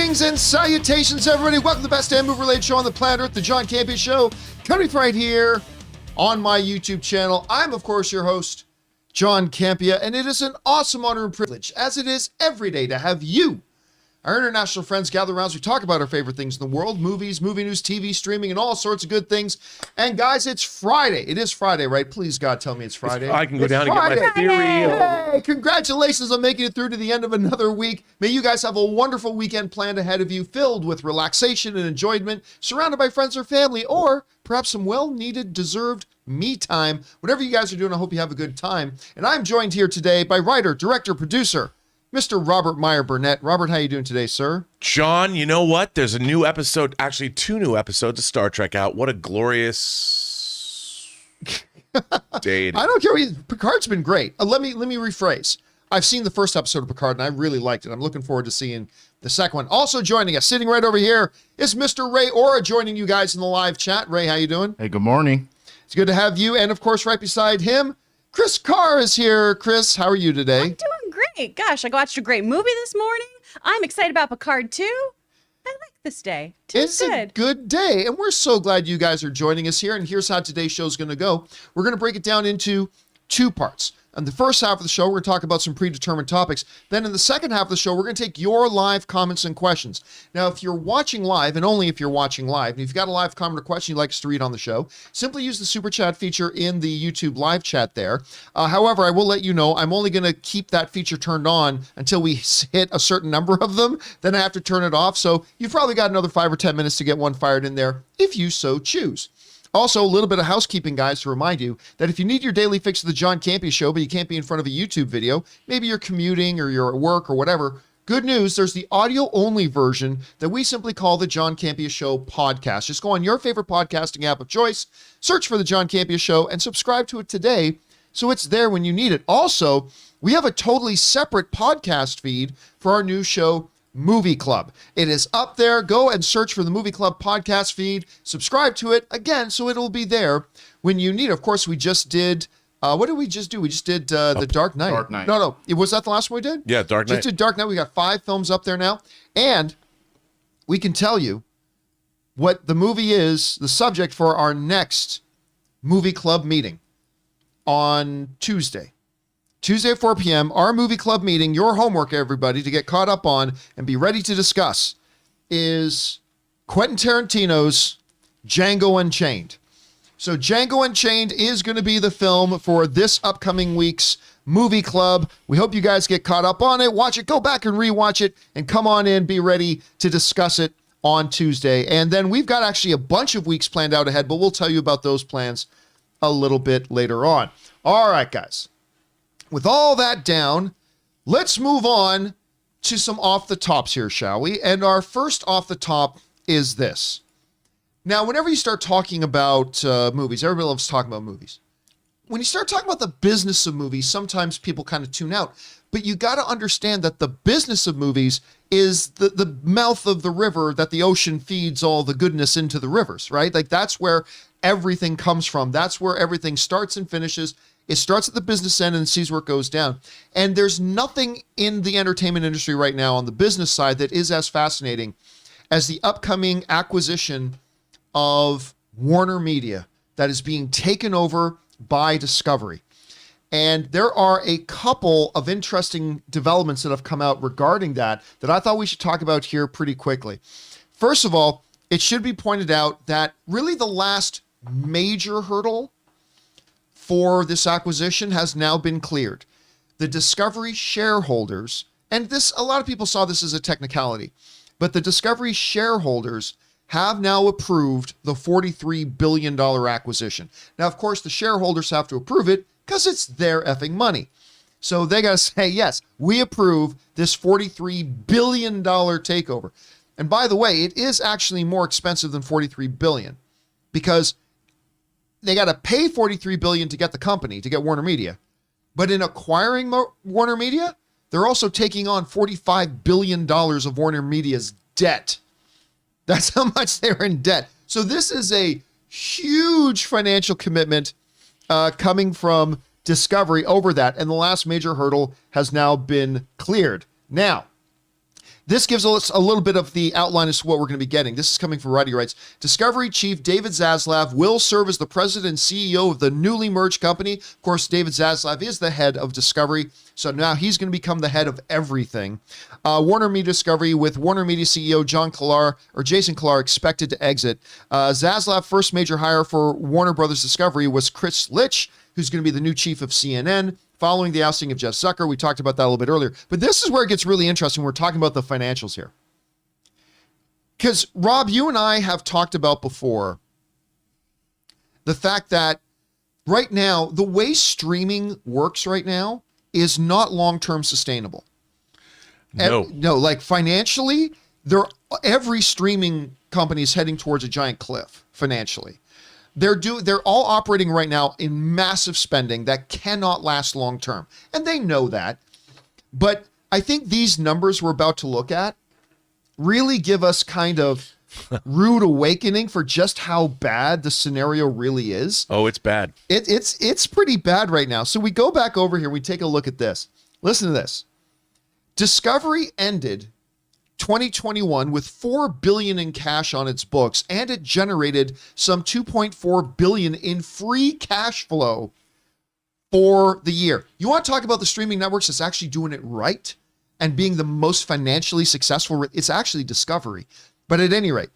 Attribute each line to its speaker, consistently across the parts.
Speaker 1: Greetings and salutations, everybody. Welcome to the best damn movie-related show on the planet Earth, the John Campea Show, coming right here on my YouTube channel. I'm, of course, your host, John Campea, and it is an awesome honor and privilege, as it is every day, to have you, our international friends, gather around as we talk about our favorite things in the world, movies, movie news, TV, streaming, and all sorts of good things. And guys, it's Friday. It is Friday, right? Please, God, tell me it's Friday.
Speaker 2: I can go down and get my theory.
Speaker 1: Hey, congratulations on making it through to the end of another week. May you guys have a wonderful weekend planned ahead of you, filled with relaxation and enjoyment, surrounded by friends or family, or perhaps some well-needed, deserved me time. Whatever you guys are doing, I hope you have a good time. And I'm joined here today by writer, director, producer, Mr. Robert Meyer Burnett. Robert, how you doing today, sir?
Speaker 2: John, you know what? There's a new episode, actually 2 new episodes of Star Trek out. What a glorious day.
Speaker 1: I don't care. Picard's been great. Let me rephrase. I've seen the first episode of Picard, and I really liked it. I'm looking forward to seeing the second one. Also joining us, sitting right over here, is Mr. Ray Ora, joining you guys in the live chat. Ray, how you doing?
Speaker 3: Hey, good morning.
Speaker 1: It's good to have you. And, of course, right beside him, Chris Carr is here. Chris, how are you today?
Speaker 4: I'm doing great. Gosh, I watched a great movie this morning. I'm excited about Picard too. I like this day.
Speaker 1: It's a good day, and we're so glad you guys are joining us here. And here's how today's show is going to go. We're going to break it down into 2 parts. In the first half of the show, we're going to talk about some predetermined topics. Then in the second half of the show, we're going to take your live comments and questions. Now, if you're watching live, and only if you're watching live, and if you've got a live comment or question you'd like us to read on the show, simply use the super chat feature in the YouTube live chat there. However, I will let you know, I'm only going to keep that feature turned on until we hit a certain number of them. Then I have to turn it off. So you've probably got another 5 or 10 minutes to get one fired in there if you so choose. Also, a little bit of housekeeping, guys, to remind you that if you need your daily fix of the John Campea Show, but you can't be in front of a YouTube video, maybe you're commuting or you're at work or whatever, good news, there's the audio-only version that we simply call the John Campea Show podcast. Just go on your favorite podcasting app of choice, search for the John Campea Show, and subscribe to it today so it's there when you need it. Also, we have a totally separate podcast feed for our new show, Movie Club. It is up there. Go and search for the Movie Club podcast feed. Subscribe to it, again, so it'll be there when you need it. Of course, we just did, what did we just do? We just did The Dark Knight.
Speaker 3: Dark Knight.
Speaker 1: No. Was that the last one we did?
Speaker 2: Yeah, Dark Knight.
Speaker 1: Just did Dark Knight. We got 5 films up there now. And we can tell you what the movie is, the subject for our next Movie Club meeting on Tuesday. Tuesday at 4 p.m., our movie club meeting, your homework, everybody, to get caught up on and be ready to discuss is Quentin Tarantino's Django Unchained. So Django Unchained is going to be the film for this upcoming week's movie club. We hope you guys get caught up on it, watch it, go back and rewatch it, and come on in, be ready to discuss it on Tuesday. And then we've got actually a bunch of weeks planned out ahead, but we'll tell you about those plans a little bit later on. All right, guys. With all that down, let's move on to some off the tops here, shall we? And our first off the top is this. Now, whenever you start talking about movies, everybody loves talking about movies. When you start talking about the business of movies, sometimes people kind of tune out. But you got to understand that the business of movies is the mouth of the river that the ocean feeds all the goodness into the rivers, right? Like that's where everything comes from. That's where everything starts and finishes. It starts at the business end and sees where it goes down. And there's nothing in the entertainment industry right now on the business side that is as fascinating as the upcoming acquisition of Warner Media that is being taken over by Discovery. And there are a couple of interesting developments that have come out regarding that I thought we should talk about here pretty quickly. First of all, it should be pointed out that really the last major hurdle for this acquisition has now been cleared. The Discovery shareholders, and this, a lot of people saw this as a technicality, but the Discovery shareholders have now approved the $43 billion acquisition. Now, of course, the shareholders have to approve it because it's their effing money. So they got to say, yes, we approve this $43 billion takeover. And by the way, it is actually more expensive than $43 billion because they got to pay $43 billion to get the company, to get Warner Media. But in acquiring Warner Media, they're also taking on $45 billion of Warner Media's debt. That's how much they're in debt. So this is a huge financial commitment coming from Discovery over that. And the last major hurdle has now been cleared. Now, This gives us a little bit of the outline as to what we're going to be getting. This is coming from Variety Rights. Discovery chief David Zaslav will serve as the president and CEO of the newly merged company. Of course, David Zaslav is the head of Discovery, so now he's going to become the head of everything. Warner Media Discovery, with Warner Media CEO Jason Kilar expected to exit. Zaslav's first major hire for Warner Brothers Discovery was Chris Litch, who's going to be the new chief of CNN. Following the ousting of Jeff Zucker, we talked about that a little bit earlier. But this is where it gets really interesting. We're talking about the financials here. Because, Rob, you and I have talked about before the fact that right now, the way streaming works right now is not long-term sustainable.
Speaker 2: No.
Speaker 1: No, like financially, every streaming company is heading towards a giant cliff financially. They're all operating right now in massive spending that cannot last long term. And they know that. But I think these numbers we're about to look at really give us kind of rude awakening for just how bad the scenario really is.
Speaker 2: Oh, it's bad.
Speaker 1: It's pretty bad right now. So we go back over here, we take a look at this. Listen to this. Discovery ended 2021 with $4 billion in cash on its books, and it generated some $2.4 billion in free cash flow for the year. You want to talk about the streaming networks that's actually doing it right and being the most financially successful? It's actually Discovery. But at any rate,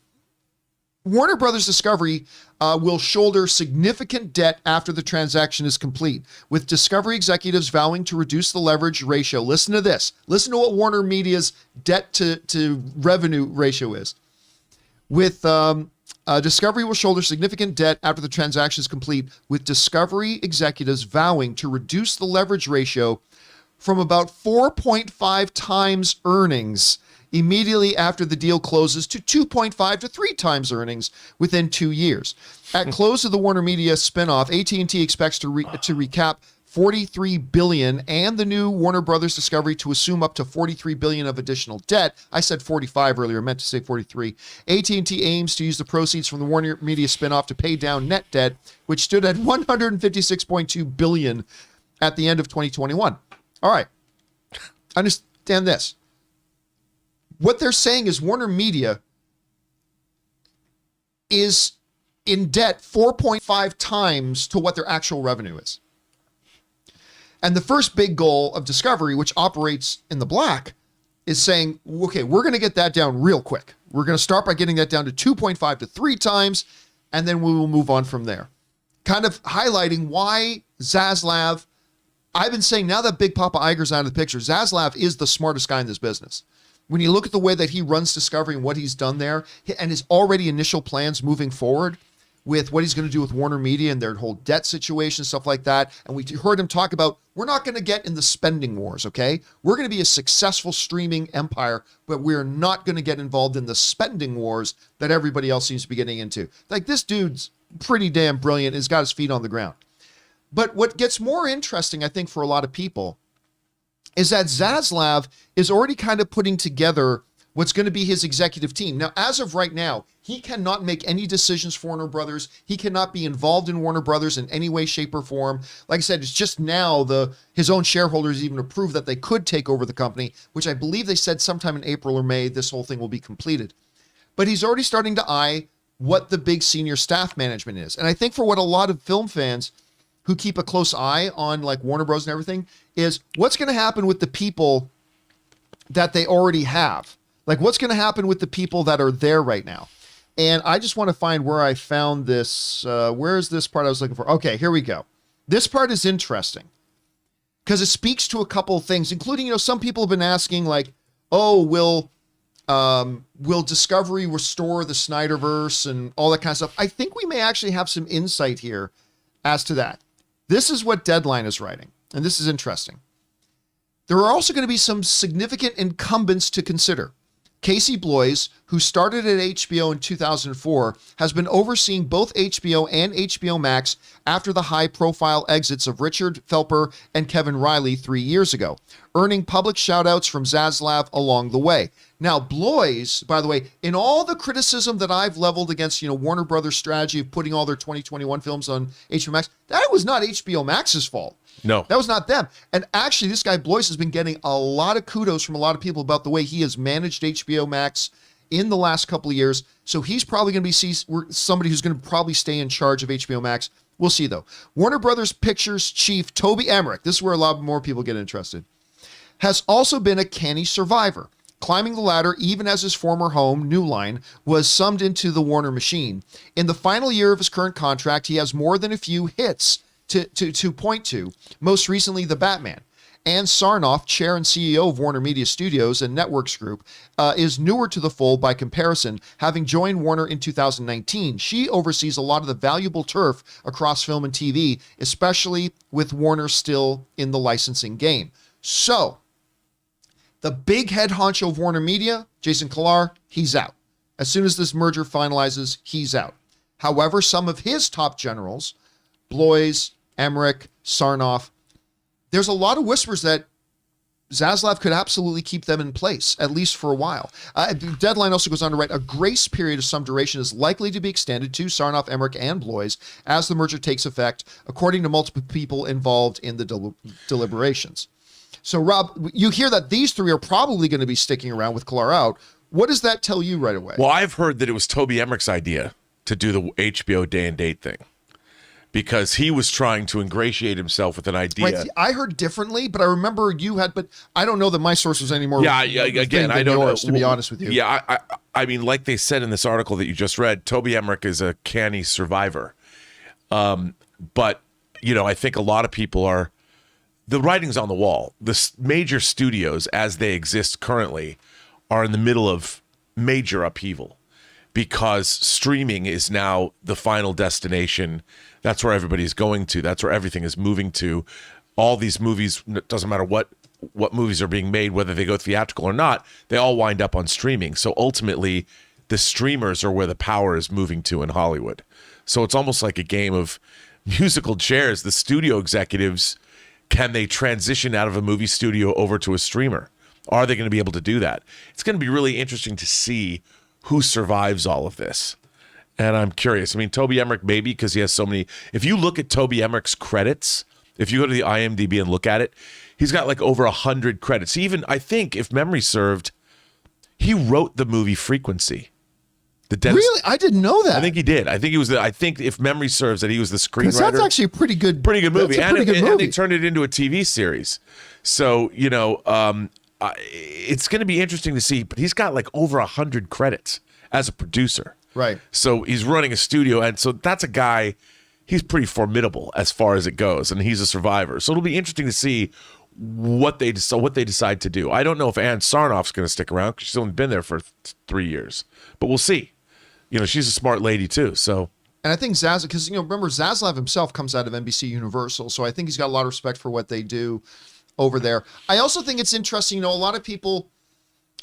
Speaker 1: Warner Brothers Discovery will shoulder significant debt after the transaction is complete, with Discovery executives vowing to reduce the leverage ratio. Listen to this. Listen to what Warner Media's debt to revenue ratio is. With Discovery will shoulder significant debt after the transaction is complete, with Discovery executives vowing to reduce the leverage ratio from about 4.5 times earnings immediately after the deal closes to 2.5 to 3 times earnings within 2 years. At close of the Warner Media spinoff, AT&T expects to recap $43 billion and the new Warner Brothers Discovery to assume up to $43 billion of additional debt. I said 45 earlier, meant to say 43. AT&T aims to use the proceeds from the Warner Media spinoff to pay down net debt, which stood at $156.2 billion at the end of 2021. All right. Understand this. What they're saying is Warner Media is in debt 4.5 times to what their actual revenue is. And the first big goal of Discovery, which operates in the black, is saying, okay, we're going to get that down real quick. We're going to start by getting that down to 2.5 to 3 times, and then we will move on from there. Kind of highlighting why Zaslav, I've been saying now that Big Papa Iger's out of the picture, Zaslav is the smartest guy in this business. When you look at the way that he runs Discovery and what he's done there, and his already initial plans moving forward with what he's going to do with Warner Media and their whole debt situation, stuff like that. And we heard him talk about, we're not going to get in the spending wars, okay? We're going to be a successful streaming empire, but we're not going to get involved in the spending wars that everybody else seems to be getting into. Like, this dude's pretty damn brilliant, has got his feet on the ground. But what gets more interesting, I think, for a lot of people is that Zaslav is already kind of putting together what's going to be his executive team. Now, as of right now, he cannot make any decisions for Warner Brothers. He cannot be involved in Warner Brothers in any way, shape, or form. Like I said, it's just now his own shareholders even approved that they could take over the company, which I believe they said sometime in April or May, this whole thing will be completed. But he's already starting to eye what the big senior staff management is. And I think for what a lot of film fans who keep a close eye on like Warner Bros. And everything is what's going to happen with the people that they already have. Like what's going to happen with the people that are there right now. And I just want to find where I found this. Where is this part I was looking for? Okay, here we go. This part is interesting because it speaks to a couple of things, including, some people have been asking like, oh, will Discovery restore the Snyderverse and all that kind of stuff? I think we may actually have some insight here as to that. This is what Deadline is writing, and this is interesting. There are also going to be some significant incumbents to consider. Casey Bloys, who started at HBO in 2004, has been overseeing both HBO and HBO Max after the high-profile exits of Richard Felper and Kevin Riley 3 years ago, earning public shout-outs from Zaslav along the way. Now, Blois, by the way, in all the criticism that I've leveled against, Warner Brothers' strategy of putting all their 2021 films on HBO Max, that was not HBO Max's fault.
Speaker 2: No.
Speaker 1: That was not them. And actually, this guy Blois has been getting a lot of kudos from a lot of people about the way he has managed HBO Max in the last couple of years. So he's probably going to be somebody who's going to probably stay in charge of HBO Max. We'll see, though. Warner Brothers Pictures chief Toby Emmerich, this is where a lot more people get interested, has also been a canny survivor, climbing the ladder even as his former home, New Line, was summed into the Warner machine. In the final year of his current contract, he has more than a few hits to point to, most recently The Batman. Ann Sarnoff, chair and CEO of Warner Media Studios and Networks Group, is newer to the fold by comparison, having joined Warner in 2019. She oversees a lot of the valuable turf across film and TV, especially with Warner still in the licensing game. So, the big head honcho of Warner Media, Jason Kilar, he's out. As soon as this merger finalizes, he's out. However, some of his top generals, Blois, Emmerich, Sarnoff, there's a lot of whispers that Zaslav could absolutely keep them in place, at least for a while. Deadline also goes on to write, a grace period of some duration is likely to be extended to Sarnoff, Emmerich, and Blois as the merger takes effect, according to multiple people involved in the deliberations. So, Rob, you hear that these three are probably going to be sticking around with Kilar out. What does that tell you right away?
Speaker 2: Well, I've heard that it was Toby Emmerich's idea to do the HBO day and date thing, because he was trying to ingratiate himself with an idea.
Speaker 1: Right, I heard differently, but I remember you had, but I don't know that my source was any more.
Speaker 2: Yeah, again, I don't
Speaker 1: yours,
Speaker 2: know.
Speaker 1: To be honest with you.
Speaker 2: Yeah, I mean, like they said in this article that you just read, Toby Emmerich is a canny survivor. But, I think a lot of people are, the writing's on the wall. The major studios, as they exist currently, are in the middle of major upheaval, because streaming is now the final destination. That's where everybody's going to. That's where everything is moving to. All these movies, it doesn't matter what movies are being made, whether they go theatrical or not, they all wind up on streaming. So ultimately, the streamers are where the power is moving to in Hollywood. So it's almost like a game of musical chairs. The studio executives, can they transition out of a movie studio over to a streamer? Are they going to be able to do that? It's going to be really interesting to see who survives all of this. And I'm curious. I mean, Toby Emmerich, maybe, because he has so many. If you look at Toby Emmerich's credits, if you go to the IMDb and look at it, he's got like over 100 credits. Even, I think, if memory served, he wrote the movie Frequency.
Speaker 1: Really? I didn't know that.
Speaker 2: I think he did. I think he was I think, if memory serves, that he was the screenwriter.
Speaker 1: That's actually a pretty good
Speaker 2: movie.
Speaker 1: And
Speaker 2: they turned it into a TV series. So, it's going to be interesting to see. But he's got like over 100 credits as a producer.
Speaker 1: Right.
Speaker 2: So he's running a studio. And so that's a guy, he's pretty formidable as far as it goes. And he's a survivor. So it'll be interesting to see what they decide to do. I don't know if Ann Sarnoff's going to stick around, because she's only been there for 3 years. But we'll see. She's a smart lady too. So,
Speaker 1: and I think Zaslav, because remember, Zaslav himself comes out of NBC Universal, so I think he's got a lot of respect for what they do over there. I also think it's interesting. A lot of people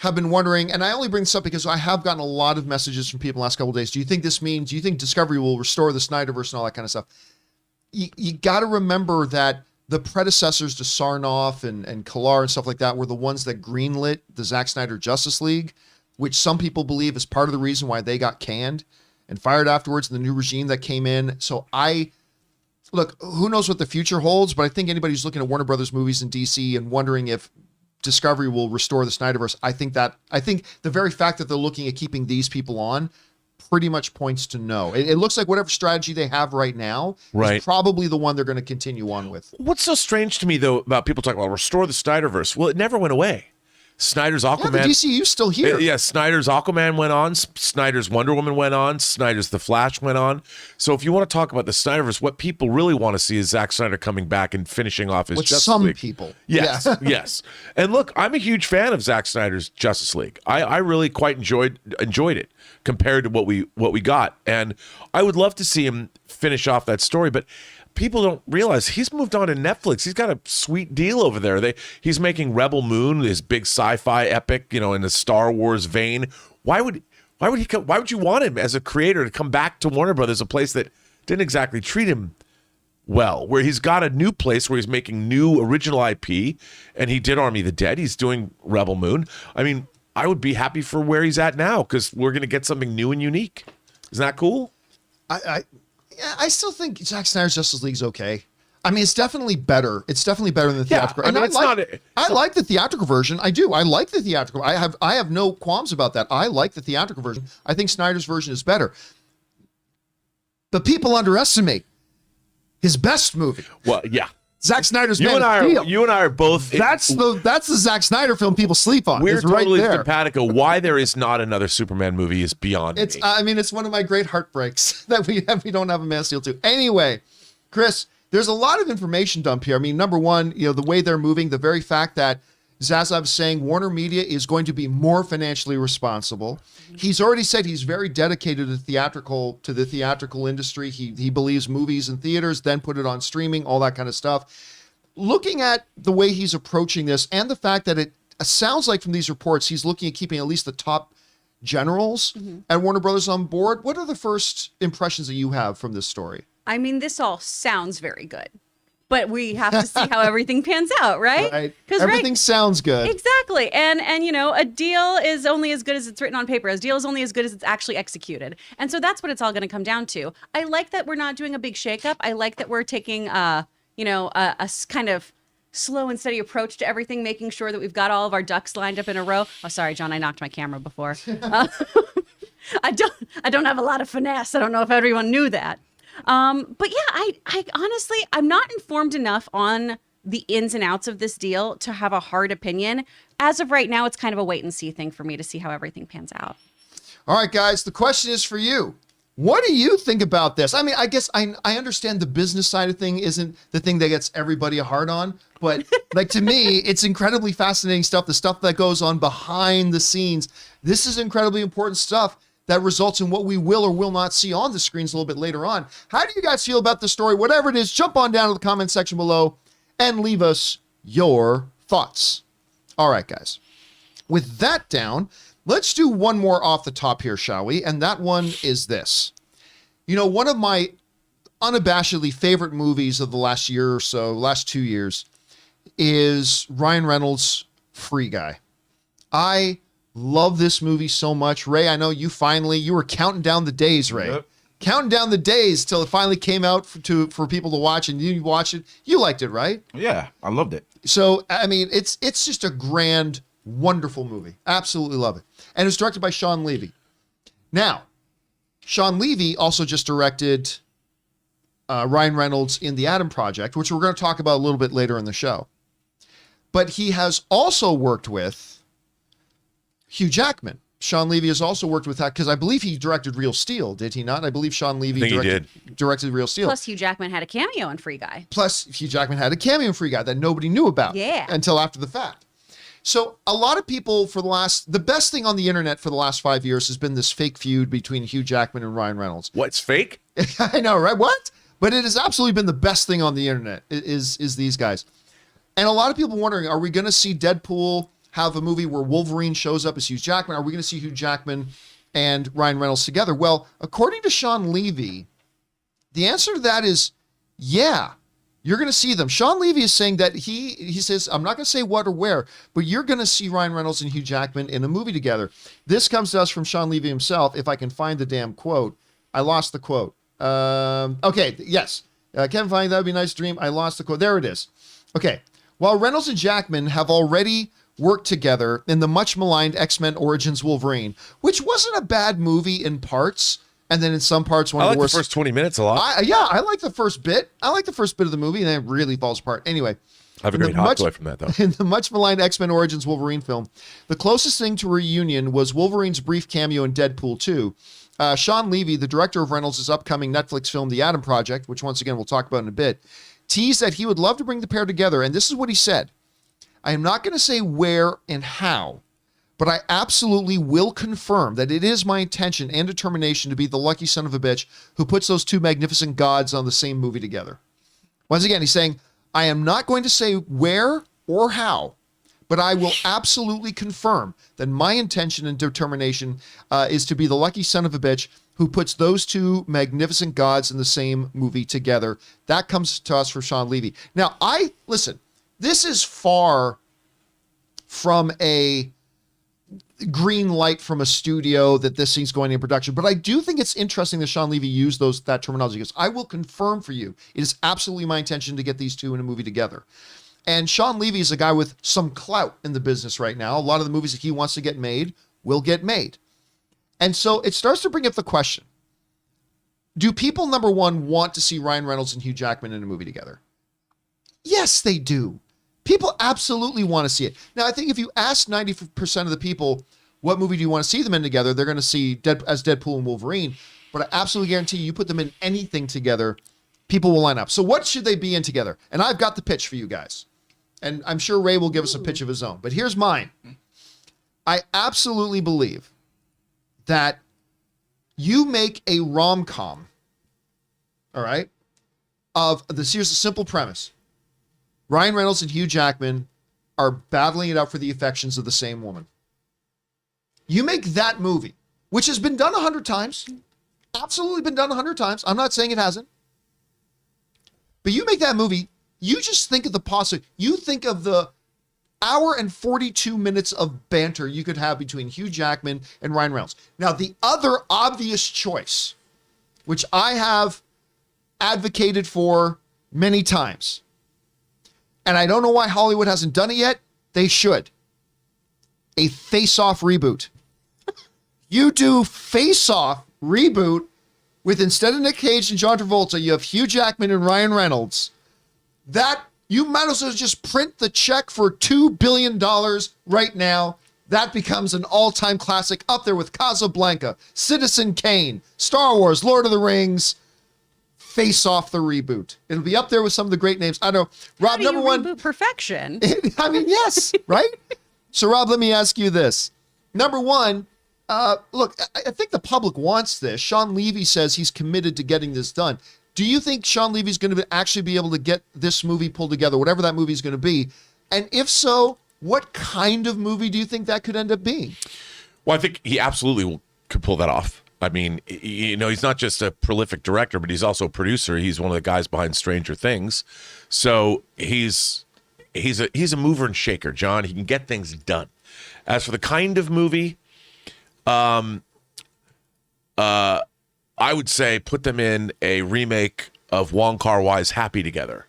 Speaker 1: have been wondering, and I only bring this up because I have gotten a lot of messages from people the last couple of days. Do you think Discovery will restore the Snyderverse and all that kind of stuff? You got to remember that the predecessors to Sarnoff and Kilar and stuff like that were the ones that greenlit the Zack Snyder Justice League, which some people believe is part of the reason why they got canned and fired afterwards, and the new regime that came in. So look, who knows what the future holds, but I think anybody who's looking at Warner Brothers movies in DC and wondering if Discovery will restore the Snyderverse, I think the very fact that they're looking at keeping these people on pretty much points to no. It looks like whatever strategy they have right now is probably the one they're going to continue on with.
Speaker 2: What's so strange to me, though, about people talking about restore the Snyderverse? Well, it never went away. Snyder's Aquaman.
Speaker 1: Yeah, the DCU's still here.
Speaker 2: Yeah, Snyder's Aquaman went on. Snyder's Wonder Woman went on. Snyder's The Flash went on. So if you want to talk about the Snyderverse, what people really want to see is Zack Snyder coming back and finishing off his Justice League.
Speaker 1: People.
Speaker 2: Yes,
Speaker 1: yeah.
Speaker 2: Yes. And look, I'm a huge fan of Zack Snyder's Justice League. I really quite enjoyed it compared to what we got. And I would love to see him finish off that story, but people don't realize he's moved on to Netflix. He's got a sweet deal over there. He's making Rebel Moon, his big sci-fi epic, in the Star Wars vein. Why would you want him as a creator to come back to Warner Brothers, a place that didn't exactly treat him well, where he's got a new place where he's making new original IP, and he did Army of the Dead. He's doing Rebel Moon. I mean, I would be happy for where he's at now because we're going to get something new and unique. Isn't that cool?
Speaker 1: I still think Zack Snyder's Justice League is okay. I mean, it's definitely better. It's definitely better than the theatrical.
Speaker 2: I mean,
Speaker 1: I like the theatrical version. I do. I like the theatrical. I have no qualms about that. I like the theatrical version. I think Snyder's version is better. But people underestimate his best movie.
Speaker 2: Well, yeah.
Speaker 1: Zack Snyder's
Speaker 2: You
Speaker 1: Man
Speaker 2: and
Speaker 1: of
Speaker 2: I
Speaker 1: Steel.
Speaker 2: are. You and I are both.
Speaker 1: That's the Zack Snyder film people sleep on.
Speaker 2: We're
Speaker 1: It's right
Speaker 2: totally
Speaker 1: there.
Speaker 2: simpatico. Why there is not another Superman movie is beyond
Speaker 1: It's
Speaker 2: me.
Speaker 1: I mean, it's one of my great heartbreaks that we don't have a Man of Steel 2. Anyway, Chris, there's a lot of information dump here. I mean, number one, the way they're moving, the very fact that Zaslav is saying Warner Media is going to be more financially responsible. He's already said he's very dedicated to the theatrical industry. He believes movies in theaters, then put it on streaming, all that kind of stuff. Looking at the way he's approaching this and the fact that it sounds like from these reports, he's looking at keeping at least the top generals at Warner Brothers on board. What are the first impressions that you have from this story?
Speaker 4: I mean, this all sounds very good, but we have to see how everything pans out, right?
Speaker 1: Right. Everything sounds good.
Speaker 4: Exactly. And a deal is only as good as it's written on paper. A deal is only as good as it's actually executed. And so that's what it's all going to come down to. I like that we're not doing a big shakeup. I like that we're taking a kind of slow and steady approach to everything, making sure that we've got all of our ducks lined up in a row. Oh, sorry, John, I knocked my camera before. I don't have a lot of finesse. I don't know if everyone knew that. But yeah, I honestly, I'm not informed enough on the ins and outs of this deal to have a hard opinion. As of right now, it's kind of a wait and see thing for me to see how everything pans out.
Speaker 1: All right, guys, the question is for you. What do you think about this? I mean, I guess I understand the business side of thing isn't the thing that gets everybody a hard on, but like to me, it's incredibly fascinating stuff, the stuff that goes on behind the scenes. This is incredibly important stuff that results in what we will or will not see on the screens a little bit later on. How do you guys feel about the story? Whatever it is, jump on down to the comment section below and leave us your thoughts. All right, guys. With that down, let's do one more off the top here, shall we? And that one is this. One of my unabashedly favorite movies of the last year or so, last 2 years, is Ryan Reynolds' Free Guy. I love this movie so much. Ray, I know you were counting down the days, Ray.
Speaker 3: Yep.
Speaker 1: Counting down the days till it finally came out for people to watch, and you watched it. You liked it, right?
Speaker 3: Yeah, I loved it.
Speaker 1: So, I mean, it's just a grand, wonderful movie. Absolutely love it. And it's directed by Sean Levy. Now, Sean Levy also just directed Ryan Reynolds in The Adam Project, which we're going to talk about a little bit later in the show. But he has also worked with Hugh Jackman. Sean Levy has also worked with that because I believe he directed Real Steel, did he not? I believe Sean Levy directed Real Steel.
Speaker 4: Plus, Hugh Jackman had a cameo in Free Guy.
Speaker 1: Plus, Hugh Jackman had a cameo in Free Guy that nobody knew about until after the fact. So a lot of people the best thing on the internet for the last 5 years has been this fake feud between Hugh Jackman and Ryan Reynolds.
Speaker 2: What's fake?
Speaker 1: I know, right? What? But it has absolutely been the best thing on the internet is these guys. And a lot of people wondering, are we going to see Deadpool have a movie where Wolverine shows up as Hugh Jackman? Are we going to see Hugh Jackman and Ryan Reynolds together? Well, according to Sean Levy, the answer to that is yeah. You're going to see them. Sean Levy is saying that he says, I'm not going to say what or where, but you're going to see Ryan Reynolds and Hugh Jackman in a movie together. This comes to us from Sean Levy himself. If I can find the damn quote. I lost the quote. Okay, yes. Kevin Feige, that would be a nice dream. I lost the quote. There it is. Okay. While Reynolds and Jackman have already worked together in the much maligned X-Men Origins Wolverine, which wasn't a bad movie in parts, and then in some parts one of the worst.
Speaker 2: The first 20 minutes a lot.
Speaker 1: I like the first bit. I like the first bit of the movie, and then it really falls apart. Anyway.
Speaker 2: I have a great hot toy from that, though.
Speaker 1: In the much maligned X-Men Origins Wolverine film, the closest thing to a reunion was Wolverine's brief cameo in Deadpool 2. Sean Levy, the director of Reynolds' upcoming Netflix film, The Adam Project, which once again we'll talk about in a bit, teased that he would love to bring the pair together, and this is what he said. I am not going to say where and how, but I absolutely will confirm that it is my intention and determination to be the lucky son of a bitch who puts those two magnificent gods on the same movie together. Once again, he's saying, I am not going to say where or how, but I will absolutely confirm that my intention and determination is to be the lucky son of a bitch who puts those two magnificent gods in the same movie together. That comes to us from Sean Levy. Now, listen, this is far from green light from a studio that this thing's going in production. But I do think it's interesting that Sean Levy used that terminology, because I will confirm for you, it is absolutely my intention to get these two in a movie together. And Sean Levy is a guy with some clout in the business right now. A lot of the movies that he wants to get made will get made. And so it starts to bring up the question, do people, number one, want to see Ryan Reynolds and Hugh Jackman in a movie together? Yes, they do. People absolutely want to see it. Now, I think if you ask 90% of the people, what movie do you want to see them in together, they're going to see as Deadpool and Wolverine. But I absolutely guarantee you put them in anything together, people will line up. So what should they be in together? And I've got the pitch for you guys. And I'm sure Ray will give us a pitch of his own. But here's mine. I absolutely believe that you make a rom-com, all right, here's a simple premise. Ryan Reynolds and Hugh Jackman are battling it out for the affections of the same woman. You make that movie, which has been done 100 times, absolutely been done 100 times. I'm not saying it hasn't. But you make that movie, you just think of the possibility. You think of the hour and 42 minutes of banter you could have between Hugh Jackman and Ryan Reynolds. Now, the other obvious choice, which I have advocated for many times, and I don't know why Hollywood hasn't done it yet, they should. A Face-Off reboot. You do Face-Off reboot with, instead of Nick Cage and John Travolta, you have Hugh Jackman and Ryan Reynolds. That, you might as well just print the check for $2 billion right now. That becomes an all-time classic, up there with Casablanca, Citizen Kane, Star Wars, Lord of the Rings. Face Off the reboot. It'll be up there with some of the great names. I know, Rob, number one.
Speaker 4: Reboot perfection.
Speaker 1: I mean, yes, right? So, Rob, let me ask you this. Number one, look, I think the public wants this. Sean Levy says he's committed to getting this done. Do you think Sean Levy's going to actually be able to get this movie pulled together, whatever that movie is going to be? And if so, what kind of movie do you think that could end up being?
Speaker 2: Well, I think he absolutely could pull that off. I mean, you know, he's not just a prolific director, but he's also a producer. He's one of the guys behind Stranger Things. So he's a mover and shaker, John. He can get things done. As for the kind of movie, I would say put them in a remake of Wong Kar-wai's Happy Together.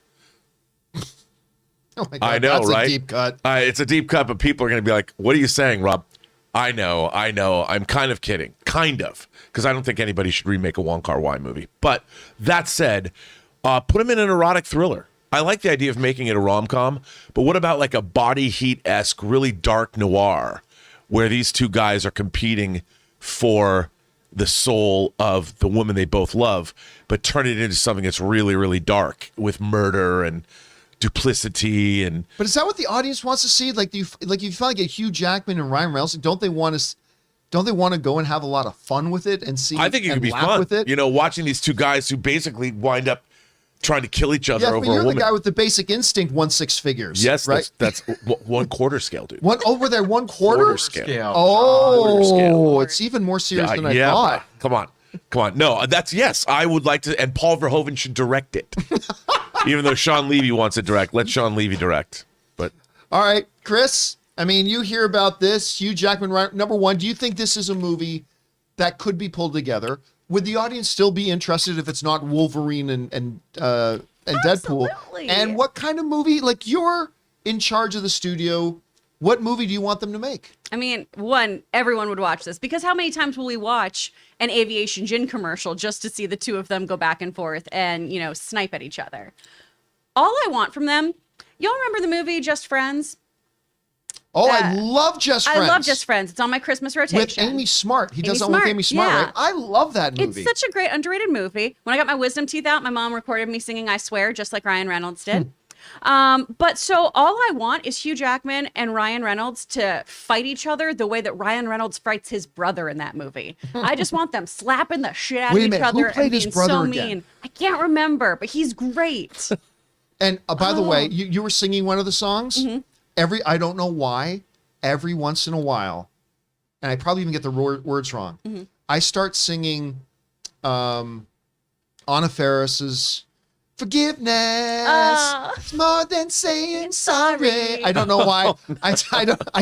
Speaker 1: Oh my God,
Speaker 2: I know,
Speaker 1: that's
Speaker 2: right?
Speaker 1: a deep cut.
Speaker 2: It's a deep cut, but people are going to be like, what are you saying, Rob? I know. I'm kind of kidding. Kind of. Because I don't think anybody should remake a Wong Kar-wai movie. But that said, put him in an erotic thriller. I like the idea of making it a rom-com, but what about like a Body Heat-esque, really dark noir, where these two guys are competing for the soul of the woman they both love, but turn it into something that's really, really dark with murder and duplicity and.
Speaker 1: But is that what the audience wants to see? Like you finally get Hugh Jackman and Ryan Reynolds. Don't they want to go and have a lot of fun with it and see?
Speaker 2: I think it could be fun with it. You know, watching these two guys who basically wind up trying to kill each other over a woman.
Speaker 1: But you're the guy with the Basic Instinct 1/6 figures.
Speaker 2: Yes,
Speaker 1: right.
Speaker 2: That's 1/4 scale, dude.
Speaker 1: One over there, 1/4
Speaker 2: quarter scale.
Speaker 1: Oh,
Speaker 2: scale.
Speaker 1: It's even more serious than I thought.
Speaker 2: Come on. No, that's yes. I would like to, and Paul Verhoeven should direct it. Even though Sean Levy wants to direct, let Sean Levy direct. But
Speaker 1: all right, Chris. I mean, you hear about this, Hugh Jackman. Number one, do you think this is a movie that could be pulled together? Would the audience still be interested if it's not Wolverine and Deadpool?
Speaker 4: Absolutely.
Speaker 1: And what kind of movie? Like, you're in charge of the studio. What movie do you want them to make?
Speaker 4: I mean, one, everyone would watch this, because how many times will we watch an aviation gin commercial just to see the two of them go back and forth and, you know, snipe at each other? All I want from them, y'all remember the movie Just Friends?
Speaker 1: Oh, I love Just Friends.
Speaker 4: I love Just Friends. It's on my Christmas rotation.
Speaker 1: With Amy Smart. He does that with Amy Smart,
Speaker 4: yeah.
Speaker 1: right? I love that movie.
Speaker 4: It's such a great, underrated movie. When I got my wisdom teeth out, my mom recorded me singing I Swear, just like Ryan Reynolds did. But so all I want is Hugh Jackman and Ryan Reynolds to fight each other the way that Ryan Reynolds fights his brother in that movie. I just want them slapping the shit out of each other and being so mean. I can't remember, but he's great.
Speaker 1: And by the way, you were singing one of the songs. Mm-hmm. I don't know why, every once in a while, and I probably even get the words wrong. I start singing Anna Faris's Forgiveness.
Speaker 4: Oh.
Speaker 1: It's more than saying sorry.
Speaker 4: Sorry.
Speaker 1: I don't know why. I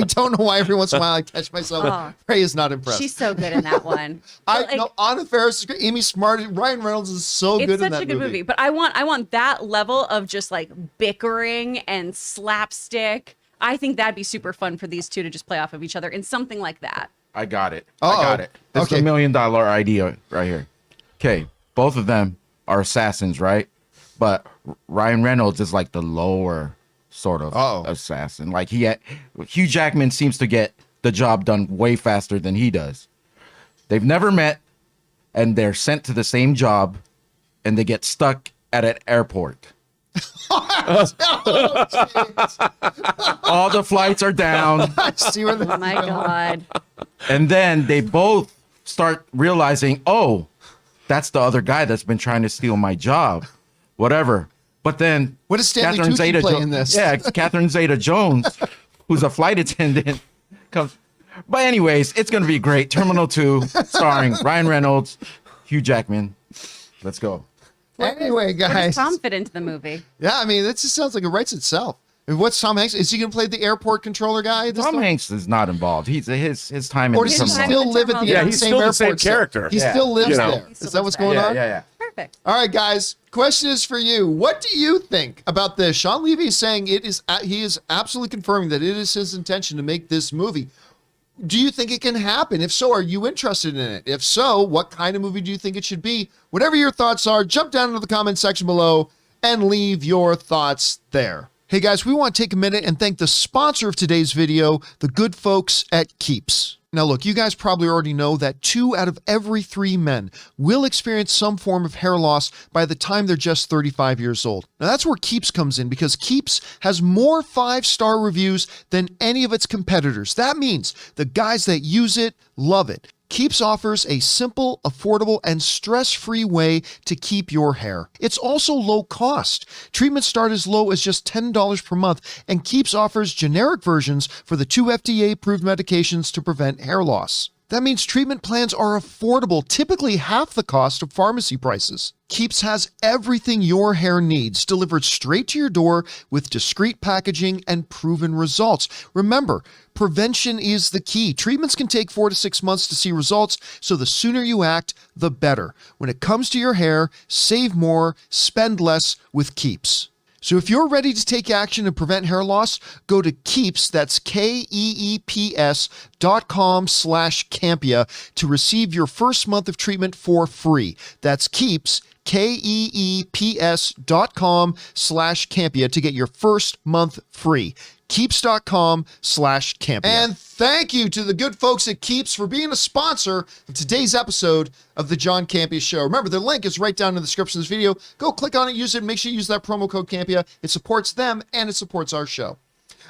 Speaker 1: don't know why every once in a while I catch myself.
Speaker 4: Oh.
Speaker 1: Ray is not impressed.
Speaker 4: She's so good in that one.
Speaker 1: Anna Faris is great. Amy Smart. Ryan Reynolds is so
Speaker 4: It's
Speaker 1: good in
Speaker 4: such
Speaker 1: that
Speaker 4: a good movie. But I want that level of just like bickering and slapstick. I think that'd be super fun for these two to just play off of each other in something like that.
Speaker 3: I got it.
Speaker 1: Uh-oh.
Speaker 3: I got it. This is
Speaker 1: Okay.
Speaker 3: $1 million idea right here. Okay, both of them are assassins, right? But Ryan Reynolds is like the lower sort of assassin. Like Hugh Jackman seems to get the job done way faster than he does. They've never met, and they're sent to the same job, and they get stuck at an airport. All the flights are down.
Speaker 1: See where
Speaker 4: Oh my God.
Speaker 3: And then they both start realizing, oh, that's the other guy that's been trying to steal my job. Whatever. But then
Speaker 1: What does Stanley Tucci play in this?
Speaker 3: Yeah, Catherine Zeta-Jones, who's a flight attendant, comes. But anyways, it's going to be great. Terminal 2, starring Ryan Reynolds, Hugh Jackman. Let's go.
Speaker 1: Anyway,
Speaker 4: Where
Speaker 1: guys.
Speaker 4: does Tom fit into the movie?
Speaker 1: Yeah, I mean, that just sounds like it writes itself. And what's Tom Hanks? Is he going to play the airport controller guy?
Speaker 3: Tom Hanks is not involved. His time in
Speaker 1: Or
Speaker 3: the
Speaker 1: does he
Speaker 3: terminal.
Speaker 1: still live at the
Speaker 2: Yeah,
Speaker 1: same
Speaker 2: he's still the
Speaker 1: airport?
Speaker 2: same
Speaker 1: still?
Speaker 2: character.
Speaker 1: He
Speaker 3: Yeah.
Speaker 1: still lives
Speaker 2: You know.
Speaker 1: there.
Speaker 4: He
Speaker 1: Is
Speaker 4: still
Speaker 1: that
Speaker 4: lives
Speaker 1: what's
Speaker 4: there.
Speaker 1: going on?
Speaker 3: Yeah.
Speaker 4: Perfect.
Speaker 1: All right, guys. Question is for you. What do you think about this? Sean Levy is saying he is absolutely confirming that it is his intention to make this movie. Do you think it can happen? If so, are you interested in it? If so, what kind of movie do you think it should be? Whatever your thoughts are, jump down into the comment section below and leave your thoughts there. Hey guys, we want to take a minute and thank the sponsor of today's video, the good folks at Keeps. Now look, you guys probably already know that 2 out of every 3 men will experience some form of hair loss by the time they're just 35 years old. Now that's where Keeps comes in, because Keeps has more 5-star reviews than any of its competitors. That means the guys that use it love it. Keeps offers a simple, affordable, and stress-free way to keep your hair. It's also low cost. Treatments start as low as just $10 per month, and Keeps offers generic versions for the 2 FDA-approved medications to prevent hair loss. That means treatment plans are affordable, typically half the cost of pharmacy prices. Keeps has everything your hair needs delivered straight to your door with discreet packaging and proven results. Remember, prevention is the key. Treatments can take 4 to 6 months to see results, so the sooner you act, the better. When it comes to your hair, save more, spend less with Keeps. So if you're ready to take action and prevent hair loss, go to Keeps, that's KEEPS.com/Campea to receive your first month of treatment for free. That's Keeps, KEEPS.com/Campea to get your first month free. Keeps.com/Campea. And thank you to the good folks at Keeps for being a sponsor of today's episode of the John Campea Show. Remember, the link is right down in the description of this video. Go click on it, use it, make sure you use that promo code Campea. It supports them and it supports our show.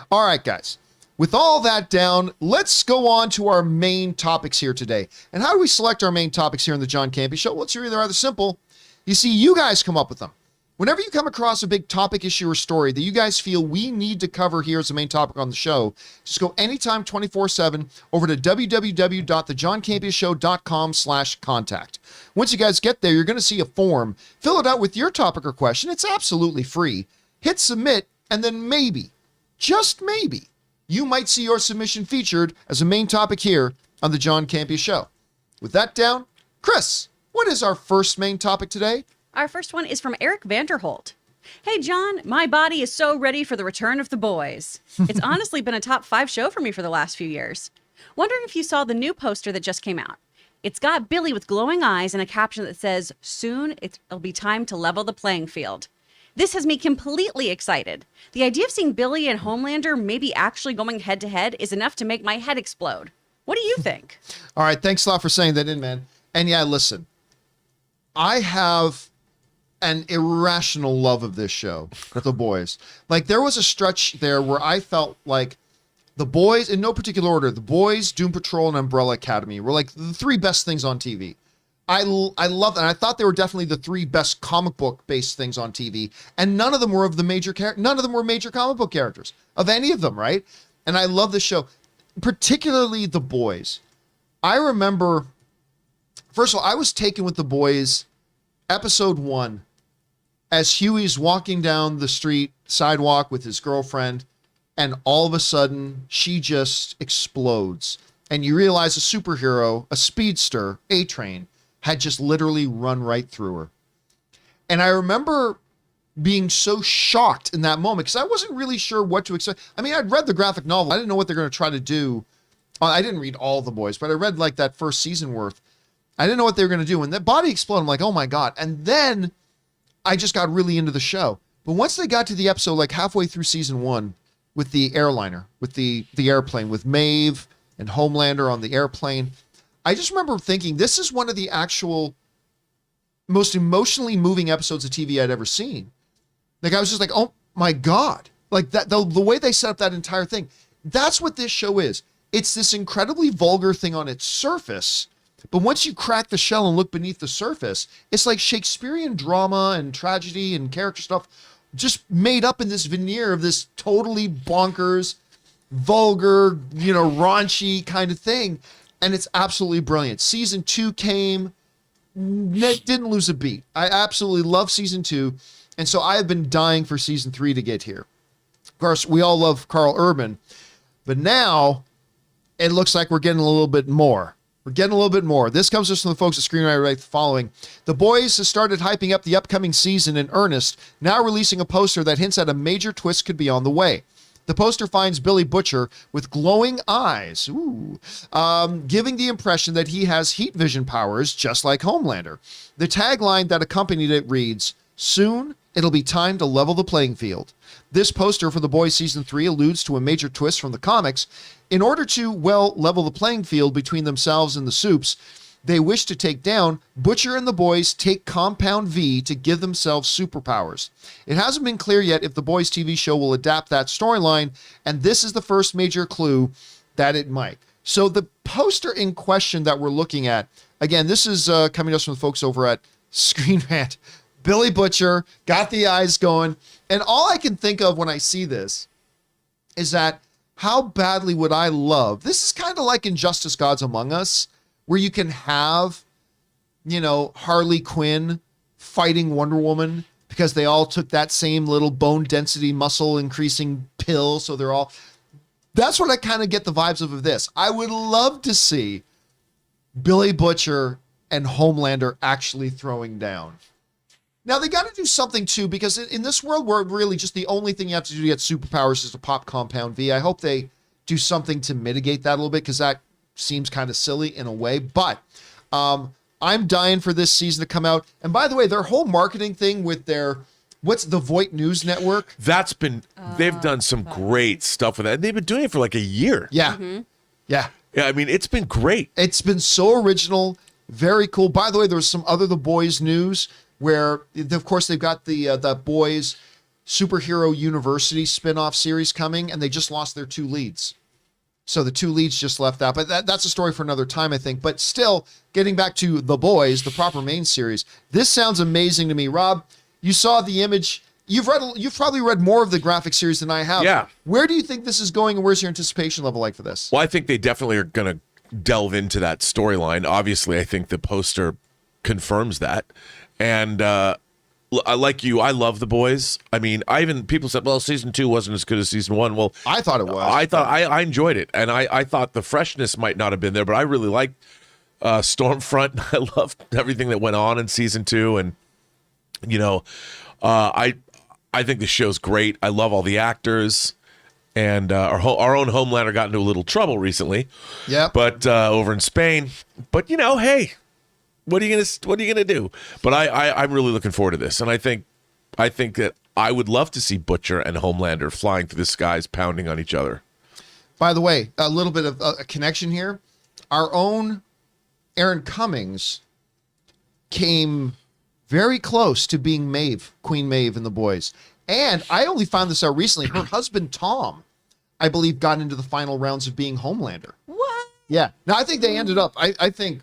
Speaker 1: All right, guys. With all that down, let's go on to our main topics here today. And how do we select our main topics here in the John Campea Show? Well, it's really rather simple. You see, you guys come up with them. Whenever you come across a big topic, issue, or story that you guys feel we need to cover here as the main topic on the show, just go anytime 24/7 over to www.thejohncampeashow.com/contact. Once you guys get there, you're going to see a form. Fill it out with your topic or question. It's absolutely free. Hit submit, and then maybe, just maybe, you might see your submission featured as a main topic here on the John Campea Show. With that down, Chris, what is our first main topic today?
Speaker 4: Our first one is from Eric Vanderholt. Hey, John, my body is so ready for the return of the boys. It's honestly been a top 5 show for me for the last few years. Wondering if you saw the new poster that just came out. It's got Billy with glowing eyes and a caption that says, "Soon it'll be time to level the playing field." This has me completely excited. The idea of seeing Billy and Homelander maybe actually going head to head is enough to make my head explode. What do you think?
Speaker 1: All right, thanks a lot for saying that in, man. And yeah, listen, I have an irrational love of this show, The Boys. Like, there was a stretch there where I felt like The Boys, in no particular order, The Boys, Doom Patrol, and Umbrella Academy were like the 3 best things on TV. I love that. And I thought they were definitely the 3 best comic book based things on TV. And none of them were of the major none of them were major comic book characters of any of them, right? And I love the show, particularly The Boys. I remember, first of all, I was taken with The Boys episode 1. as Huey's walking down the street sidewalk with his girlfriend, and all of a sudden she just explodes. And you realize a superhero, a speedster, A-Train, had just literally run right through her. And I remember being so shocked in that moment because I wasn't really sure what to expect. I mean, I'd read the graphic novel. I didn't know what they're going to try to do. I didn't read all The Boys, but I read like that first season worth. I didn't know what they were going to do. When that body exploded, I'm like, oh my God. And then I just got really into the show. But once they got to the episode, like halfway through season 1, with the airliner, with the airplane, with Maeve and Homelander on the airplane, I just remember thinking, this is one of the actual most emotionally moving episodes of TV I'd ever seen. Like, I was just like, oh my God. Like, that the way they set up that entire thing, that's what this show is. It's this incredibly vulgar thing on its surface, but once you crack the shell and look beneath the surface, it's like Shakespearean drama and tragedy and character stuff just made up in this veneer of this totally bonkers, vulgar, raunchy kind of thing. And it's absolutely brilliant. Season 2 came, didn't lose a beat. I absolutely love season 2. And so I have been dying for season 3 to get here. Of course, we all love Carl Urban, but now it looks like we're getting a little bit more. We're getting a little bit more. This comes just from the folks at Screenwriter Right following. The Boys has started hyping up the upcoming season in earnest, now releasing a poster that hints at a major twist could be on the way. The poster finds Billy Butcher with glowing eyes, giving the impression that he has heat vision powers just like Homelander. The tagline that accompanied it reads, "Soon, it'll be time to level the playing field." This poster for The Boys Season 3 alludes to a major twist from the comics. In order to, level the playing field between themselves and the Supes, they wish to take down, Butcher and the Boys take Compound V to give themselves superpowers. It hasn't been clear yet if the Boys TV show will adapt that storyline, and this is the first major clue that it might. So the poster in question that we're looking at, again, this is coming to us from the folks over at Screen Rant. Billy Butcher, got the eyes going, and all I can think of when I see this is that how badly would I love, this is kind of like Injustice Gods Among Us, where you can have, Harley Quinn fighting Wonder Woman because they all took that same little bone density muscle increasing pill. So that's what I kind of get the vibes of this. I would love to see Billy Butcher and Homelander actually throwing down. Now, they got to do something, too, because in this world where really just the only thing you have to do to get superpowers is to pop Compound V, I hope they do something to mitigate that a little bit, because that seems kind of silly in a way. But I'm dying for this season to come out. And by the way, their whole marketing thing with what's the Voight News Network?
Speaker 2: They've done some great stuff with that. They've been doing it for like a year.
Speaker 1: Yeah. Mm-hmm. Yeah.
Speaker 2: Yeah, I mean, it's been great.
Speaker 1: It's been so original, very cool. By the way, there was some other The Boys news where, of course, they've got the Boys Superhero University spinoff series coming, and they just lost their 2 leads. So the 2 leads just left out. But that's a story for another time, I think. But still, getting back to The Boys, the proper main series, this sounds amazing to me. Rob, you saw the image. You've probably read more of the graphic series than I have.
Speaker 2: Yeah.
Speaker 1: Where do you think this is going, and where's your anticipation level like for this?
Speaker 2: Well, I think they definitely are going to delve into that storyline. Obviously, I think the poster confirms that. And like you, I love The Boys. I mean, people said, well, season 2 wasn't as good as season 1. Well,
Speaker 1: I thought it was.
Speaker 2: I enjoyed it, and I thought the freshness might not have been there, but I really liked Stormfront. I loved everything that went on in season 2, and I think the show's great. I love all the actors, and our own Homelander got into a little trouble recently.
Speaker 1: Yeah,
Speaker 2: but over in Spain. But hey. What are you gonna do? But I'm really looking forward to this, and I think that I would love to see Butcher and Homelander flying through the skies, pounding on each other.
Speaker 1: By the way, a little bit of a connection here. Our own Aaron Cummings came very close to being Maeve, Queen Maeve in The Boys, and I only found this out recently. Her husband Tom, I believe, got into the final rounds of being Homelander.
Speaker 4: What?
Speaker 1: Yeah. Now I think they ended up. I think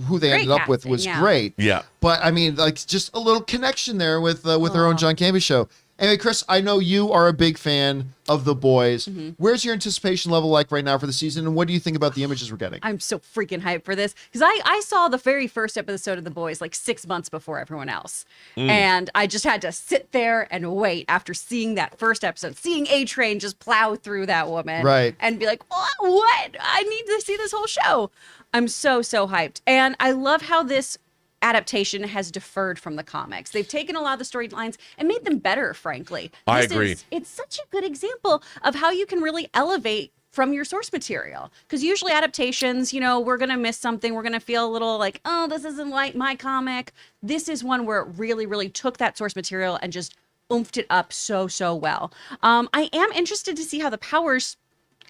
Speaker 1: who they ended up with was great.
Speaker 2: Yeah.
Speaker 1: But I mean, like, just a little connection there with our own John Campea show. Anyway, Chris, I know you are a big fan of The Boys. Where's your anticipation level like right now for the season, and what do you think about the images we're getting?
Speaker 4: I'm so freaking hyped for this because I saw the very first episode of The Boys like 6 months before everyone else. And I just had to sit there and wait after seeing that first episode, seeing A-Train just plow through that woman.
Speaker 1: Right.
Speaker 4: And be like, what? I need to see this whole show. I'm so hyped. And I love how this adaptation has deferred from the comics. They've taken a lot of the storylines and made them better, frankly.
Speaker 2: I agree.
Speaker 4: It's such a good example of how you can really elevate from your source material. Because usually adaptations, we're going to miss something. We're going to feel a little like, oh, this isn't like my comic. This is one where it really, really took that source material and just oomphed it up so well. I am interested to see how the powers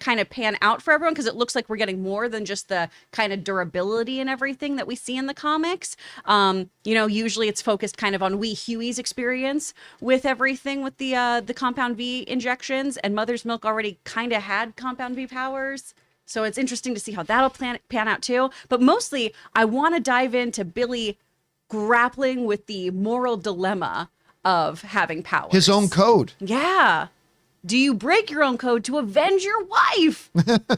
Speaker 4: kind of pan out for everyone because it looks like we're getting more than just the kind of durability and everything that we see in the comics. Usually it's focused kind of on wee Huey's experience with everything with the Compound V injections, and Mother's Milk already kind of had Compound V powers. So it's interesting to see how that'll pan out too. But mostly I want to dive into Billy grappling with the moral dilemma of having powers.
Speaker 1: His own code.
Speaker 4: Yeah. Do you break your own code to avenge your wife?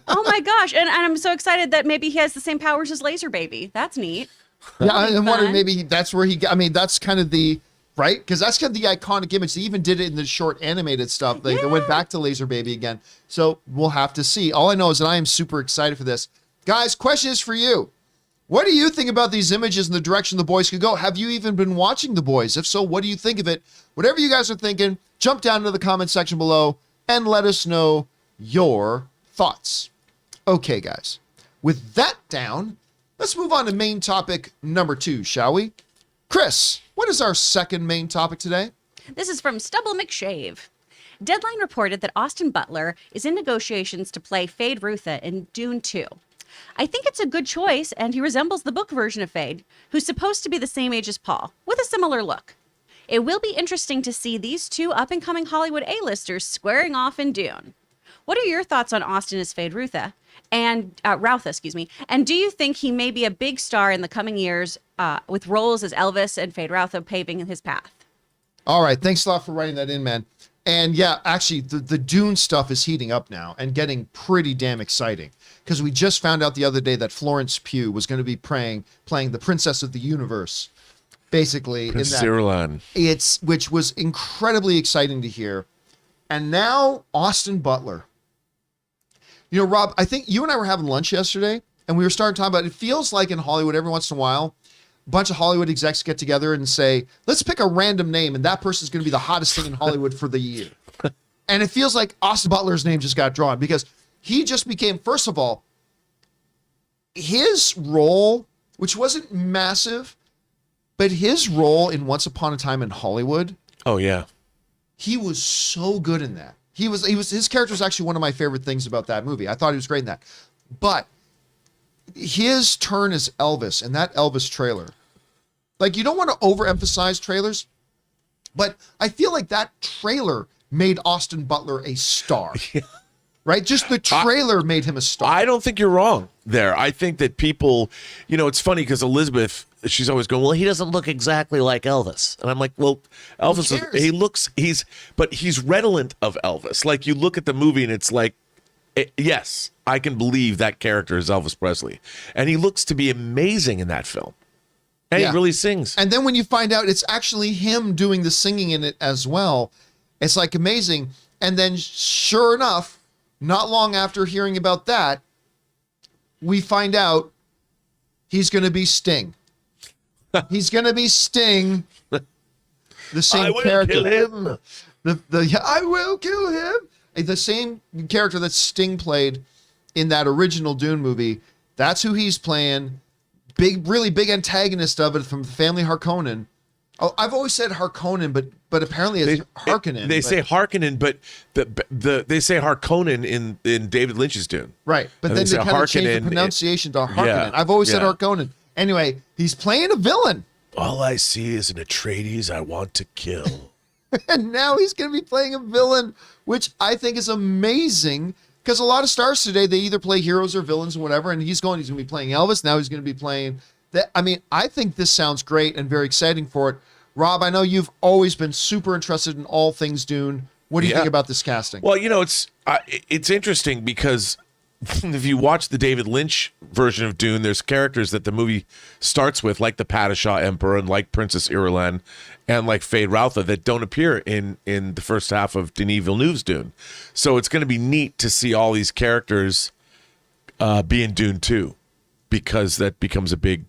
Speaker 4: Oh my gosh. And I'm so excited that maybe he has the same powers as Laser Baby. That's neat.
Speaker 1: Yeah, I'm wondering maybe that's where that's kind of the, right? Because that's kind of the iconic image. They even did it in the short animated stuff. They went back to Laser Baby again. So we'll have to see. All I know is that I am super excited for this. Guys, question is for you. What do you think about these images and the direction the boys could go? Have you even been watching The Boys? If so, what do you think of it? Whatever you guys are thinking, jump down into the comment section below and let us know your thoughts. Okay, guys. With that down, let's move on to main topic number 2, shall we? Chris, what is our second main topic today?
Speaker 4: This is from Stubble McShave. Deadline reported that Austin Butler is in negotiations to play Fade Rutha in Dune 2. I think it's a good choice, and he resembles the book version of Fade, who's supposed to be the same age as Paul, with a similar look. It will be interesting to see these two up-and-coming Hollywood A-listers squaring off in Dune. What are your thoughts on Austin as Fade Rutha? And Routha, and do you think he may be a big star in the coming years with roles as Elvis and Fade Rutha paving his path?
Speaker 1: All right, thanks a lot for writing that in, man. And yeah, actually, the Dune stuff is heating up now and getting pretty damn exciting. Because we just found out the other day that Florence Pugh was going to be playing the Princess of the Universe, basically.
Speaker 2: Prince Irulan.
Speaker 1: Which was incredibly exciting to hear. And now Austin Butler. You know, Rob, I think you and I were having lunch yesterday, and we were starting to talk about it. It feels like in Hollywood, every once in a while, a bunch of Hollywood execs get together and say, let's pick a random name, and that person's going to be the hottest thing in Hollywood for the year. And it feels like Austin Butler's name just got drawn because he just became, first of all, his role, which wasn't massive, but his role in Once Upon a Time in Hollywood.
Speaker 2: Oh, yeah.
Speaker 1: He was so good in that. His character was actually one of my favorite things about that movie. I thought he was great in that. But his turn as Elvis and that Elvis trailer, like, you don't want to overemphasize trailers, but I feel like that trailer made Austin Butler a star. Yeah. Right? Just the trailer made him a star.
Speaker 2: I don't think you're wrong there. I think that people, it's funny because Elizabeth, she's always going, well, he doesn't look exactly like Elvis. And I'm like, well, Elvis, he's redolent of Elvis. Like, you look at the movie and it's like, yes, I can believe that character is Elvis Presley. And he looks to be amazing in that film. And he really sings.
Speaker 1: And then when you find out it's actually him doing the singing in it as well, it's like amazing. And then sure enough, not long after hearing about that, we find out he's going to be Sting. He's going to be Sting, the same character.
Speaker 2: I will kill him.
Speaker 1: I will kill him. The same character that Sting played in that original Dune movie. That's who he's playing. Really big antagonist of it from the family Harkonnen. Oh, I've always said Harkonnen, but apparently it's Harkonnen.
Speaker 2: They say Harkonnen, but they say Harkonnen in David Lynch's Dune.
Speaker 1: Right, but then they kind of change the pronunciation to Harkonnen. Yeah, I've always said Harkonnen. Anyway, he's playing a villain.
Speaker 2: All I see is an Atreides I want to kill.
Speaker 1: And now he's going to be playing a villain, which I think is amazing. Because a lot of stars today, they either play heroes or villains or whatever. And he's going to be playing Elvis. Now he's going to be playing that. I mean, I think this sounds great and very exciting for it. Rob, I know you've always been super interested in all things Dune. What do you think about this casting?
Speaker 2: Well, it's interesting because if you watch the David Lynch version of Dune, there's characters that the movie starts with, like the Padishah Emperor and like Princess Irulan and like Fade Routha, that don't appear in the first half of Denis Villeneuve's Dune. So it's going to be neat to see all these characters be in Dune 2, because that becomes a big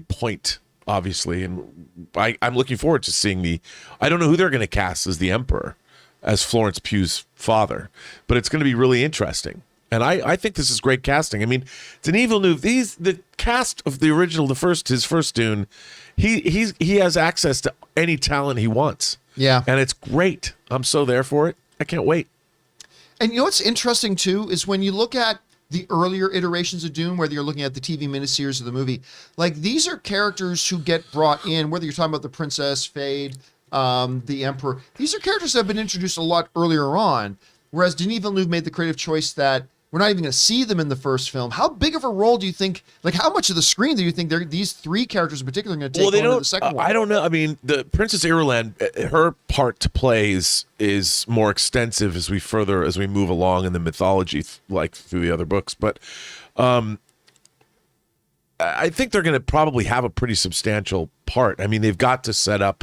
Speaker 2: point, obviously. And I'm looking forward to seeing I don't know who they're going to cast as the Emperor, as Florence Pugh's father, but it's going to be really interesting. And I think this is great casting. I mean, Denis Villeneuve, the cast of the original, his first Dune, he has access to any talent he wants.
Speaker 1: Yeah.
Speaker 2: And it's great. I'm so there for it. I can't wait.
Speaker 1: And you know what's interesting too is when you look at the earlier iterations of Dune, whether you're looking at the TV miniseries or the movie, like these are characters who get brought in, whether you're talking about the Princess, Fade, the Emperor, these are characters that have been introduced a lot earlier on, whereas Denis Villeneuve made the creative choice that we're not even going to see them in the first film. How big of a role do you think, like how much of the screen do you think these three characters in particular are going to take over the second one?
Speaker 2: I don't know. I mean, the Princess Irulan, her part to play is more extensive as we move along in the mythology, like through the other books. But I think they're going to probably have a pretty substantial part. I mean, they've got to set up.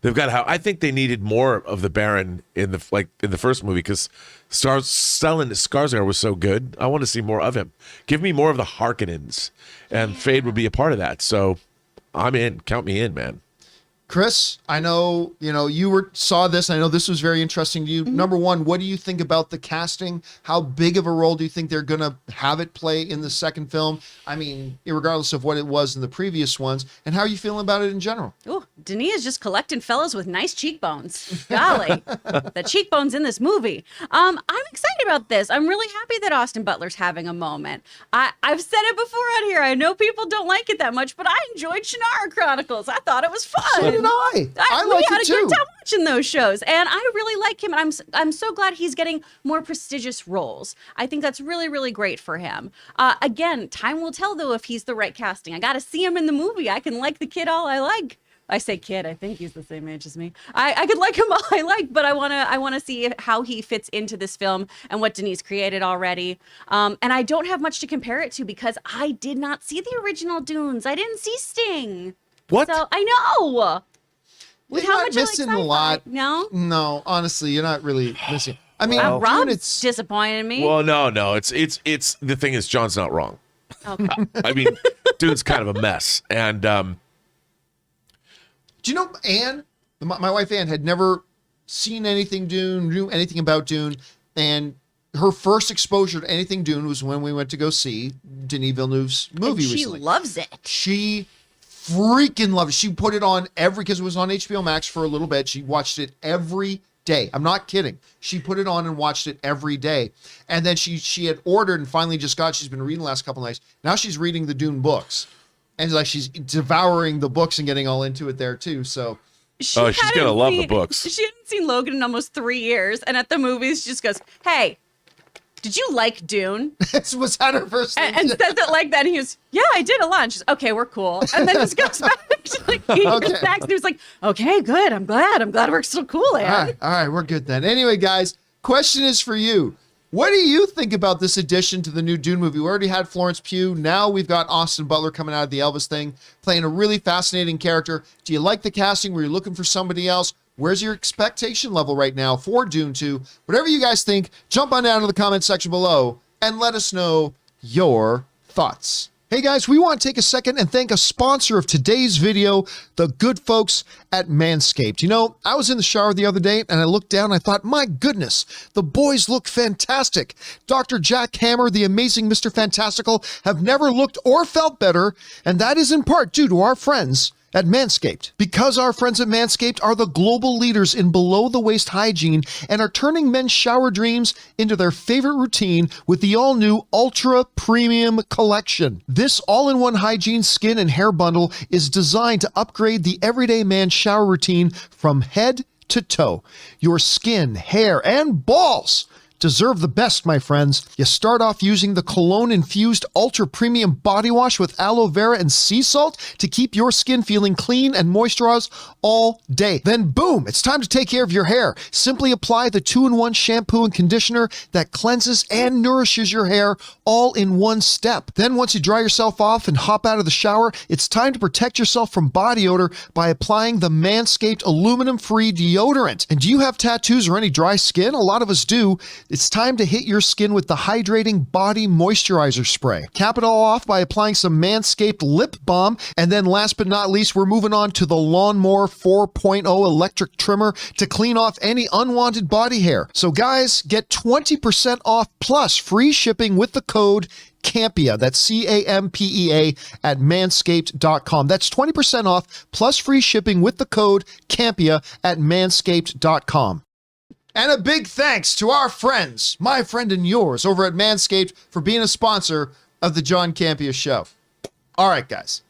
Speaker 2: I think they needed more of the Baron in the first movie, because Stellan Skarsgård was so good. I want to see more of him. Give me more of the Harkonnens, and Fade would be a part of that. So I'm in. Count me in, man.
Speaker 1: Chris, I know, you saw this. I know this was very interesting to you. Mm-hmm. Number one, what do you think about the casting? How big of a role do you think they're going to have it play in the second film? I mean, regardless of what it was in the previous ones. And how are you feeling about it in general?
Speaker 4: Oh, Denis is just collecting fellas with nice cheekbones. Golly, the cheekbones in this movie. I'm excited about this. I'm really happy that Austin Butler's having a moment. I've said it before on here. I know people don't like it that much, but I enjoyed Shannara Chronicles. I thought it was fun.
Speaker 1: So did I.
Speaker 4: We had a good time watching those shows, and I really like him. And I'm so glad he's getting more prestigious roles. I think that's really, really great for him. Again, time will tell though if he's the right casting. I got to see him in the movie. I can like the kid all I like. I say kid. I think he's the same age as me. I could like him all I like, but I wanna see how he fits into this film and what Denis created already. And I don't have much to compare it to because I did not see the original Dunes. I didn't see Sting.
Speaker 2: What?
Speaker 4: So I know. With
Speaker 1: You're
Speaker 4: how
Speaker 1: not
Speaker 4: much
Speaker 1: missing
Speaker 4: I like
Speaker 1: a lot.
Speaker 4: No,
Speaker 1: honestly, you're not really missing. I mean,
Speaker 4: Rob's disappointed me.
Speaker 2: Well, no. It's the thing is, John's not wrong.
Speaker 4: Okay.
Speaker 2: I mean, Dune's kind of a mess, and
Speaker 1: do you know Anne, my wife Anne, had never seen anything Dune, knew anything about Dune, and her first exposure to anything Dune was when we went to go see Denis Villeneuve's movie
Speaker 4: and she
Speaker 1: recently.
Speaker 4: loves it.
Speaker 1: She freaking loved it. She put it on because it was on HBO Max for a little bit. She watched it every day. I'm not kidding. She put it on and watched it every day. And then she had ordered and finally she's been reading the last couple nights. Now she's reading the Dune books. And like she's devouring the books and getting all into it there too. So
Speaker 2: she's gonna love the books.
Speaker 4: She hadn't seen Logan in almost 3 years, and at the movies, she just goes, "Hey, did you like Dune?"
Speaker 1: this was at her first thing.
Speaker 4: And says it like that. And he was, "Yeah, I did a lot." And she's, "Okay, we're cool." And then just goes back to like eating the snacks. And he was like, "Okay, good. I'm glad we're still cool, Anne."
Speaker 1: All right, we're good then. Anyway, guys, question is for you. What do you think about this addition to the new Dune movie? We already had Florence Pugh. Now we've got Austin Butler coming out of the Elvis thing, playing a really fascinating character. Do you like the casting? Were you looking for somebody else? Where's your expectation level right now for Dune 2? Whatever you guys think, jump on down to the comment section below and let us know your thoughts. Hey guys, we want to take a second and thank a sponsor of today's video, the good folks at Manscaped. You know, I was in the shower the other day and I looked down and I thought, my goodness, the boys look fantastic. Dr. Jack Hammer, the amazing Mr. Fantastical, have never looked or felt better, and that is in part due to our friends at Manscaped. Because our friends at Manscaped are the global leaders in below-the-waist hygiene and are turning men's shower dreams into their favorite routine with the all-new Ultra Premium Collection. This all-in-one hygiene skin and hair bundle is designed to upgrade the everyday man's shower routine from head to toe. Your skin, hair, and balls deserve the best, my friends. You start off using the cologne-infused ultra-premium body wash with aloe vera and sea salt to keep your skin feeling clean and moisturized all day. Then boom, it's time to take care of your hair. Simply apply the 2-in-1 shampoo and conditioner that cleanses and nourishes your hair all in one step. Then once you dry yourself off and hop out of the shower, it's time to protect yourself from body odor by applying the Manscaped aluminum-free deodorant. And do you have tattoos or any dry skin? A lot of us do. It's time to hit your skin with the hydrating body moisturizer spray. Cap it all off by applying some Manscaped lip balm. And then last but not least, we're moving on to the Lawnmower 4.0 electric trimmer to clean off any unwanted body hair. So guys, get 20% off plus free shipping with the code Campea. That's Campea at manscaped.com. That's 20% off plus free shipping with the code Campea at manscaped.com. And a big thanks to our friends, my friend and yours, over at Manscaped for being a sponsor of the John Campea Show. All right, guys.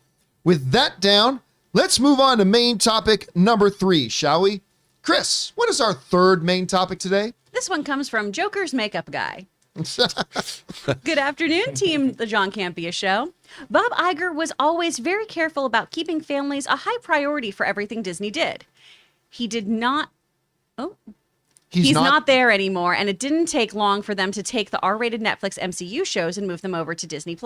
Speaker 1: With that down, let's move on to main topic number 3, shall we? Chris, what is our third main topic today?
Speaker 4: This one comes from Joker's makeup guy. Good afternoon, team The John Campea Show. Bob Iger was always very careful about keeping families a high priority for everything Disney did. He did not... Oh... He's not there anymore, and it didn't take long for them to take the R-rated Netflix MCU shows and move them over to Disney+.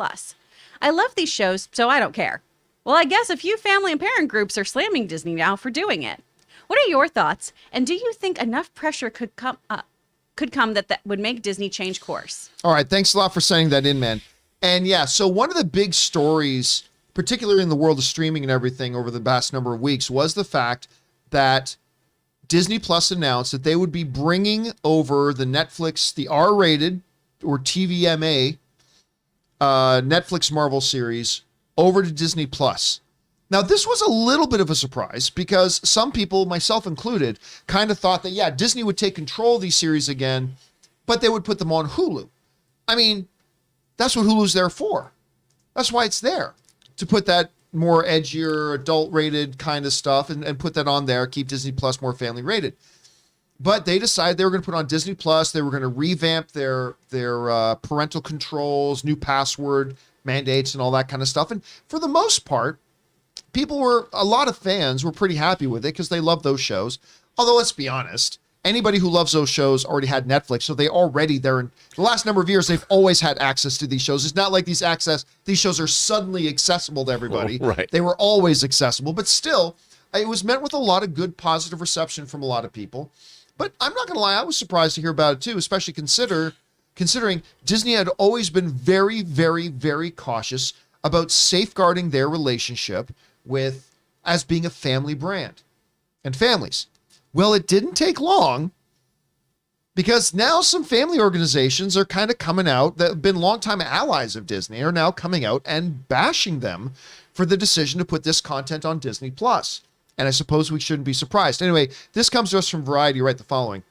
Speaker 4: I love these shows, so I don't care. Well, I guess a few family and parent groups are slamming Disney now for doing it. What are your thoughts, and do you think enough pressure could come that would make Disney change course?
Speaker 1: All right, thanks a lot for sending that in, man. And yeah, so one of the big stories, particularly in the world of streaming and everything over the past number of weeks, was the fact that Disney Plus announced that they would be bringing over the Netflix, the R-rated or TVMA Netflix Marvel series over to Disney Plus. Now, this was a little bit of a surprise because some people, myself included, kind of thought that, yeah, Disney would take control of these series again, but they would put them on Hulu. I mean, that's what Hulu's there for. That's why it's there, to put that more edgier, adult-rated kind of stuff and put that on there, keep Disney Plus more family-rated. But they decided they were going to put on Disney Plus. They were going to revamp their parental controls, new password mandates, and all that kind of stuff. And for the most part, a lot of fans were pretty happy with it because they love those shows. Although, let's be honest, anybody who loves those shows already had Netflix, so they're in the last number of years, they've always had access to these shows. It's not like these shows are suddenly accessible to everybody.
Speaker 2: Oh, right.
Speaker 1: They were always accessible, but still, it was met with a lot of good, positive reception from a lot of people. But I'm not going to lie, I was surprised to hear about it too, especially considering Disney had always been very, very, very cautious about safeguarding their relationship as being a family brand and families. Well, it didn't take long because now some family organizations are kind of coming out that have been longtime allies of Disney are now coming out and bashing them for the decision to put this content on Disney Plus. And I suppose we shouldn't be surprised. Anyway, this comes to us from Variety, right? The following.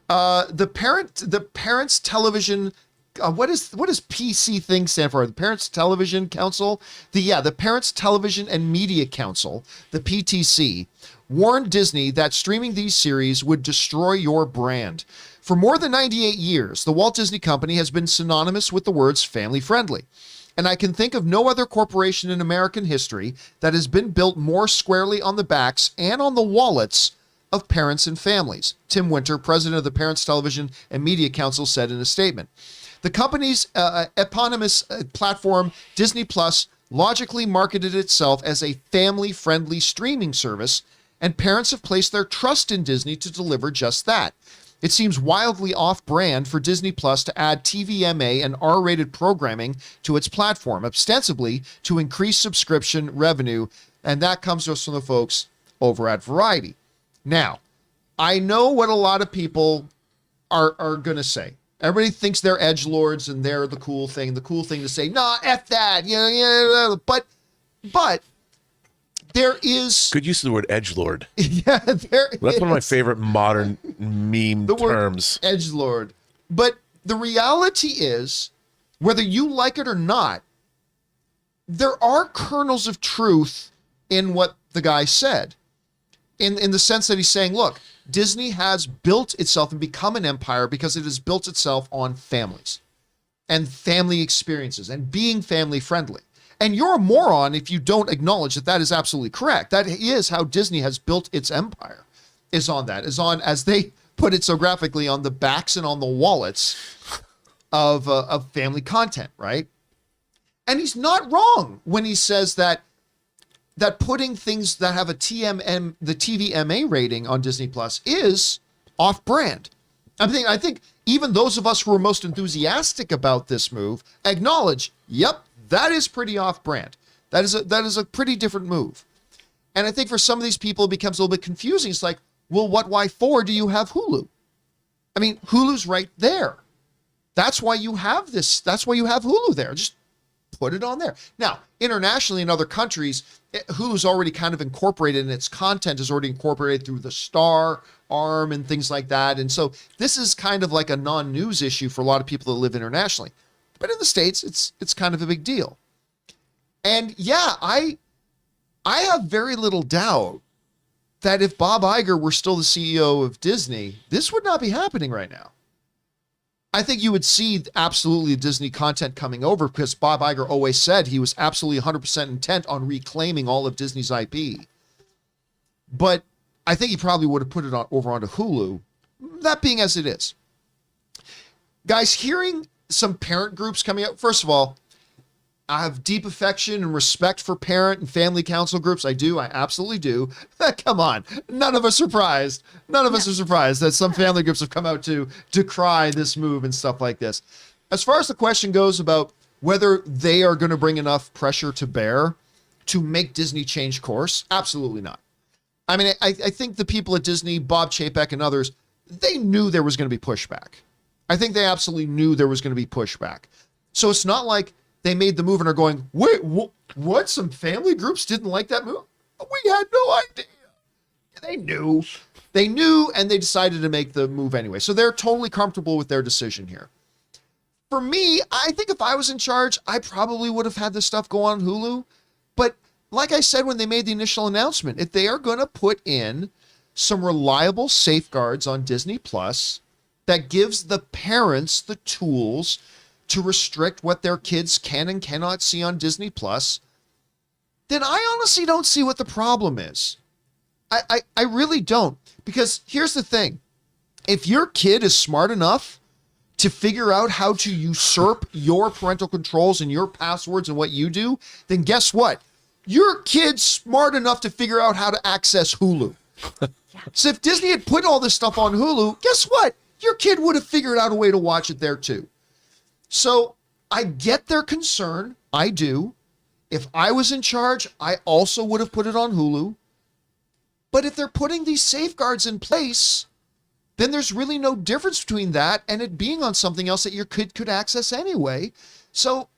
Speaker 1: The Parents Television, what does PC thing stand for? The Parents Television Council? The Parents Television and Media Council, the PTC, warned Disney that streaming these series would destroy your brand. For more than 98 years, the Walt Disney Company has been synonymous with the words family-friendly. And I can think of no other corporation in American history that has been built more squarely on the backs and on the wallets of parents and families. Tim Winter, president of the Parents Television and Media Council, said in a statement. The company's eponymous platform, Disney Plus, logically marketed itself as a family-friendly streaming service, and parents have placed their trust in Disney to deliver just that. It seems wildly off-brand for Disney Plus to add TVMA and R-rated programming to its platform, ostensibly to increase subscription revenue, and that comes to us from the folks over at Variety. Now, I know what a lot of people are going to say. Everybody thinks they're edgelords and they're the cool thing. The cool thing to say, nah, F that. But there is...
Speaker 2: Good use of the word edgelord.
Speaker 1: Yeah,
Speaker 2: That's one of my favorite modern meme terms.
Speaker 1: Edgelord. But the reality is, whether you like it or not, there are kernels of truth in what the guy said. In the sense that he's saying, look, Disney has built itself and become an empire because it has built itself on families and family experiences and being family friendly. And you're a moron if you don't acknowledge that that is absolutely correct. That is how Disney has built its empire, is on that, is on, as they put it so graphically, on the backs and on the wallets of family content, right? And he's not wrong when he says that putting things that have the TVMA rating on Disney Plus is off-brand. I think even those of us who are most enthusiastic about this move acknowledge, yep, that is pretty off-brand. That is a pretty different move. And I think for some of these people, it becomes a little bit confusing. It's like, well, why for do you have Hulu? I mean, Hulu's right there. That's why you have this. That's why you have Hulu there. Just put it on there. Now, internationally in other countries, Hulu's already kind of incorporated, and its content is already incorporated through the Star arm and things like that. And so this is kind of like a non-news issue for a lot of people that live internationally. But in the States, it's kind of a big deal. And yeah, I have very little doubt that if Bob Iger were still the CEO of Disney, this would not be happening right now. I think you would see absolutely Disney content coming over because Bob Iger always said he was absolutely 100% intent on reclaiming all of Disney's IP. But I think he probably would have put it over onto Hulu, that being as it is. Guys, hearing some parent groups coming up, first of all, I have deep affection and respect for parent and family council groups. I do. I absolutely do. Come on. None of us are surprised. None of us are surprised that some family groups have come out to decry this move and stuff like this. As far as the question goes about whether they are going to bring enough pressure to bear to make Disney change course, absolutely not. I mean, I think the people at Disney, Bob Chapek and others, they knew there was going to be pushback. I think they absolutely knew there was going to be pushback. So it's not like they made the move and are going, wait, what? Some family groups didn't like that move? We had no idea. They knew, and they decided to make the move anyway. So they're totally comfortable with their decision here. For me, I think if I was in charge, I probably would have had this stuff go on Hulu. But like I said when they made the initial announcement, if they are going to put in some reliable safeguards on Disney Plus that gives the parents the tools to restrict what their kids can and cannot see on Disney Plus, then I honestly don't see what the problem is. I really don't. Because here's the thing. If your kid is smart enough to figure out how to usurp your parental controls and your passwords and what you do, then guess what? Your kid's smart enough to figure out how to access Hulu. So if Disney had put all this stuff on Hulu, guess what? Your kid would have figured out a way to watch it there too. So I get their concern. I do. If I was in charge, I also would have put it on Hulu. But if they're putting these safeguards in place, then there's really no difference between that and it being on something else that your kid could access anyway. So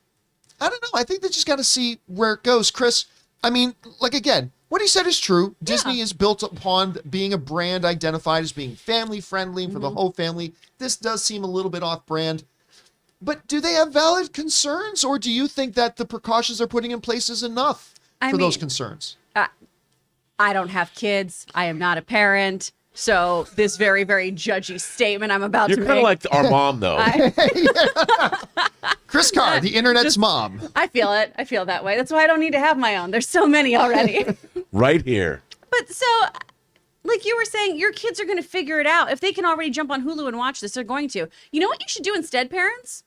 Speaker 1: I don't know. I think they just got to see where it goes. Chris, I mean, like again, what he said is true. Yeah. Disney is built upon being a brand identified as being family friendly for the whole family. This does seem a little bit off brand. But do they have valid concerns, or do you think that the precautions they're putting in place is enough for those concerns?
Speaker 4: I don't have kids. I am not a parent. So this very, very judgy statement I'm about to make.
Speaker 2: You're kind of like our mom, though.
Speaker 1: Chris Carr, the internet's mom.
Speaker 4: I feel it. I feel that way. That's why I don't need to have my own. There's so many already.
Speaker 2: Right here.
Speaker 4: But so, like you were saying, your kids are going to figure it out. If they can already jump on Hulu and watch this, they're going to. You know what you should do instead, parents?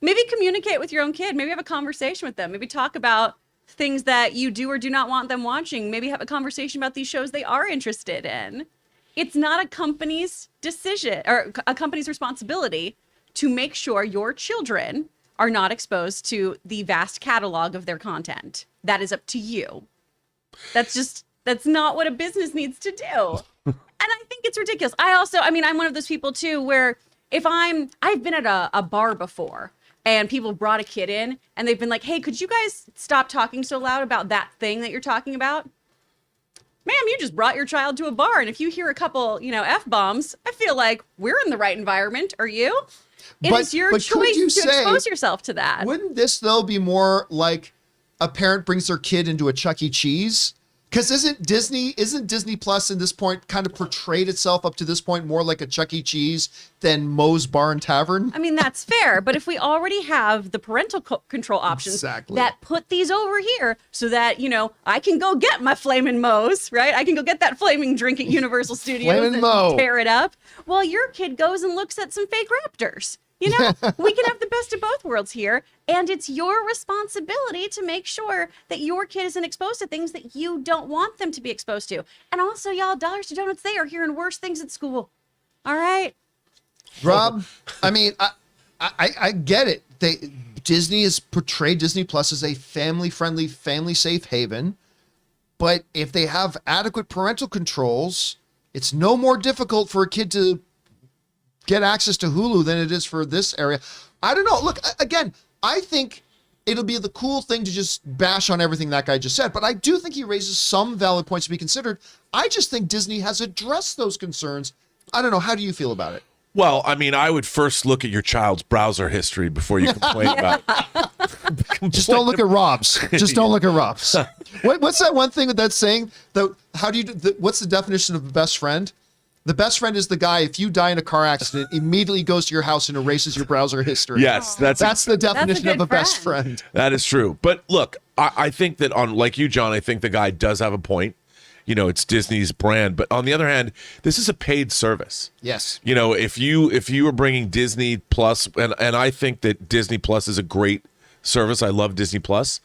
Speaker 4: Maybe communicate with your own kid. Maybe have a conversation with them. Maybe talk about things that you do or do not want them watching. Maybe have a conversation about these shows they are interested in. It's not a company's decision or a company's responsibility to make sure your children are not exposed to the vast catalog of their content. That is up to you. That's not what a business needs to do. And I think it's ridiculous. I'm one of those people too, where I've been at a bar before and people brought a kid in and they've been like, hey, could you guys stop talking so loud about that thing that you're talking about? Ma'am, you just brought your child to a bar. And if you hear a couple, F-bombs, I feel like we're in the right environment. Are you? It is your choice to expose yourself to that.
Speaker 1: Wouldn't this, though, be more like a parent brings their kid into a Chuck E. Cheese Because isn't Disney Plus in this point kind of portrayed itself up to this point more like a Chuck E. Cheese than Moe's Bar and Tavern?
Speaker 4: I mean, that's fair, but if we already have the parental control options that put these over here so that, I can go get my Flamin' Moe's, right? I can go get that flaming drink at Universal Studios and tear it up while your kid goes and looks at some fake raptors. We can have the best of both worlds here, and it's your responsibility to make sure that your kid isn't exposed to things that you don't want them to be exposed to. And also, y'all, Dollars to Donuts, they are hearing worse things at school. All right?
Speaker 1: Rob, I mean, I get it. Disney has portrayed Disney Plus as a family-friendly, family-safe haven, but if they have adequate parental controls, it's no more difficult for a kid to get access to Hulu than it is for this area. I don't know. Look, again, I think it'll be the cool thing to just bash on everything that guy just said, but I do think he raises some valid points to be considered. I just think Disney has addressed those concerns. I don't know. How do you feel about it?
Speaker 2: Well, I mean, I would first look at your child's browser history before you complain about it.
Speaker 1: Just don't look at Rob's. Just don't look at Rob's. What's that one thing that's saying? What's the definition of a best friend? The best friend is the guy, if you die in a car accident, immediately goes to your house and erases your browser history.
Speaker 2: Yes, that's
Speaker 1: the definition of a best friend.
Speaker 2: That is true. But look, I think that like you, John, I think the guy does have a point. It's Disney's brand. But on the other hand, this is a paid service.
Speaker 1: Yes.
Speaker 2: If you were bringing Disney Plus, and I think that Disney Plus is a great service. I love Disney Plus.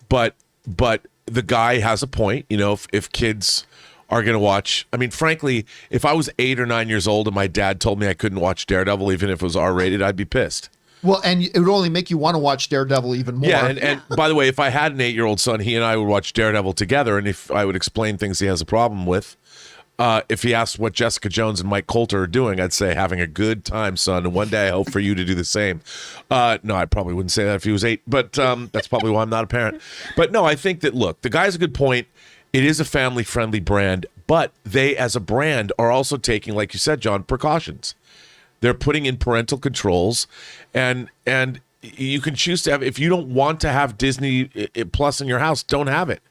Speaker 2: But the guy has a point. If kids are going to watch. I mean, frankly, if I was 8 or 9 years old and my dad told me I couldn't watch Daredevil, even if it was R-rated, I'd be pissed.
Speaker 1: Well, and it would only make you want to watch Daredevil even more.
Speaker 2: Yeah, and by the way, if I had an 8-year-old son, he and I would watch Daredevil together, and if I would explain things he has a problem with, if he asked what Jessica Jones and Mike Coulter are doing, I'd say, having a good time, son, and one day I hope for you to do the same. No, I probably wouldn't say that if he was 8, but that's probably why I'm not a parent. But no, I think that, look, the guy has a good point. It is a family-friendly brand, but they, as a brand, are also taking, like you said, John, precautions. They're putting in parental controls, and you can choose to have. If you don't want to have Disney Plus in your house, don't have it.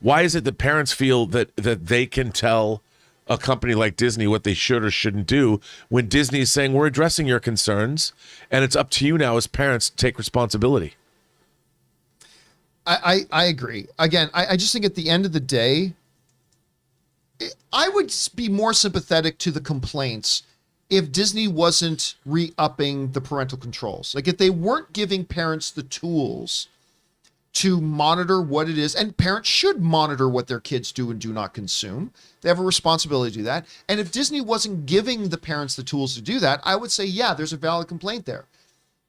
Speaker 2: Why is it that parents feel that they can tell a company like Disney what they should or shouldn't do when Disney is saying, we're addressing your concerns, and it's up to you now as parents to take responsibility?
Speaker 1: I agree. Again, I just think at the end of the day, I would be more sympathetic to the complaints if Disney wasn't re-upping the parental controls. Like if they weren't giving parents the tools to monitor what it is, and parents should monitor what their kids do and do not consume. They have a responsibility to do that. And if Disney wasn't giving the parents the tools to do that, I would say, yeah, there's a valid complaint there.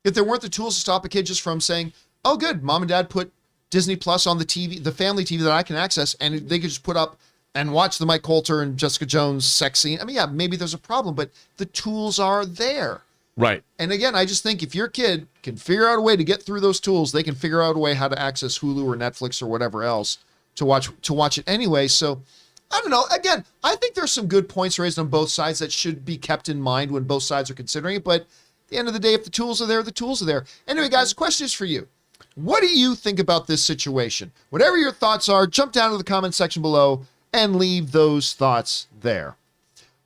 Speaker 1: If there weren't the tools to stop a kid just from saying, oh, good, mom and dad put Disney Plus on the TV, the family TV that I can access, and they could just put up and watch the Mike Coulter and Jessica Jones sex scene. I mean, yeah, maybe there's a problem, but the tools are there.
Speaker 2: Right.
Speaker 1: And again, I just think if your kid can figure out a way to get through those tools, they can figure out a way how to access Hulu or Netflix or whatever else to watch it anyway. So I don't know. Again, I think there's some good points raised on both sides that should be kept in mind when both sides are considering it. But at the end of the day, if the tools are there, the tools are there. Anyway, guys, the question is for you. What do you think about this situation? Whatever your thoughts are, jump down to the comment section below and leave those thoughts there.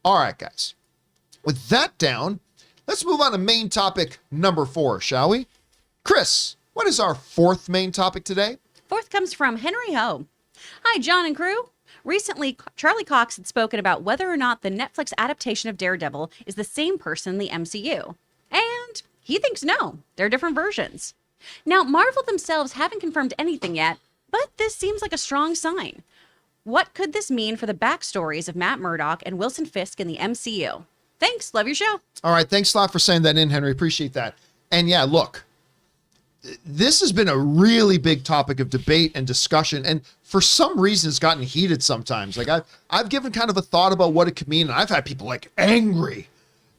Speaker 1: All right, guys. With that down, let's move on to main topic number 4, shall we? Chris, what is our 4th main topic today?
Speaker 4: 4th comes from Henry Ho. Hi, John and crew. Recently, Charlie Cox had spoken about whether or not the Netflix adaptation of Daredevil is the same person in the MCU. And he thinks no, they're different versions. Now, Marvel themselves haven't confirmed anything yet, but this seems like a strong sign. What could this mean for the backstories of Matt Murdock and Wilson Fisk in the MCU? Thanks. Love your show.
Speaker 1: All right. Thanks a lot for saying that in, Henry. Appreciate that. And yeah, look, this has been a really big topic of debate and discussion. And for some reason, it's gotten heated sometimes. Like I've given kind of a thought about what it could mean. And I've had people like angry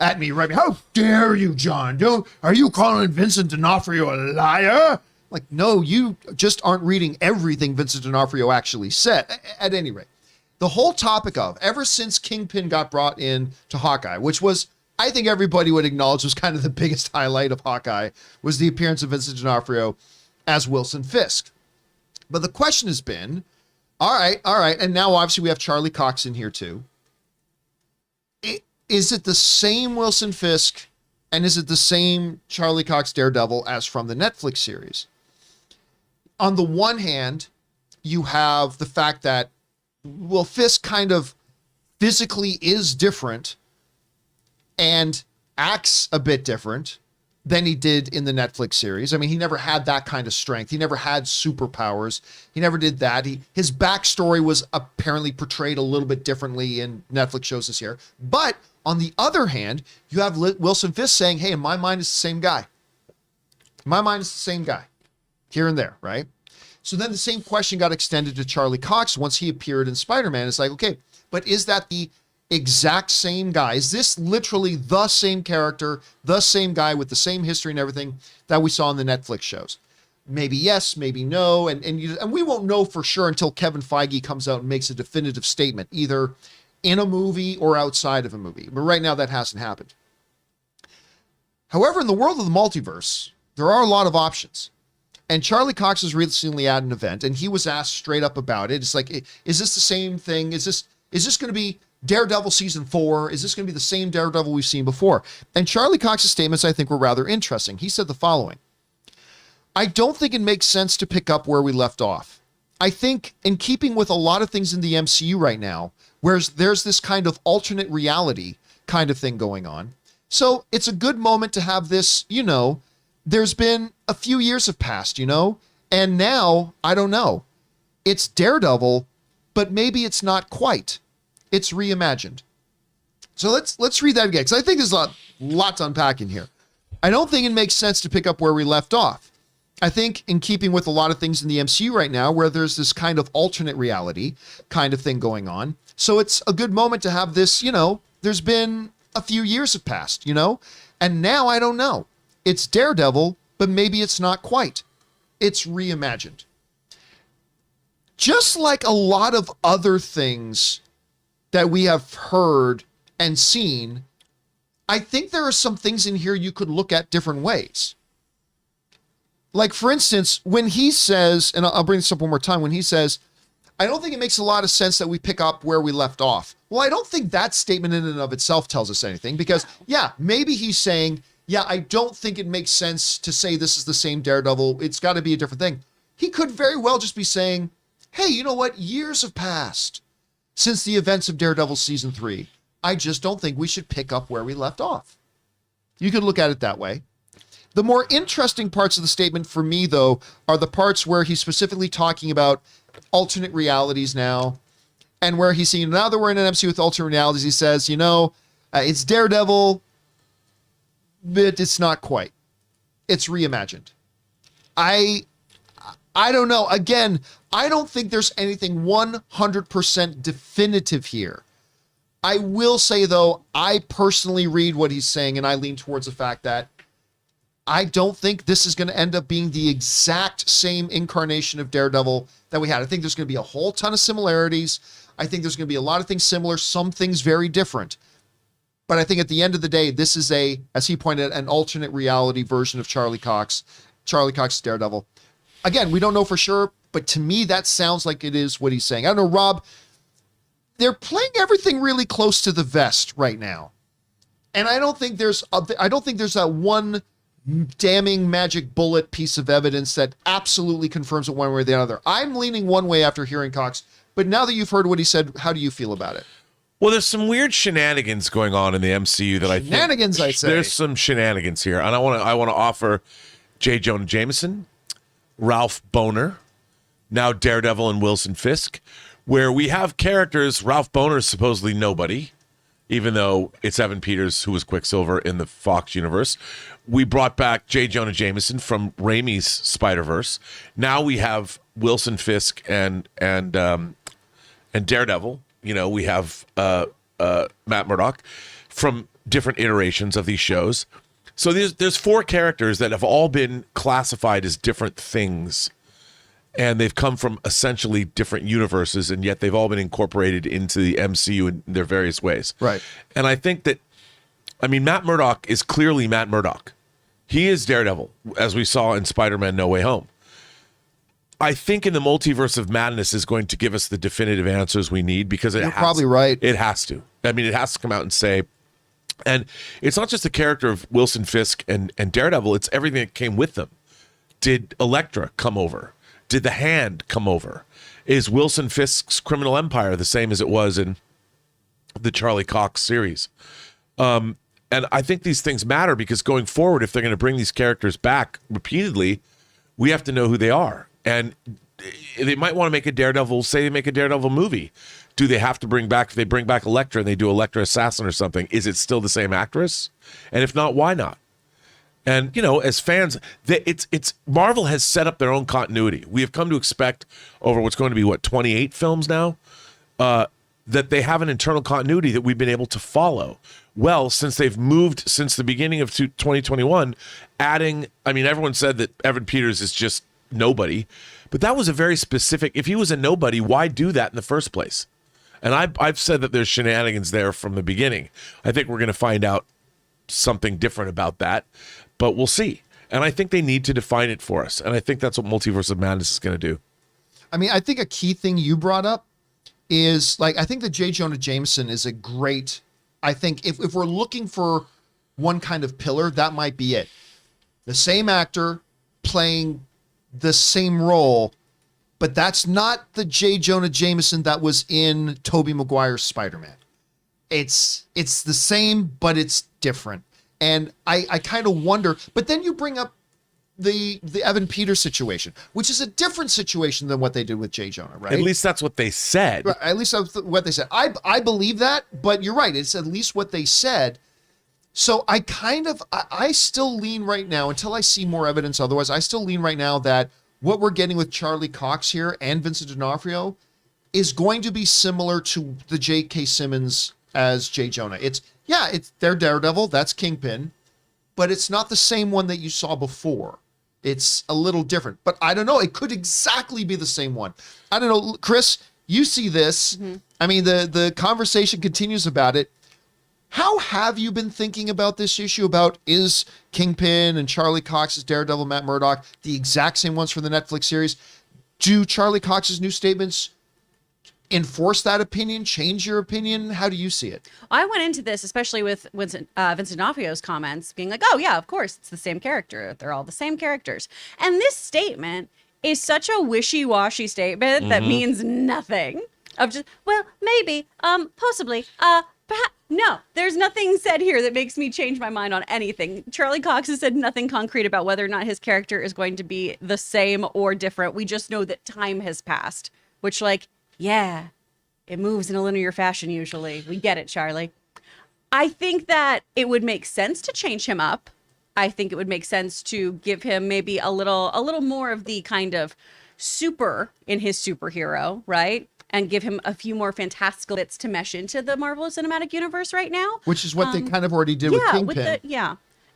Speaker 1: at me, right? How dare you, John? Are you calling Vincent D'Onofrio a liar? Like, no, you just aren't reading everything Vincent D'Onofrio actually said. At any rate, the whole topic of, ever since Kingpin got brought in to Hawkeye, which was, I think everybody would acknowledge was kind of the biggest highlight of Hawkeye, was the appearance of Vincent D'Onofrio as Wilson Fisk. But the question has been, All right. And now obviously we have Charlie Cox in here too. Is it the same Wilson Fisk and is it the same Charlie Cox Daredevil as from the Netflix series? On the one hand, you have the fact that, well, Fisk kind of physically is different and acts a bit different than he did in the Netflix series. I mean, he never had that kind of strength. He never had superpowers. He never did that. His backstory was apparently portrayed a little bit differently in Netflix shows this year. But on the other hand, you have Wilson Fisk saying, hey, in my mind, it's the same guy. In my mind, it's the same guy. Here and there, right? So then the same question got extended to Charlie Cox once he appeared in Spider-Man. It's like, okay, but is that the exact same guy? Is this literally the same character, the same guy with the same history and everything that we saw in the Netflix shows? Maybe yes, maybe no. And we won't know for sure until Kevin Feige comes out and makes a definitive statement, either in a movie or outside of a movie. But right now that hasn't happened. However, in the world of the multiverse, there are a lot of options. And Charlie Cox was recently at an event and he was asked straight up about it. It's like, is this the same thing? Is this going to be Daredevil season 4? Is this going to be the same Daredevil we've seen before? And Charlie Cox's statements, I think, were rather interesting. He said the following: I don't think it makes sense to pick up where we left off. I think in keeping with a lot of things in the MCU right now, whereas there's this kind of alternate reality kind of thing going on. So it's a good moment to have this, there's been a few years have passed, and now, I don't know, it's Daredevil, but maybe it's not quite. It's reimagined. So let's read that again, because I think there's a lot to unpack in here. I don't think it makes sense to pick up where we left off. I think in keeping with a lot of things in the MCU right now, where there's this kind of alternate reality kind of thing going on. So it's a good moment to have this, there's been a few years have passed, and now I don't know. It's Daredevil, but maybe it's not quite. It's reimagined. Just like a lot of other things that we have heard and seen, I think there are some things in here you could look at different ways. Like, for instance, when he says, and I'll bring this up one more time, when he says, I don't think it makes a lot of sense that we pick up where we left off. Well, I don't think that statement in and of itself tells us anything because, yeah, maybe he's saying, yeah, I don't think it makes sense to say this is the same Daredevil. It's got to be a different thing. He could very well just be saying, hey, you know what? Years have passed since the events of Daredevil season 3. I just don't think we should pick up where we left off. You could look at it that way. The more interesting parts of the statement for me, though, are the parts where he's specifically talking about alternate realities now, and where he's saying, now that we're in an MCU with alternate realities, he says, it's Daredevil, but it's not quite. It's reimagined. I don't know. Again, I don't think there's anything 100% definitive here. I will say, though, I personally read what he's saying, and I lean towards the fact that I don't think this is going to end up being the exact same incarnation of Daredevil that we had. I think there's going to be a whole ton of similarities. I think there's going to be a lot of things similar, some things very different. But I think at the end of the day, this is as he pointed out, an alternate reality version of Charlie Cox's Daredevil. Again, we don't know for sure, but to me, that sounds like it is what he's saying. I don't know, Rob, they're playing everything really close to the vest right now. And I don't think there's that one damning magic bullet piece of evidence that absolutely confirms it one way or the other. I'm leaning one way after hearing Cox, but now that you've heard what he said, how do you feel about it?
Speaker 2: Well, there's some weird shenanigans going on in the MCU that I say. There's some shenanigans here. And I want to offer J. Jonah Jameson, Ralph Bohner, now Daredevil and Wilson Fisk, where we have characters. Ralph Bohner is supposedly nobody, even though it's Evan Peters who was Quicksilver in the Fox universe. We brought back J. Jonah Jameson from Raimi's Spider-Verse. Now we have Wilson Fisk and Daredevil. We have Matt Murdock from different iterations of these shows. So there's 4 characters that have all been classified as different things, and they've come from essentially different universes, and yet they've all been incorporated into the MCU in their various ways.
Speaker 1: Right.
Speaker 2: And I think that, Matt Murdock is clearly Matt Murdock. He is Daredevil, as we saw in Spider-Man No Way Home. I think in the multiverse of madness is going to give us the definitive answers we need because
Speaker 1: You're probably right.
Speaker 2: It has to. I mean, it has to come out and say, and it's not just the character of Wilson Fisk and Daredevil, it's everything that came with them. Did Elektra come over? Did the Hand come over? Is Wilson Fisk's criminal empire the same as it was in the Charlie Cox series? And I think these things matter because going forward, if they're going to bring these characters back repeatedly, we have to know who they are. And they might want to make a Daredevil, say they make a Daredevil movie. Do they have to bring back, if they bring back Elektra and they do Elektra Assassin or something, is it still the same actress? And if not, why not? And, you know, as fans, it's Marvel has set up their own continuity. We have come to expect over what's going to be, 28 films now, that they have an internal continuity that we've been able to follow. Well, since they've moved since the beginning of 2021, adding, I mean, everyone said that Evan Peters is just nobody, but that was a very specific, if he was a nobody, why do that in the first place? And I've said that there's shenanigans there from the beginning. I think we're going to find out something different about that, but we'll see. And I think they need to define it for us. And I think that's what Multiverse of Madness is going to do.
Speaker 1: I mean, I think a key thing you brought up is, like, I think that J. Jonah Jameson is a great, I think if we're looking for one kind of pillar, that might be it. The same actor playing the same role, but that's not the J. Jonah Jameson that was in Tobey Maguire's Spider-Man. It's the same, but it's different. And I kind of wonder, but then you bring up the Evan Peters situation, which is a different situation than what they did with J. Jonah, right?
Speaker 2: At least that's what they said.
Speaker 1: Right, at least that's what they said. I believe that, but you're right. It's at least what they said. So I still lean right now, until I see more evidence otherwise, I still lean right now that what we're getting with Charlie Cox here and Vincent D'Onofrio is going to be similar to the J.K. Simmons as J. Jonah. It's their Daredevil, that's Kingpin, but it's not the same one that you saw before. It's a little different, but I don't know. It could exactly be the same one. I don't know. Chris, you see this. Mm-hmm. I mean, the conversation continues about it. How have you been thinking about this issue about is Kingpin and Charlie Cox's Daredevil, Matt Murdock, the exact same ones from the Netflix series? Do Charlie Cox's new statements enforce that opinion, change your opinion? How do you see it?
Speaker 4: I went into this, especially with Vincent D'Onofrio's comments, being like, oh yeah, of course, it's the same character. They're all the same characters. And this statement is such a wishy-washy statement that means nothing. Of just, well, maybe, possibly, perhaps. No, there's nothing said here that makes me change my mind on anything. Charlie Cox has said nothing concrete about whether or not his character is going to be the same or different. We just know that time has passed, which, like, yeah, it moves in a linear fashion usually. We get it, Charlie. I think that it would make sense to change him up. I think it would make sense to give him maybe a little more of the kind of super in his superhero, right? And give him a few more fantastical bits to mesh into the Marvel Cinematic Universe right now.
Speaker 1: Which is what they kind of already did with Kingpin.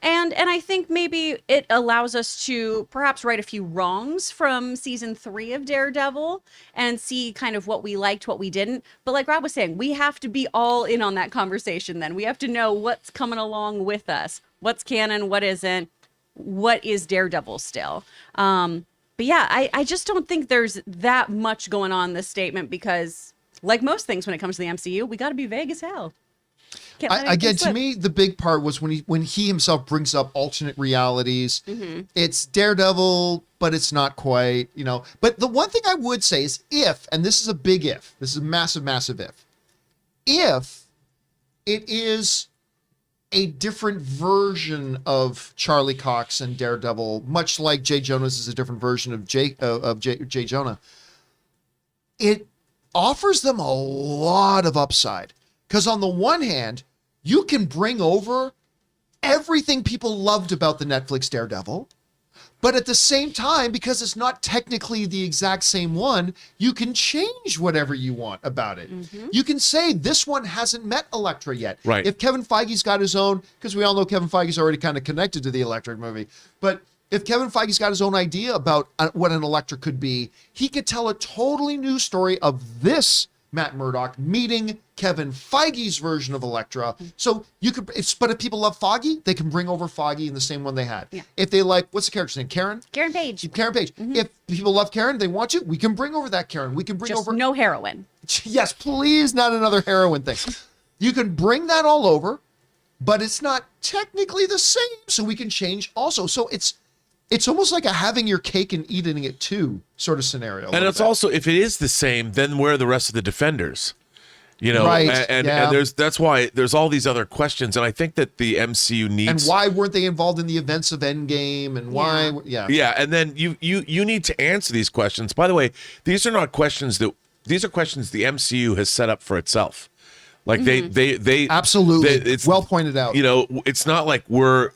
Speaker 4: And I think maybe it allows us to perhaps right a few wrongs from season 3 of Daredevil and see kind of what we liked, what we didn't. But like Rob was saying, we have to be all in on that conversation then. We have to know what's coming along with us, what's canon, what isn't, what is Daredevil still. But yeah, I just don't think there's that much going on in this statement because, like most things when it comes to the MCU, we got to be vague as hell.
Speaker 1: Again, to me, the big part was when he himself brings up alternate realities. Mm-hmm. It's Daredevil, but it's not quite, you know. But the one thing I would say is if, and this is a big if, this is a massive, massive if it is a different version of Charlie Cox and Daredevil, much like J. Jonah's is a different version of J. Jonah, it offers them a lot of upside. Because on the one hand, you can bring over everything people loved about the Netflix Daredevil, but at the same time, because it's not technically the exact same one, you can change whatever you want about it. Mm-hmm. You can say this one hasn't met Elektra yet.
Speaker 2: Right.
Speaker 1: If Kevin Feige's got his own, because we all know Kevin Feige's already kind of connected to the Electric movie, but if Kevin Feige's got his own idea about what an Elektra could be, he could tell a totally new story of this Matt Murdock meeting Kevin Feige's version of Elektra. So you could, but if people love Foggy, they can bring over Foggy in the same one they had.
Speaker 4: Yeah.
Speaker 1: If they like, what's the character's name? Karen?
Speaker 4: Karen Page.
Speaker 1: Karen Page. If people love Karen, they want to, we can bring over that Karen. We can bring
Speaker 4: Just
Speaker 1: over.
Speaker 4: no heroin.
Speaker 1: Yes, please, not another heroin thing. You can bring that all over, but it's not technically the same, so we can change also. So it's almost like a having your cake and eating it too sort of scenario.
Speaker 2: And it's also, if it is the same, then where are the rest of the Defenders? You know,
Speaker 1: Right,
Speaker 2: and
Speaker 1: yeah.
Speaker 2: that's why there's all these other questions, and I think that the MCU needs.
Speaker 1: And why weren't they involved in the events of Endgame? And why?
Speaker 2: Yeah, and then you need to answer these questions. By the way, these are questions the MCU has set up for itself. Like they
Speaker 1: Absolutely.
Speaker 2: it's
Speaker 1: well pointed out.
Speaker 2: You know, it's not like we're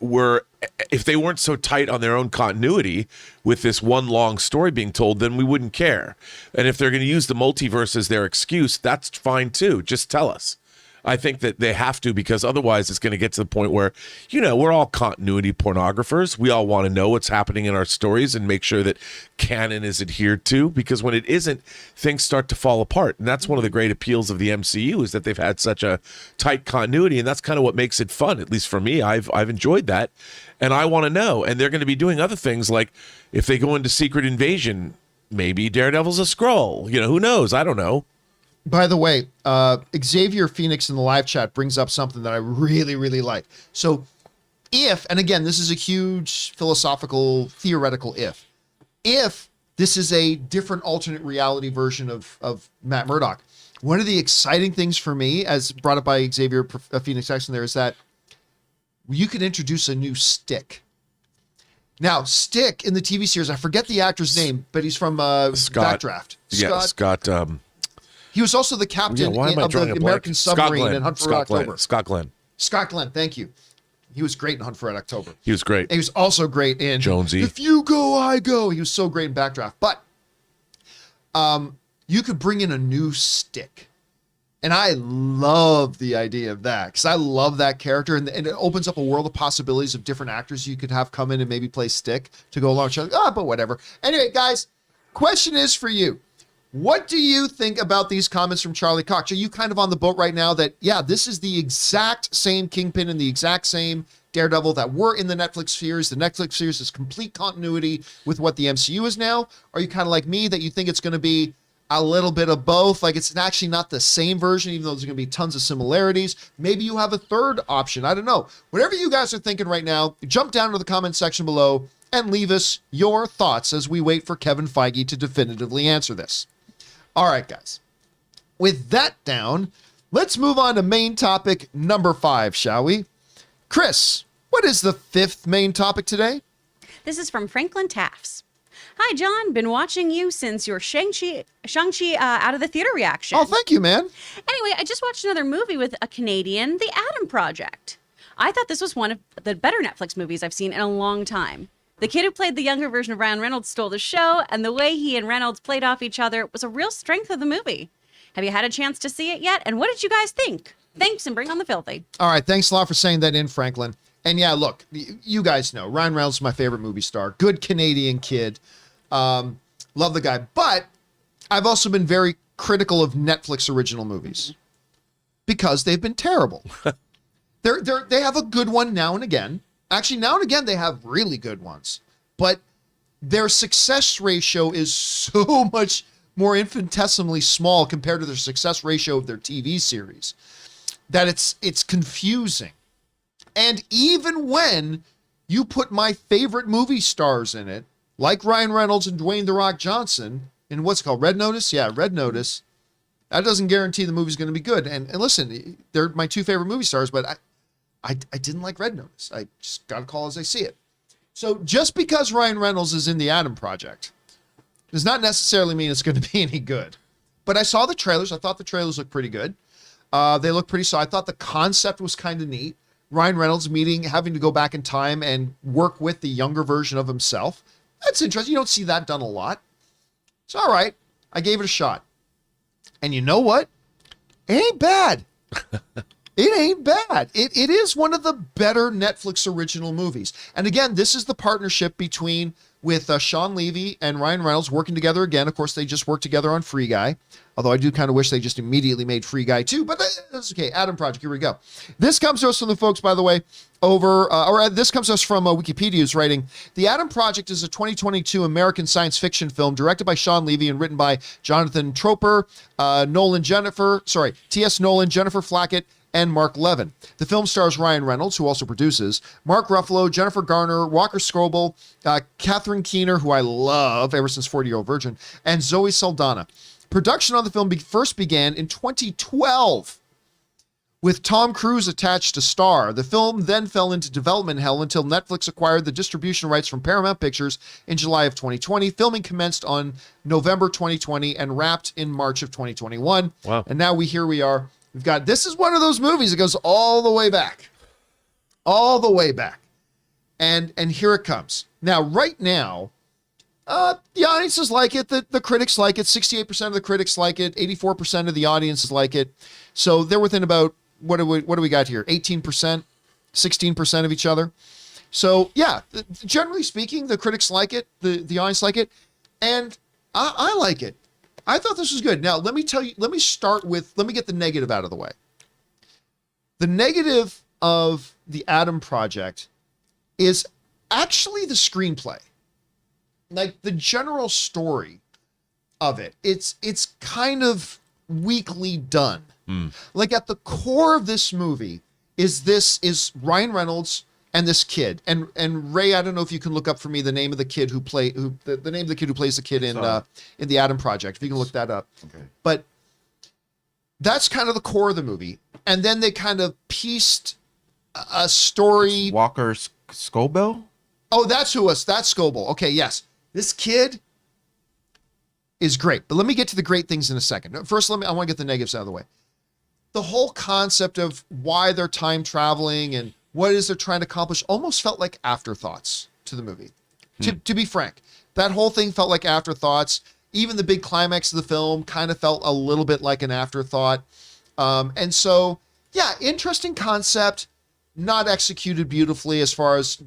Speaker 2: if they weren't so tight on their own continuity with this one long story being told, then we wouldn't care. And if they're going to use the multiverse as their excuse, that's fine too. Just tell us. I think that they have to, because otherwise it's going to get to the point where, you know, we're all continuity pornographers. We all want to know what's happening in our stories and make sure that canon is adhered to, because when it isn't, things start to fall apart. And that's one of the great appeals of the MCU, is that they've had such a tight continuity, and that's kind of what makes it fun. At least for me, I've enjoyed that, and I want to know. And they're going to be doing other things, like if they go into Secret Invasion, maybe Daredevil's a Skrull. You know, who knows? I don't know.
Speaker 1: By the way, Xavier Phoenix in the live chat brings up something that I really, really like. So if, and again, this is a huge philosophical, theoretical if this is a different alternate reality version of Matt Murdock, one of the exciting things for me, as brought up by Xavier Phoenix Jackson there, is that you could introduce a new Stick. Now, Stick in the TV series, I forget the actor's name, but he's from Backdraft.
Speaker 2: Yeah, Scott.
Speaker 1: He was also the captain of the American submarine in Hunt for Red October.
Speaker 2: Scott Glenn.
Speaker 1: Scott Glenn, thank you. He was great in Hunt for Red October.
Speaker 2: He was great.
Speaker 1: And he was also great in
Speaker 2: Jonesy.
Speaker 1: If You Go, I Go. He was so great in Backdraft. But you could bring in a new Stick. And I love the idea of that, because I love that character. And it opens up a world of possibilities of different actors you could have come in and maybe play Stick to go along. But whatever. Anyway, guys, question is for you. What do you think about these comments from Charlie Cox? Are you kind of on the boat right now that, yeah, this is the exact same Kingpin and the exact same Daredevil that were in the Netflix series? The Netflix series is complete continuity with what the MCU is now. Are you kind of like me that you think it's going to be a little bit of both? Like it's actually not the same version, even though there's going to be tons of similarities. Maybe you have a third option. I don't know. Whatever you guys are thinking right now, jump down to the comment section below and leave us your thoughts as we wait for Kevin Feige to definitively answer this. All right, guys. With that down, let's move on to main topic number 5, shall we? Chris, what is the 5th main topic today?
Speaker 4: This is from Franklin Taffs. Hi, John. Been watching you since your Shang-Chi out of the theater reaction.
Speaker 1: Oh, thank you, man.
Speaker 4: Anyway, I just watched another movie with a Canadian, The Atom Project. I thought this was one of the better Netflix movies I've seen in a long time. The kid who played the younger version of Ryan Reynolds stole the show, and the way he and Reynolds played off each other was a real strength of the movie. Have you had a chance to see it yet? And what did you guys think? Thanks, and bring on the filthy.
Speaker 1: All right, thanks a lot for saying that in, Franklin. And yeah, look, you guys know, Ryan Reynolds is my favorite movie star. Good Canadian kid. Love the guy. But I've also been very critical of Netflix original movies because they've been terrible. They have a good one now and again. Actually, now and again, they have really good ones. But their success ratio is so much more infinitesimally small compared to their success ratio of their TV series that it's confusing. And even when you put my favorite movie stars in it, like Ryan Reynolds and Dwayne "The Rock" Johnson, in what's called Red Notice? Yeah, Red Notice. That doesn't guarantee the movie's going to be good. And listen, they're my 2 favorite movie stars, but I didn't like Red Notice. I just got to call as I see it. So just because Ryan Reynolds is in the Atom Project does not necessarily mean it's going to be any good. But I saw the trailers. I thought the trailers looked pretty good. They look pretty solid. I thought the concept was kind of neat. Ryan Reynolds having to go back in time and work with the younger version of himself. That's interesting. You don't see that done a lot. It's all right. I gave it a shot. And you know what? It ain't bad. It ain't bad. It is one of the better Netflix original movies. And again, this is the partnership between with Sean Levy and Ryan Reynolds working together again. Of course, they just worked together on Free Guy, although I do kind of wish they just immediately made Free Guy 2, but that's okay. Adam Project, here we go. This comes to us from the folks, by the way, this comes to us from Wikipedia's writing. The Adam Project is a 2022 American science fiction film directed by Sean Levy and written by Jonathan Tropper, T.S. Nolan, Jennifer Flackett, and Mark Levin. The film stars Ryan Reynolds, who also produces, Mark Ruffalo, Jennifer Garner, Walker Scobell, Catherine Keener, who I love ever since 40-Year-Old Virgin, and Zoe Saldana. Production on the film first began in 2012 with Tom Cruise attached to star. The film then fell into development hell until Netflix acquired the distribution rights from Paramount Pictures in July of 2020. Filming commenced on November 2020 and wrapped in March of 2021.
Speaker 2: Wow.
Speaker 1: And now here we are. We've got, this is one of those movies that goes all the way back. All the way back. And here it comes. Now, right now, the audiences like it. The critics like it. 68% of the critics like it. 84% of the audiences like it. So they're within about, what do we got here? 18%, 16% of each other. So yeah, generally speaking, the critics like it. The audience like it. And I like it. I thought this was good. Now, let me get the negative out of the way. The negative of the Adam Project is actually the screenplay. Like the general story of it. It's kind of weakly done. Like at the core of this movie is Ryan Reynolds and this kid. And Ray, I don't know if you can look up for me the name of the kid who plays the kid in the Adam Project. If you can look that up.
Speaker 3: Okay.
Speaker 1: But that's kind of the core of the movie. And then they kind of pieced a story.
Speaker 3: It's Walker Scobell?
Speaker 1: Oh, that's Scobell. Okay, yes. This kid is great. But let me get to the great things in a second. First, I want to get the negatives out of the way. The whole concept of why they're time traveling and what it is they're trying to accomplish almost felt like afterthoughts to the movie. To be frank, that whole thing felt like afterthoughts. Even the big climax of the film kind of felt a little bit like an afterthought. And so, yeah, interesting concept, not executed beautifully as far as,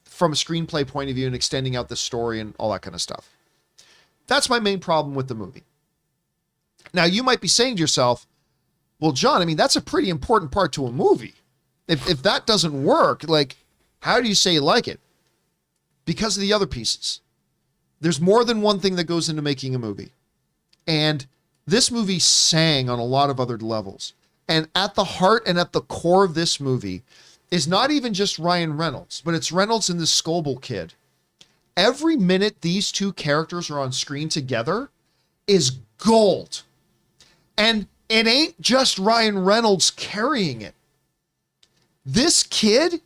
Speaker 1: from a screenplay point of view and extending out the story and all that kind of stuff. That's my main problem with the movie. Now, you might be saying to yourself, well, John, I mean, that's a pretty important part to a movie. If that doesn't work, like, how do you say you like it? Because of the other pieces. There's more than one thing that goes into making a movie. And this movie sang on a lot of other levels. And at the heart and at the core of this movie is not even just Ryan Reynolds, but it's Reynolds and this Scobell kid. Every minute these two characters are on screen together is gold. And it ain't just Ryan Reynolds carrying it. This kid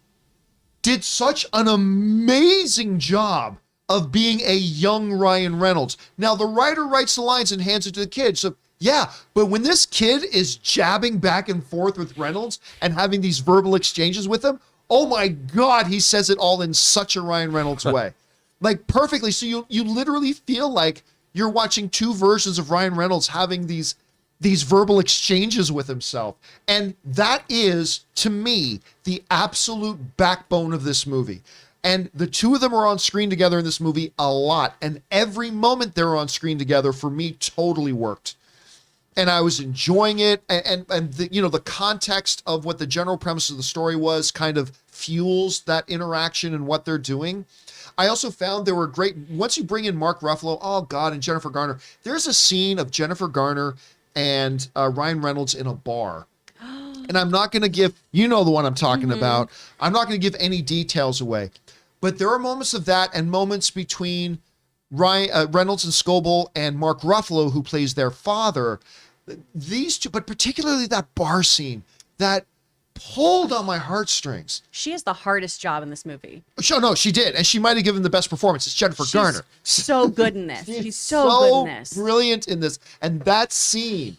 Speaker 1: did such an amazing job of being a young Ryan Reynolds. Now, the writer writes the lines and hands it to the kid. So, yeah, but when this kid is jabbing back and forth with Reynolds and having these verbal exchanges with him, oh my God, he says it all in such a Ryan Reynolds way. Like, perfectly. So you literally feel like you're watching two versions of Ryan Reynolds having these verbal exchanges with himself. And that is, to me, the absolute backbone of this movie. And the two of them are on screen together in this movie a lot. And every moment they're on screen together, for me, totally worked. And I was enjoying it. And the context of what the general premise of the story was kind of fuels that interaction and what they're doing. I also found there were great, once you bring in Mark Ruffalo, oh God, and Jennifer Garner, there's a scene of Jennifer Garner and Ryan Reynolds in a bar. And I'm not going to give, the one I'm talking about. I'm not going to give any details away. But there are moments of that and moments between Reynolds and Scobell and Mark Ruffalo, who plays their father. These two, but particularly that bar scene, that pulled on my heartstrings.
Speaker 4: She has the hardest job in this movie.
Speaker 1: No, she did. And she might have given the best performance. It's Jennifer Garner.
Speaker 4: So good in this. She's so good in this.
Speaker 1: Brilliant in this. And that scene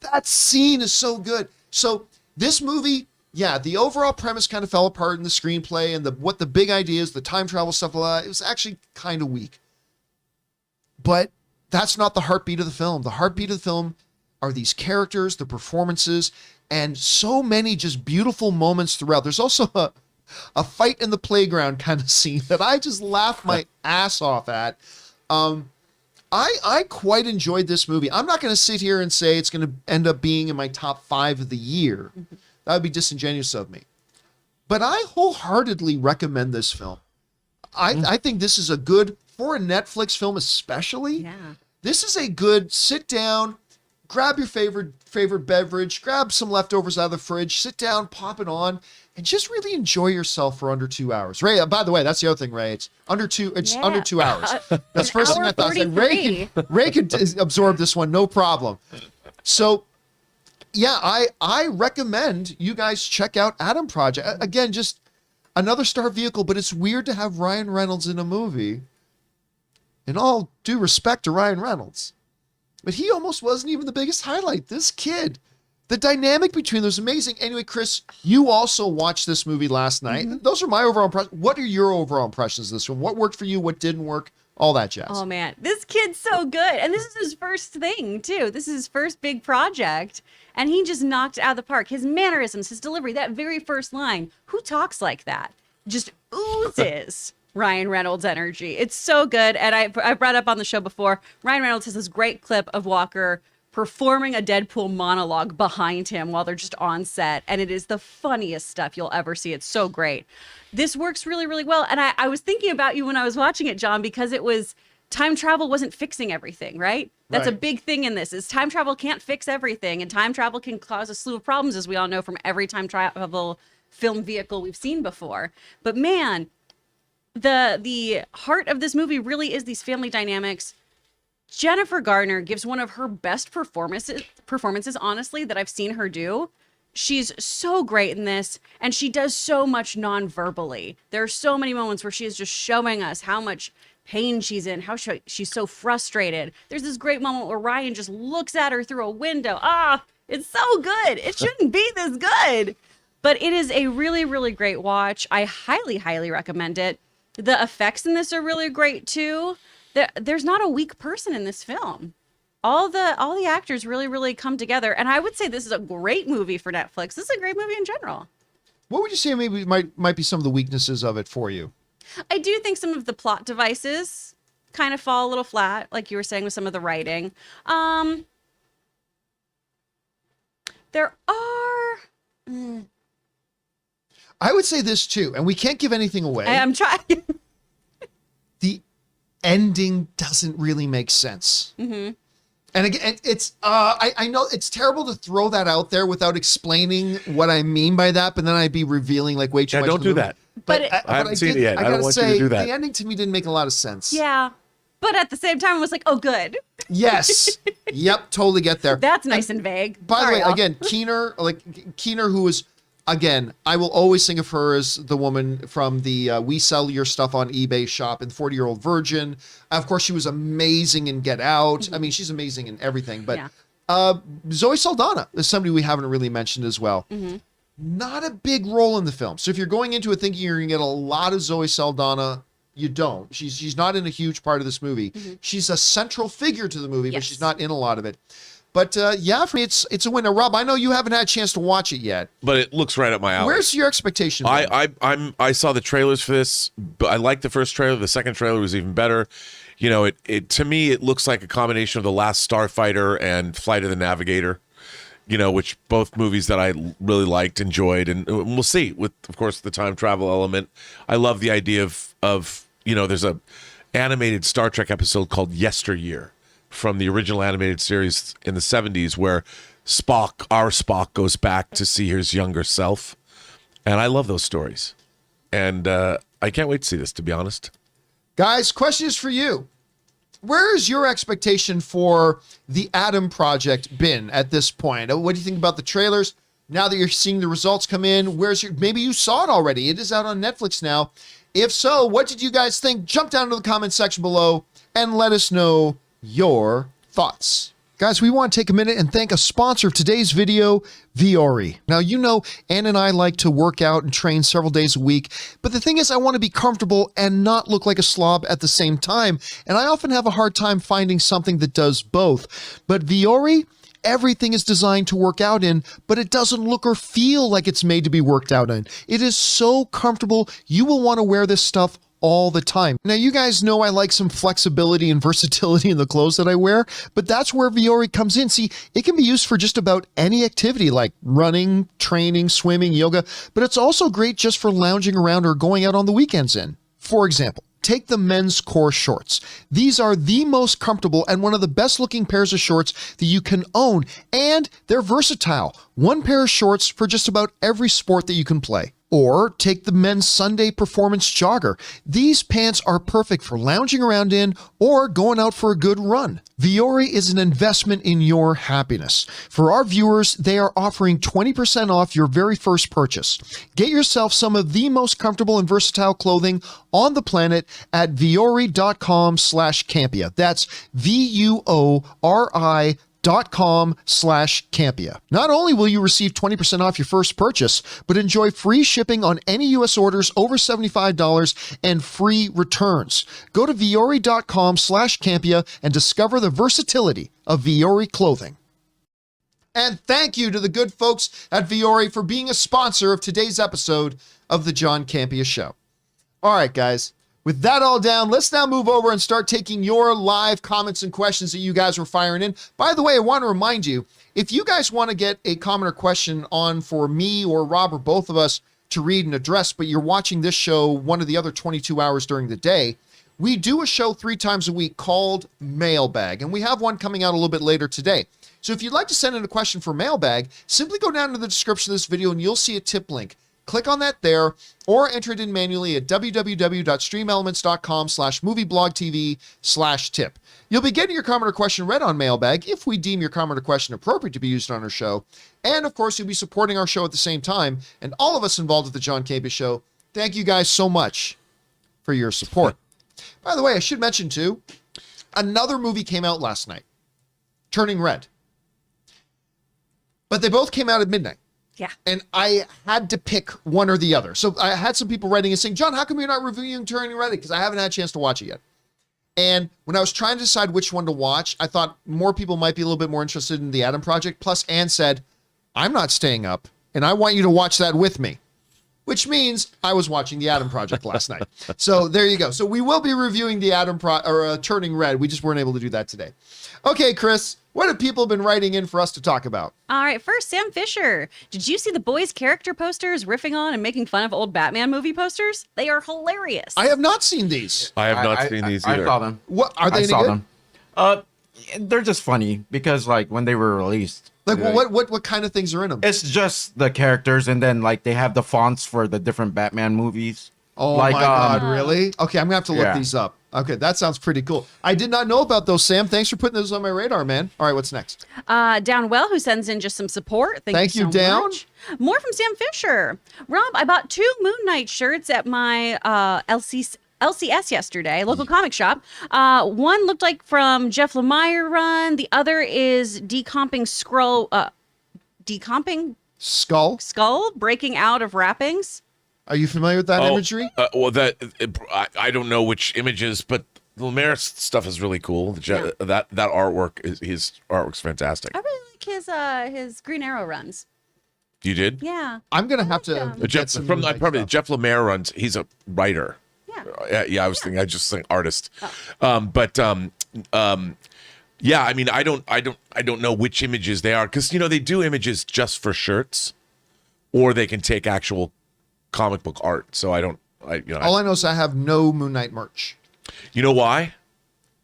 Speaker 1: is so good. So this movie, yeah, the overall premise kind of fell apart in the screenplay and what the big ideas, the time travel stuff, it was actually kind of weak. But that's not the heartbeat of the film. The heartbeat of the film are these characters, the performances, and so many just beautiful moments throughout. There's also a a fight in the playground kind of scene that I just laughed my ass off at. I quite enjoyed this movie. I'm not going to sit here and say it's going to end up being in my top 5 of the year. That would be disingenuous of me. But I wholeheartedly recommend this film. I think this is a good, for a Netflix film especially, this is a good sit down, grab your favorite beverage, grab some leftovers out of the fridge, sit down, pop it on, and just really enjoy yourself for under 2 hours. Ray, by the way, that's the other thing, Ray. It's under 2 hours. That's the first thing I thought. I was like, Ray could absorb this one, no problem. So yeah, I recommend you guys check out Adam Project. Again, just another star vehicle, but it's weird to have Ryan Reynolds in a movie. In all due respect to Ryan Reynolds, but he almost wasn't even the biggest highlight. This kid, the dynamic between them was amazing. Anyway, Chris, you also watched this movie last night. Those are my overall impressions. What are your overall impressions of this one? What worked for you? What didn't work? All that jazz.
Speaker 4: Oh man, this kid's so good. And this is his first thing too. This is his first big project. And he just knocked it out of the park. His mannerisms, his delivery, that very first line. Who talks like that? Just oozes Ryan Reynolds energy. It's so good. And I brought up on the show before, Ryan Reynolds has this great clip of Walker performing a Deadpool monologue behind him while they're just on set. And it is the funniest stuff you'll ever see. It's so great. This works really, really well. And I was thinking about you when I was watching it, John, because it was time travel wasn't fixing everything, right? That's a big thing in this is time travel can't fix everything. And time travel can cause a slew of problems, as we all know from every time travel film vehicle we've seen before. But man, the heart of this movie really is these family dynamics. Jennifer Garner gives one of her best performances, honestly, that I've seen her do. She's so great in this, and she does so much non-verbally. There are so many moments where she is just showing us how much pain she's in, how she's so frustrated. There's this great moment where Ryan just looks at her through a window. It's so good. It shouldn't be this good. But it is a really, really great watch. I highly, highly recommend it. The effects in this are really great too. There's not a weak person in this film. All the actors really, really come together. And I would say this is a great movie for Netflix. This is a great movie in general.
Speaker 1: What would you say maybe might be some of the weaknesses of it for you?
Speaker 4: I do think some of the plot devices kind of fall a little flat, like you were saying with some of the writing. There are...
Speaker 1: I would say this too, and we can't give anything away.
Speaker 4: I'm trying.
Speaker 1: The ending doesn't really make sense. And again, it's I know it's terrible to throw that out there without explaining what I mean by that, but then I'd be revealing like way too much.
Speaker 2: Don't do that.
Speaker 4: But
Speaker 2: I haven't seen it yet. I don't want you to do that.
Speaker 1: The ending to me didn't make a lot of sense.
Speaker 4: Yeah. But at the same time, I was like, oh, good.
Speaker 1: Yes. Yep. Totally get there.
Speaker 4: That's nice and vague.
Speaker 1: By the way,
Speaker 4: y'all.
Speaker 1: again, Keener, who is, again, I will always think of her as the woman from the We Sell Your Stuff on eBay shop and 40-Year-Old Virgin. Of course, she was amazing in Get Out. I mean, she's amazing in everything. But Zoe Saldana is somebody we haven't really mentioned as well. Not a big role in the film. So if you're going into it thinking you're going to get a lot of Zoe Saldana, you don't. She's not in a huge part of this movie. She's a central figure to the movie, but she's not in a lot of it. But yeah, for me, it's a winner. Rob, I know you haven't had a chance to watch it yet,
Speaker 2: but it looks right up my alley.
Speaker 1: Where's your expectation?
Speaker 2: I saw the trailers for this, but I liked the first trailer. The second trailer was even better. You know, it to me it looks like a combination of The Last Starfighter and Flight of the Navigator. You know, which both movies that I really liked, enjoyed, and we'll see with, of course, the time travel element. I love the idea of you know, there's a animated Star Trek episode called Yesteryear from the original animated series in the 70s where our Spock goes back to see his younger self. And I love those stories. And I can't wait to see this, to be honest.
Speaker 1: Guys, question is for you. Where is your expectation for the Adam Project been at this point? What do you think about the trailers? Now that you're seeing the results come in, maybe you saw it already. It is out on Netflix now. If so, what did you guys think? Jump down to the comment section below and let us know your thoughts. Guys, we want to take a minute and thank a sponsor of today's video, Viore. Now, you know, Ann and I like to work out and train several days a week, but the thing is I want to be comfortable and not look like a slob at the same time, and I often have a hard time finding something that does both. But Viore everything is designed to work out in, but it doesn't look or feel like it's made to be worked out in. It is so comfortable. You will want to wear this stuff all the time. Now, you guys know I like some flexibility and versatility in the clothes that I wear, but that's where Vuori comes in. See, it can be used for just about any activity like running, training, swimming, yoga, but it's also great just for lounging around or going out on the weekends in. For example, take the men's core shorts. These are the most comfortable and one of the best looking pairs of shorts that you can own, and they're versatile. One pair of shorts for just about every sport that you can play. Or take the men's Sunday performance jogger. These pants are perfect for lounging around in or going out for a good run. Vuori is an investment in your happiness. For our viewers, they are offering 20% off your very first purchase. Get yourself some of the most comfortable and versatile clothing on the planet at vuori.com/Campea. That's VUORI.com/Campea. Not only will you receive 20% off your first purchase, but enjoy free shipping on any U.S. orders over $75 and free returns. Go to vuori.com/Campea and discover the versatility of Vuori clothing. And thank you to the good folks at Vuori for being a sponsor of today's episode of The John Campea Show. All right, guys. With that all down, let's now move over and start taking your live comments and questions that you guys were firing in. By the way, I want to remind you, if you guys want to get a comment or question on for me or Rob or both of us to read and address, but you're watching this show one of the other 22 hours during the day, we do a show 3 times a week called Mailbag, and we have one coming out a little bit later today. So if you'd like to send in a question for Mailbag, simply go down to the description of this video and you'll see a tip link. Click on that there, or enter it in manually at www.streamelements.com/movieblogtv/tip. You'll be getting your comment or question read on Mailbag if we deem your comment or question appropriate to be used on our show. And of course, you'll be supporting our show at the same time. And all of us involved with the John Campea Show, thank you guys so much for your support. By the way, I should mention too, another movie came out last night, Turning Red. But they both came out at midnight.
Speaker 4: Yeah.
Speaker 1: And I had to pick one or the other. So I had some people writing and saying, John, how come you're not reviewing Turning Red? Because I haven't had a chance to watch it yet. And when I was trying to decide which one to watch, I thought more people might be a little bit more interested in The Adam Project. Plus, Anne said, I'm not staying up, and I want you to watch that with me. Which means I was watching The Adam Project last night. So there you go. So we will be reviewing The Adam Turning Red. We just weren't able to do that today. Okay, Chris, what have people been writing in for us to talk about?
Speaker 4: All right, first, Sam Fisher. Did you see the boys' character posters riffing on and making fun of old Batman movie posters? They are hilarious.
Speaker 1: I have not seen these.
Speaker 2: I have not seen these either.
Speaker 3: I saw them.
Speaker 1: What are they?
Speaker 3: I saw
Speaker 1: good?
Speaker 3: them. They're just funny because like when they were released.
Speaker 1: Like what kind of things are in them?
Speaker 3: It's just the characters, and then like they have the fonts for the different Batman movies.
Speaker 1: Oh
Speaker 3: like,
Speaker 1: my God, really? Okay, I'm gonna have to look these up. Okay, that sounds pretty cool. I did not know about those, Sam. Thanks for putting those on my radar, man. All right, what's next?
Speaker 4: Downwell, who sends in just some support. Thank you so
Speaker 1: Down.
Speaker 4: much. More from Sam Fisher. Rob, I bought 2 Moon Knight shirts at my LCS yesterday, local comic shop. One looked like from Jeff Lemire run. The other is decomping skull breaking out of wrappings.
Speaker 1: Are you familiar with that imagery?
Speaker 2: I don't know which images, but Lemaire's stuff is really cool. That artwork his artwork's fantastic.
Speaker 4: I really like his Green Arrow runs.
Speaker 2: You did?
Speaker 4: Yeah.
Speaker 1: I'm gonna have to get some
Speaker 2: Jeff Lemire runs. He's a writer.
Speaker 4: Yeah.
Speaker 2: I was thinking. I just think artist. Yeah. I mean, I don't know which images they are because they do images just for shirts, or they can take actual comic book art. So I don't.
Speaker 1: All I know is I have no Moon Knight merch.
Speaker 2: You know why?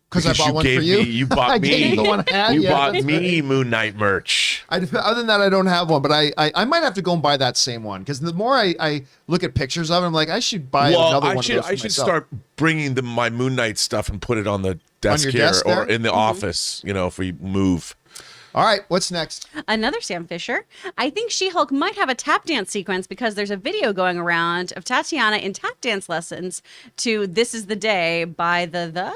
Speaker 1: Because I bought one for you.
Speaker 2: You bought me.
Speaker 1: Gave you the one I had.
Speaker 2: You bought me Moon Knight merch.
Speaker 1: Other than that, I don't have one, but I might have to go and buy that same one because the more I look at pictures of it, I'm like, I should buy another one of those for
Speaker 2: I should
Speaker 1: myself.
Speaker 2: start bringing my Moon Knight stuff and put it on the desk
Speaker 1: your
Speaker 2: here
Speaker 1: desk
Speaker 2: or
Speaker 1: there?
Speaker 2: in the office. If we move.
Speaker 1: All right, what's next?
Speaker 4: Another Sam Fisher. I think She-Hulk might have a tap dance sequence because there's a video going around of Tatiana in tap dance lessons to "This Is the Day" by the.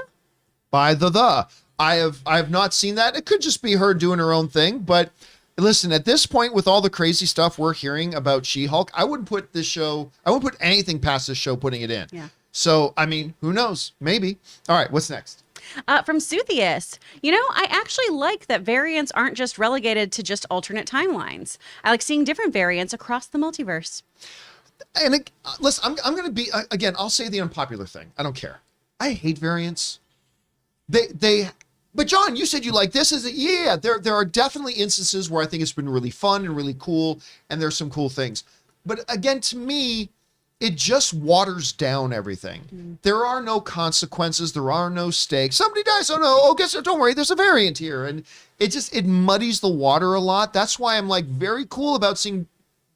Speaker 1: By the. I have not seen that. It could just be her doing her own thing, but listen, at this point with all the crazy stuff we're hearing about She-Hulk, I wouldn't put anything past this show putting it in.
Speaker 4: Yeah.
Speaker 1: So, I mean, who knows? Maybe. All right, what's next?
Speaker 4: From Suthius, I actually like that variants aren't just relegated to just alternate timelines. I like seeing different variants across the multiverse.
Speaker 1: And listen, I'm going to be, again, I'll say the unpopular thing. I don't care. I hate variants. But John, you said you like this. There are definitely instances where I think it's been really fun and really cool, and there's some cool things. But again, to me, it just waters down everything. There are no consequences. There are no stakes. Somebody dies. Oh no. Oh, guess don't worry. There's a variant here, and it muddies the water a lot. That's why I'm like very cool about seeing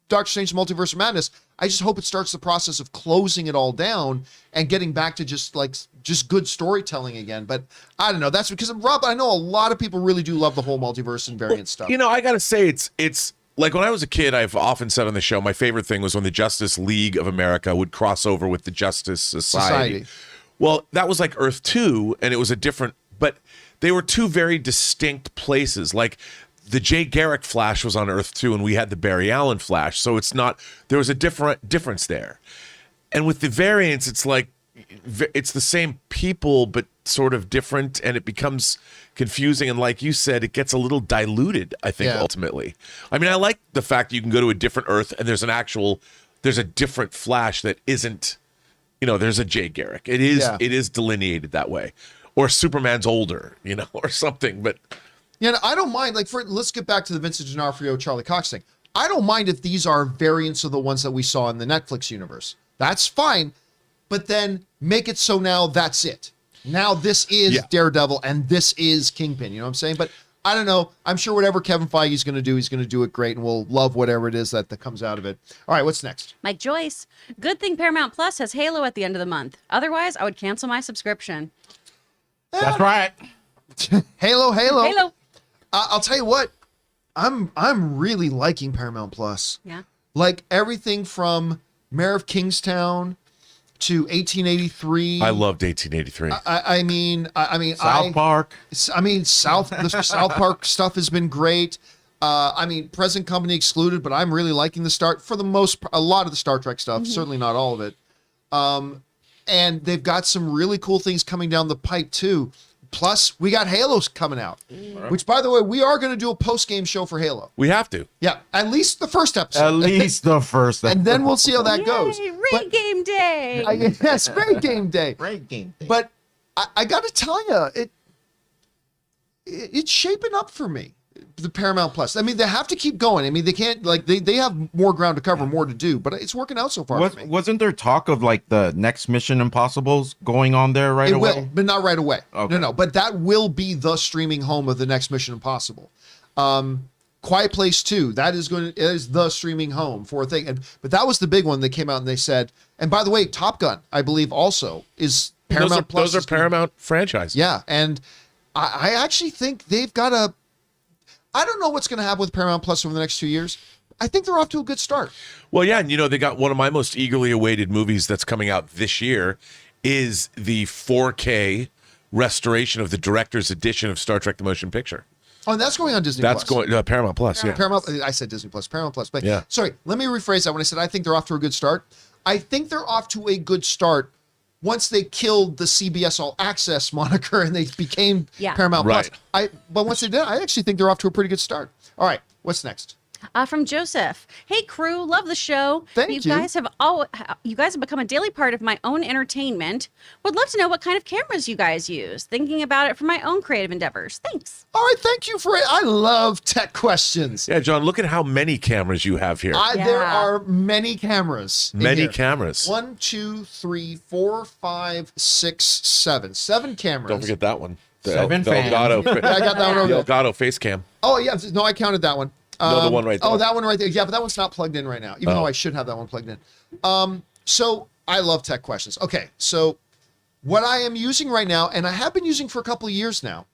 Speaker 1: Doctor Strange Multiverse of Madness. I just hope it starts the process of closing it all down and getting back to just good storytelling again. But I don't know. That's because, Rob, I know a lot of people really do love the whole multiverse and variant stuff.
Speaker 2: I got to say, it's like when I was a kid, I've often said on the show, my favorite thing was when the Justice League of America would cross over with the Justice Society. Well, that was like Earth 2, and it was but they were two very distinct places. Like, the Jay Garrick Flash was on Earth 2, and we had the Barry Allen Flash. So there was a difference there. And with the variants, it's like, it's the same people, but sort of different, and it becomes confusing. And like you said, it gets a little diluted, I think, ultimately. I mean, I like the fact that you can go to a different Earth, and there's a different Flash that isn't, there's a Jay Garrick. It is delineated that way. Or Superman's older, or something, but...
Speaker 1: Yeah, I don't mind. Let's get back to the Vincent D'Onofrio, Charlie Cox thing. I don't mind if these are variants of the ones that we saw in the Netflix universe. That's fine, but then make it so now that's it. Now this is Daredevil and this is Kingpin. You know what I'm saying? But I don't know. I'm sure whatever Kevin Feige's going to do, he's going to do it great, and we'll love whatever it is that comes out of it. All right, what's next?
Speaker 4: Mike Joyce. Good thing Paramount Plus has Halo at the end of the month. Otherwise, I would cancel my subscription.
Speaker 3: That's right.
Speaker 1: Halo. I'll tell you what, I'm really liking Paramount Plus.
Speaker 4: Yeah.
Speaker 1: Like everything from Mayor of Kingstown to 1883.
Speaker 2: I loved 1883.
Speaker 1: I mean,
Speaker 3: South Park.
Speaker 1: I mean, the South Park stuff has been great. Present company excluded, but I'm really liking a lot of the Star Trek stuff. Certainly not all of it. And they've got some really cool things coming down the pipe too. Plus, we got Halo's coming out, which, by the way, we are going to do a post-game show for Halo.
Speaker 2: We have to.
Speaker 1: Yeah, at least the first episode.
Speaker 3: And
Speaker 1: then we'll see how that goes.
Speaker 4: Great game day.
Speaker 1: Yes, great game day.
Speaker 3: Great game day.
Speaker 1: But I got to tell you, it's shaping up for me. The Paramount Plus. I mean, they have to keep going. I mean, they can't they have more ground to cover, more to do, but it's working out so far for me.
Speaker 3: Wasn't there talk of the next Mission Impossibles going on there away?
Speaker 1: It will, but not right away.
Speaker 3: Okay.
Speaker 1: No, but that will be the streaming home of the next Mission Impossible. Quiet Place 2, that is the streaming home for a thing. But that was the big one that came out and they said, and by the way, Top Gun, I believe also is Paramount Plus.
Speaker 2: Those are Paramount franchises.
Speaker 1: Yeah, and I actually think they've got I don't know what's going to happen with Paramount Plus over the next 2 years. I think they're off to a good start.
Speaker 2: Well, yeah, and they got one of my most eagerly awaited movies that's coming out this year is the 4K restoration of the director's edition of Star Trek: The Motion Picture.
Speaker 1: Oh, and that's going on Disney+.
Speaker 2: That's going Paramount Plus. Yeah,
Speaker 1: Paramount. I said Disney+, Paramount Plus. But
Speaker 2: yeah.
Speaker 1: Sorry, let me rephrase that. When I said I think they're off to a good start, I think they're off to a good start once they killed the CBS All Access moniker and they became Paramount Plus. But once they did, I actually think they're off to a pretty good start. All right, what's next?
Speaker 4: From Joseph. Hey crew, love the show.
Speaker 1: Thank you.
Speaker 4: You guys have become a daily part of my own entertainment. Would love to know what kind of cameras you guys use. Thinking about it for my own creative endeavors. Thanks.
Speaker 1: All right, thank you for it. I love tech questions.
Speaker 2: Yeah, John, look at how many cameras you have here.
Speaker 1: There are many cameras.
Speaker 2: Many cameras.
Speaker 1: 1, 2, 3, 4, 5, 6, 7. 7 cameras.
Speaker 2: Don't forget that one. The
Speaker 3: Seven fans.
Speaker 2: Elgato.
Speaker 1: I got that one over
Speaker 2: The
Speaker 1: there.
Speaker 2: Elgato face cam.
Speaker 1: Oh, yeah. No, I counted that one.
Speaker 2: No, the one right there.
Speaker 1: Oh, that one right there. Yeah, but that one's not plugged in right now, even though I should have that one plugged in. So I love tech questions. Okay, so what I am using right now, and I have been using for a couple of years now,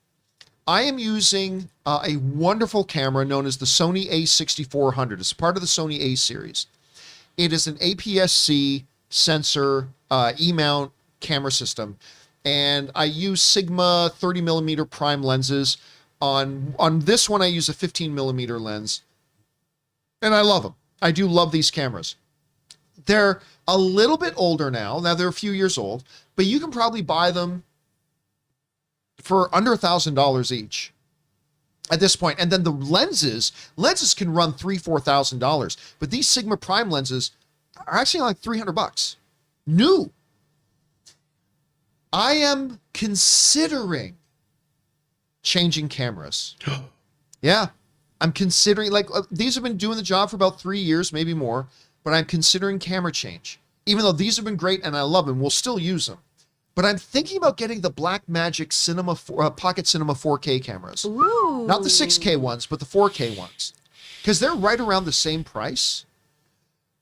Speaker 1: I am using a wonderful camera known as the Sony A6400. It's part of the Sony A series. It is an APS-C sensor E-mount camera system, and I use Sigma 30mm prime lenses. On this one, I use a 15mm lens, and I love them. I do love these cameras. They're a little bit older now. Now, they're a few years old, but you can probably buy them for under $1,000 each at this point. And then the lenses can run $3,000-$4,000, but these Sigma Prime lenses are actually like $300 new. I am considering changing cameras. Yeah, I'm considering, like, these have been doing the job for about 3 years, maybe more, but I'm considering camera change. Even though these have been great and I love them, we'll still use them. But I'm thinking about getting the Blackmagic Pocket Cinema 4K cameras.
Speaker 4: Ooh.
Speaker 1: Not the 6K ones, but the 4K ones. Because they're right around the same price.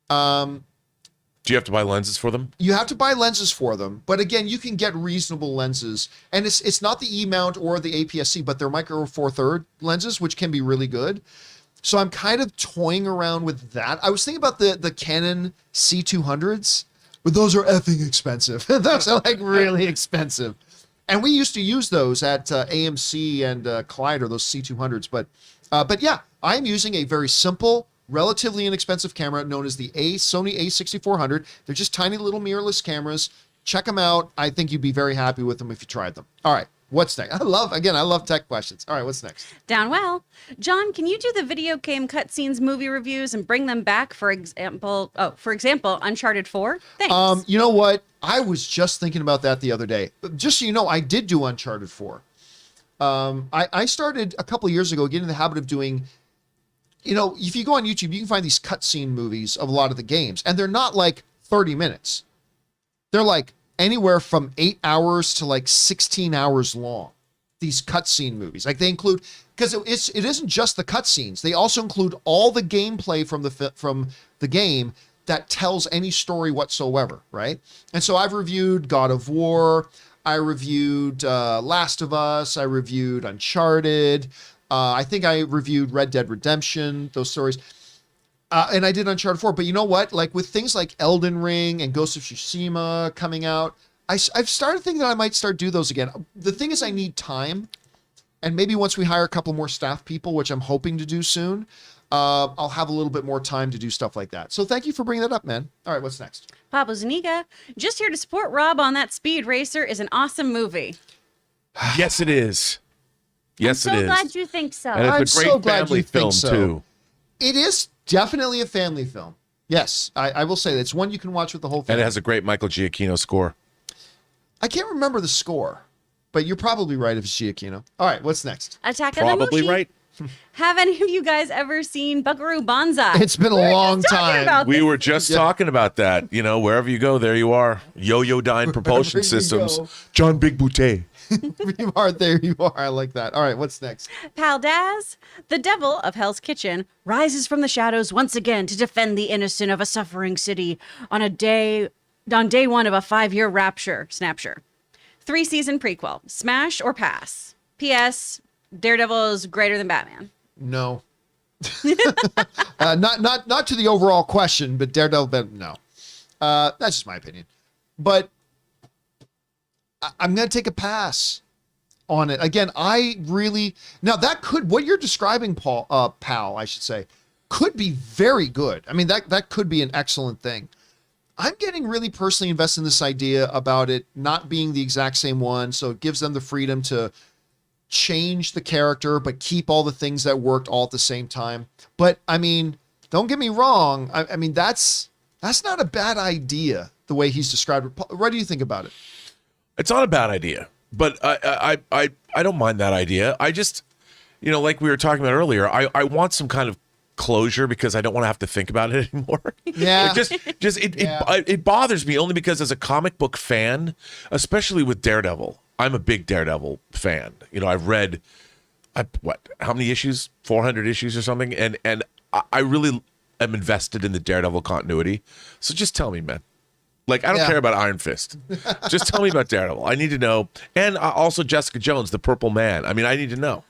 Speaker 2: Do you have to buy lenses for them?
Speaker 1: You have to buy lenses for them, but again, you can get reasonable lenses, and it's not the E-mount or the APS-C, but they're micro four third lenses, which can be really good. So I'm kind of toying around with that. I was thinking about the Canon C200s, but those are effing expensive. Those are like really expensive, and we used to use those at AMC and Collider, those C200s. But yeah, I'm using a very simple, relatively inexpensive camera known as the Sony A6400. They're just tiny little mirrorless cameras. Check them out. I think you'd be very happy with them if you tried them. All right, what's next? I love tech questions. All right, what's next?
Speaker 4: Down well. John, can you do the video game cutscenes movie reviews and bring them back, for example, Uncharted 4? Thanks.
Speaker 1: You know what? I was just thinking about that the other day. Just so you know, I did do Uncharted 4. I started a couple of years ago getting in the habit of doing, you know, if you go on YouTube, you can find these cutscene movies of a lot of the games, and they're not like 30 minutes. They're like anywhere from 8 hours to like 16 hours long. These cutscene movies, like they include, because it isn't just the cutscenes. They also include all the gameplay from the game that tells any story whatsoever, right? And so I've reviewed God of War, I reviewed Last of Us, I reviewed Uncharted. I think I reviewed Red Dead Redemption, those stories. And I did Uncharted 4. But you know what? Like with things like Elden Ring and Ghost of Tsushima coming out, I've started thinking that I might start do those again. The thing is I need time. And maybe once we hire a couple more staff people, which I'm hoping to do soon, I'll have a little bit more time to do stuff like that. So thank you for bringing that up, man. All right, what's next?
Speaker 4: Pablo Zuniga, just here to support Rob on that Speed Racer is an awesome movie.
Speaker 2: Yes, it is. Yes,
Speaker 4: I'm
Speaker 2: it
Speaker 4: so
Speaker 2: is.
Speaker 4: glad you think so.
Speaker 2: And it's a great family film, too.
Speaker 1: It is definitely a family film. Yes, I will say that. It's one you can watch with the whole family.
Speaker 2: And it has a great Michael Giacchino score.
Speaker 1: I can't remember the score, but you're probably right if it's Giacchino. All right, what's next?
Speaker 4: Attack of the
Speaker 2: Probably
Speaker 4: Mushi.
Speaker 2: right.
Speaker 4: Have any of you guys ever seen Buckaroo Banzai?
Speaker 1: It's been a long time.
Speaker 2: We were just talking about that. You know, wherever you go, there you are. Yo-Yo Dyne Propulsion Systems. John Big Boutte.
Speaker 1: You are, there you are. I like that. All right, what's next?
Speaker 4: Pal Daz, the devil of Hell's Kitchen, rises from the shadows once again to defend the innocent of a suffering city on day one of a 5-year snapshot. 3-season prequel. Smash or pass? P.S. Daredevil is greater than Batman.
Speaker 1: No. Not to the overall question, but Daredevil, no. That's just my opinion. But I'm going to take a pass on it. Again, now that could, what you're describing, Pal, I should say, could be very good. I mean, that could be an excellent thing. I'm getting really personally invested in this idea about it not being the exact same one. So it gives them the freedom to change the character, but keep all the things that worked all at the same time. But I mean, don't get me wrong. I mean, that's not a bad idea the way he's described it. What do you think about it?
Speaker 2: It's not a bad idea, but I don't mind that idea. I just, you know, like we were talking about earlier, I want some kind of closure because I don't want to have to think about it anymore.
Speaker 1: Yeah.
Speaker 2: It bothers me only because as a comic book fan, especially with Daredevil, I'm a big Daredevil fan. You know, I've read how many issues? 400 issues or something, and I really am invested in the Daredevil continuity. So just tell me, man. Like, I don't care about Iron Fist. Just tell me about Daredevil. I need to know. And also Jessica Jones, the Purple Man. I mean, I need to know.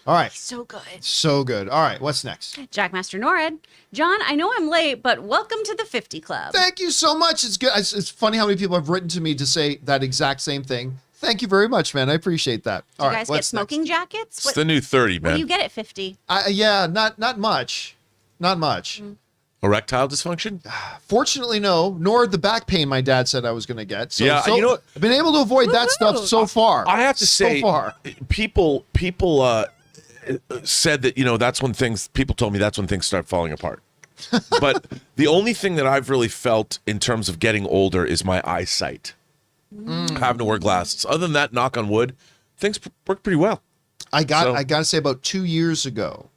Speaker 1: All right.
Speaker 4: So good.
Speaker 1: So good. All right, what's next?
Speaker 4: Jackmaster Norred. John, I know I'm late, but welcome to the 50 Club.
Speaker 1: Thank you so much. It's good. It's funny how many people have written to me to say that exact same thing. Thank you very much, man. I appreciate that.
Speaker 4: Do you guys get smoking jackets?
Speaker 2: It's the new 30, man.
Speaker 4: What do you get at 50?
Speaker 1: Yeah, not much. Not much.
Speaker 2: Erectile dysfunction?
Speaker 1: Fortunately, no, nor the back pain my dad said I was going to get. So,
Speaker 2: Yeah, you know what?
Speaker 1: I've been able to avoid that stuff so far.
Speaker 2: I have to say,
Speaker 1: so far.
Speaker 2: people said that, that's when people told me that's when things start falling apart. But the only thing that I've really felt in terms of getting older is my eyesight. Having to wear glasses. Other than that, knock on wood, things work pretty well.
Speaker 1: I got to say about 2 years ago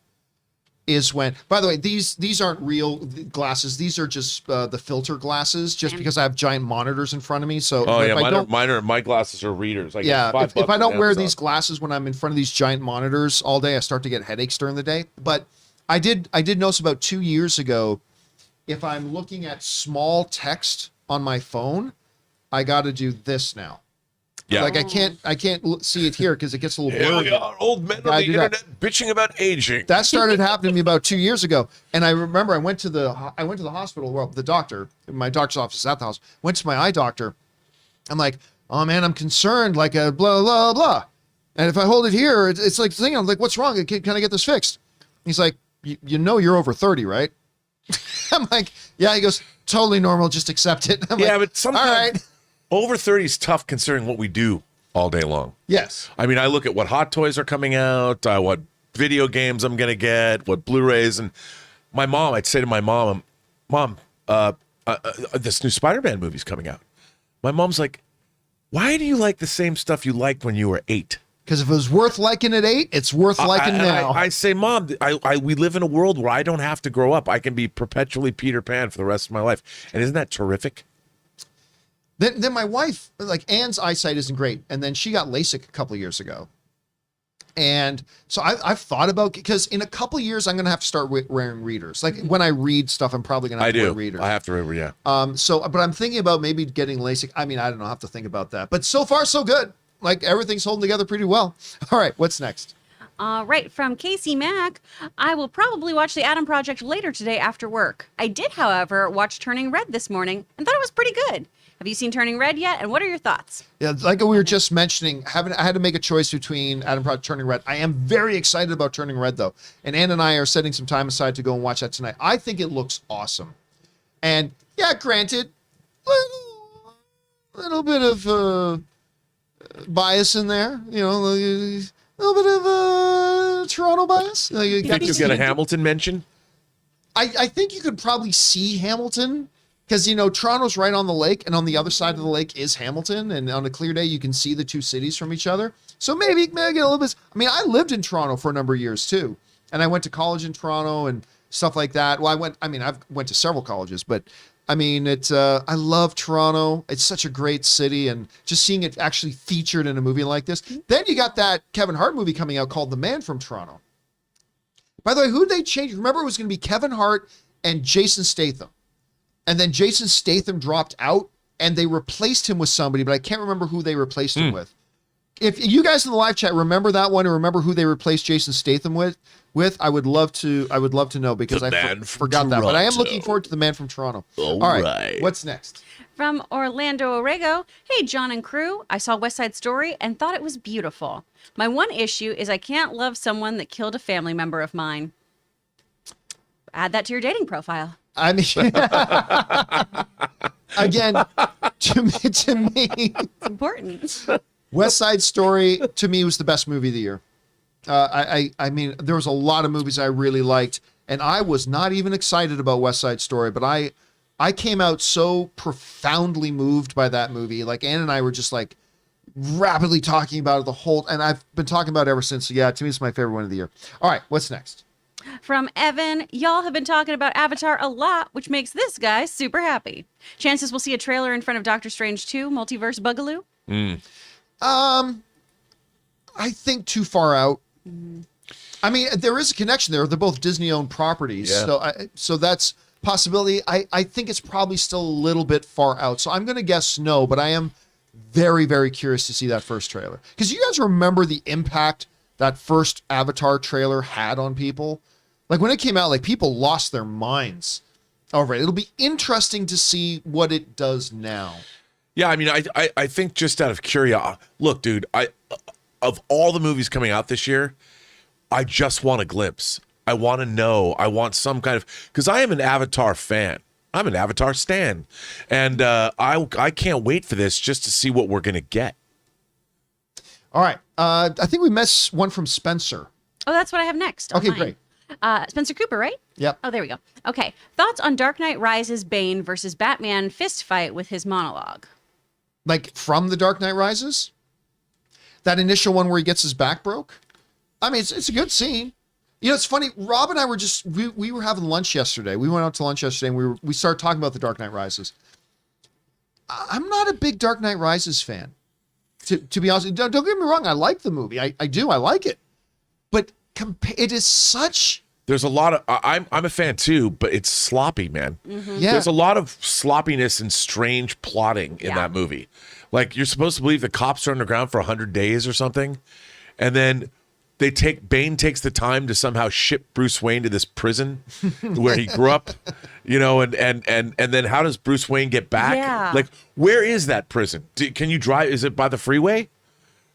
Speaker 1: is when, by the way, these aren't real glasses. These are just the filter glasses, just because I have giant monitors in front of me. So
Speaker 2: my glasses are readers. If
Speaker 1: I don't wear these glasses when I'm in front of these giant monitors all day, I start to get headaches during the day. But I did notice about 2 years ago, if I'm looking at small text on my phone, I got to do this now.
Speaker 2: Yeah.
Speaker 1: Like I can't see it here because it gets a little blurry.
Speaker 2: Here we are, old men on the internet bitching about aging.
Speaker 1: That started happening to me about 2 years ago, and I remember I went to the hospital. Well, the doctor, my doctor's office is at the hospital. Went to my eye doctor. I'm like, oh man, I'm concerned. Like a blah blah blah. And if I hold it here, it's like thing. I'm like, what's wrong? Can I get this fixed? He's like, you're over 30, right? I'm like, yeah. He goes, totally normal. Just accept it. I'm like,
Speaker 2: but sometimes.
Speaker 1: All right.
Speaker 2: Over 30 is tough considering what we do all day long.
Speaker 1: Yes.
Speaker 2: I mean, I look at what hot toys are coming out, what video games I'm going to get, what Blu-rays. And I'd say to my mom, this new Spider-Man movie's coming out. My mom's like, why do you like the same stuff you liked when you were 8?
Speaker 1: Because if it was worth liking at 8, it's worth liking now.
Speaker 2: I say, Mom, we live in a world where I don't have to grow up. I can be perpetually Peter Pan for the rest of my life. And isn't that terrific?
Speaker 1: Then my wife, like Anne's eyesight isn't great. And then she got LASIK a couple of years ago. And so I've thought about, because in a couple of years, I'm going to have to start wearing readers. Like when I read stuff, I'm probably going to have to wear readers.
Speaker 2: I have to wear, yeah.
Speaker 1: But I'm thinking about maybe getting LASIK. I mean, I don't know. I have to think about that. But so far, so good. Like everything's holding together pretty well. All right, what's next?
Speaker 4: Right, from Casey Mack, I will probably watch The Adam Project later today after work. I did, however, watch Turning Red this morning and thought it was pretty good. Have you seen Turning Red yet? And what are your thoughts?
Speaker 1: Yeah, like we were just mentioning, I had to make a choice between Adam Project Turning Red. I am very excited about Turning Red, though. And Ann and I are setting some time aside to go and watch that tonight. I think it looks awesome. And yeah, granted, little bit of bias in there. You know, a little bit of Toronto bias.
Speaker 2: You think you'll get a Hamilton mention?
Speaker 1: I think you could probably see Hamilton. Because, Toronto's right on the lake, and on the other side of the lake is Hamilton, and on a clear day, you can see the two cities from each other. So maybe I get a little bit. I mean, I lived in Toronto for a number of years, too. And I went to college in Toronto and stuff like that. Well, I've went to several colleges, but, I love Toronto. It's such a great city, and just seeing it actually featured in a movie like this. Then you got that Kevin Hart movie coming out called The Man from Toronto. By the way, who did they change? Remember, it was going to be Kevin Hart and Jason Statham. And then Jason Statham dropped out, and they replaced him with somebody, but I can't remember who they replaced him with. If you guys in the live chat remember that one, or remember who they replaced Jason Statham with, I would love to know, because I forgot that. But I am looking forward to The Man from Toronto. All right, what's next?
Speaker 4: From Orlando Orrego, hey, John and crew, I saw West Side Story and thought it was beautiful. My one issue is I can't love someone that killed a family member of mine. Add that to your dating profile.
Speaker 1: I mean, again, to me,
Speaker 4: it's important.
Speaker 1: West Side Story to me was the best movie of the year. I mean, there was a lot of movies I really liked, and I was not even excited about West Side Story, but I came out so profoundly moved by that movie. Like Ann and I were just like rapidly talking about it the whole, and I've been talking about it ever since. So yeah, to me, it's my favorite one of the year. All right, what's next?
Speaker 4: From Evan, y'all have been talking about Avatar a lot, which makes this guy super happy. Chances we'll see a trailer in front of Doctor Strange 2, Multiverse Bugaloo?
Speaker 1: I think too far out. I mean, there is a connection there. They're both Disney-owned properties. Yeah. So that's possibility. I think it's probably still a little bit far out. So I'm going to guess no, but I am very, very curious to see that first trailer. Because you guys remember the impact that first Avatar trailer had on people? Like when it came out, like people lost their minds over it. It'll be interesting to see what it does now.
Speaker 2: Yeah, I mean, I think just out of curiosity, look, dude, of all the movies coming out this year, I just want a glimpse. I want to know. I want some kind of, because I am an Avatar fan. I'm an Avatar stan, and I can't wait for this just to see what we're gonna get.
Speaker 1: All right. I think we missed one from Spencer.
Speaker 4: Oh, that's what I have next.
Speaker 1: Okay,
Speaker 4: online.
Speaker 1: great.
Speaker 4: Spencer Cooper, right?
Speaker 1: Yep.
Speaker 4: Oh, there we go. Okay. Thoughts on Dark Knight Rises Bane versus Batman fist fight with his monologue?
Speaker 1: Like from The Dark Knight Rises? That initial one where he gets his back broke? I mean, it's a good scene. You know, it's funny. Rob and I were we were having lunch yesterday. We went out to lunch yesterday and we started talking about The Dark Knight Rises. I'm not a big Dark Knight Rises fan. To be honest, don't get me wrong. I like the movie. I do. I like it. But it is such...
Speaker 2: There's a lot of... I'm a fan too, but it's sloppy, man.
Speaker 4: Mm-hmm.
Speaker 1: Yeah.
Speaker 2: There's a lot of sloppiness and strange plotting in that movie. Like, you're supposed to believe the cops are underground for 100 days or something, and then Bane takes the time to somehow ship Bruce Wayne to this prison where he grew up, you know, and then how does Bruce Wayne get back?
Speaker 4: Yeah.
Speaker 2: Like, where is that prison? Can you drive? Is it by the freeway,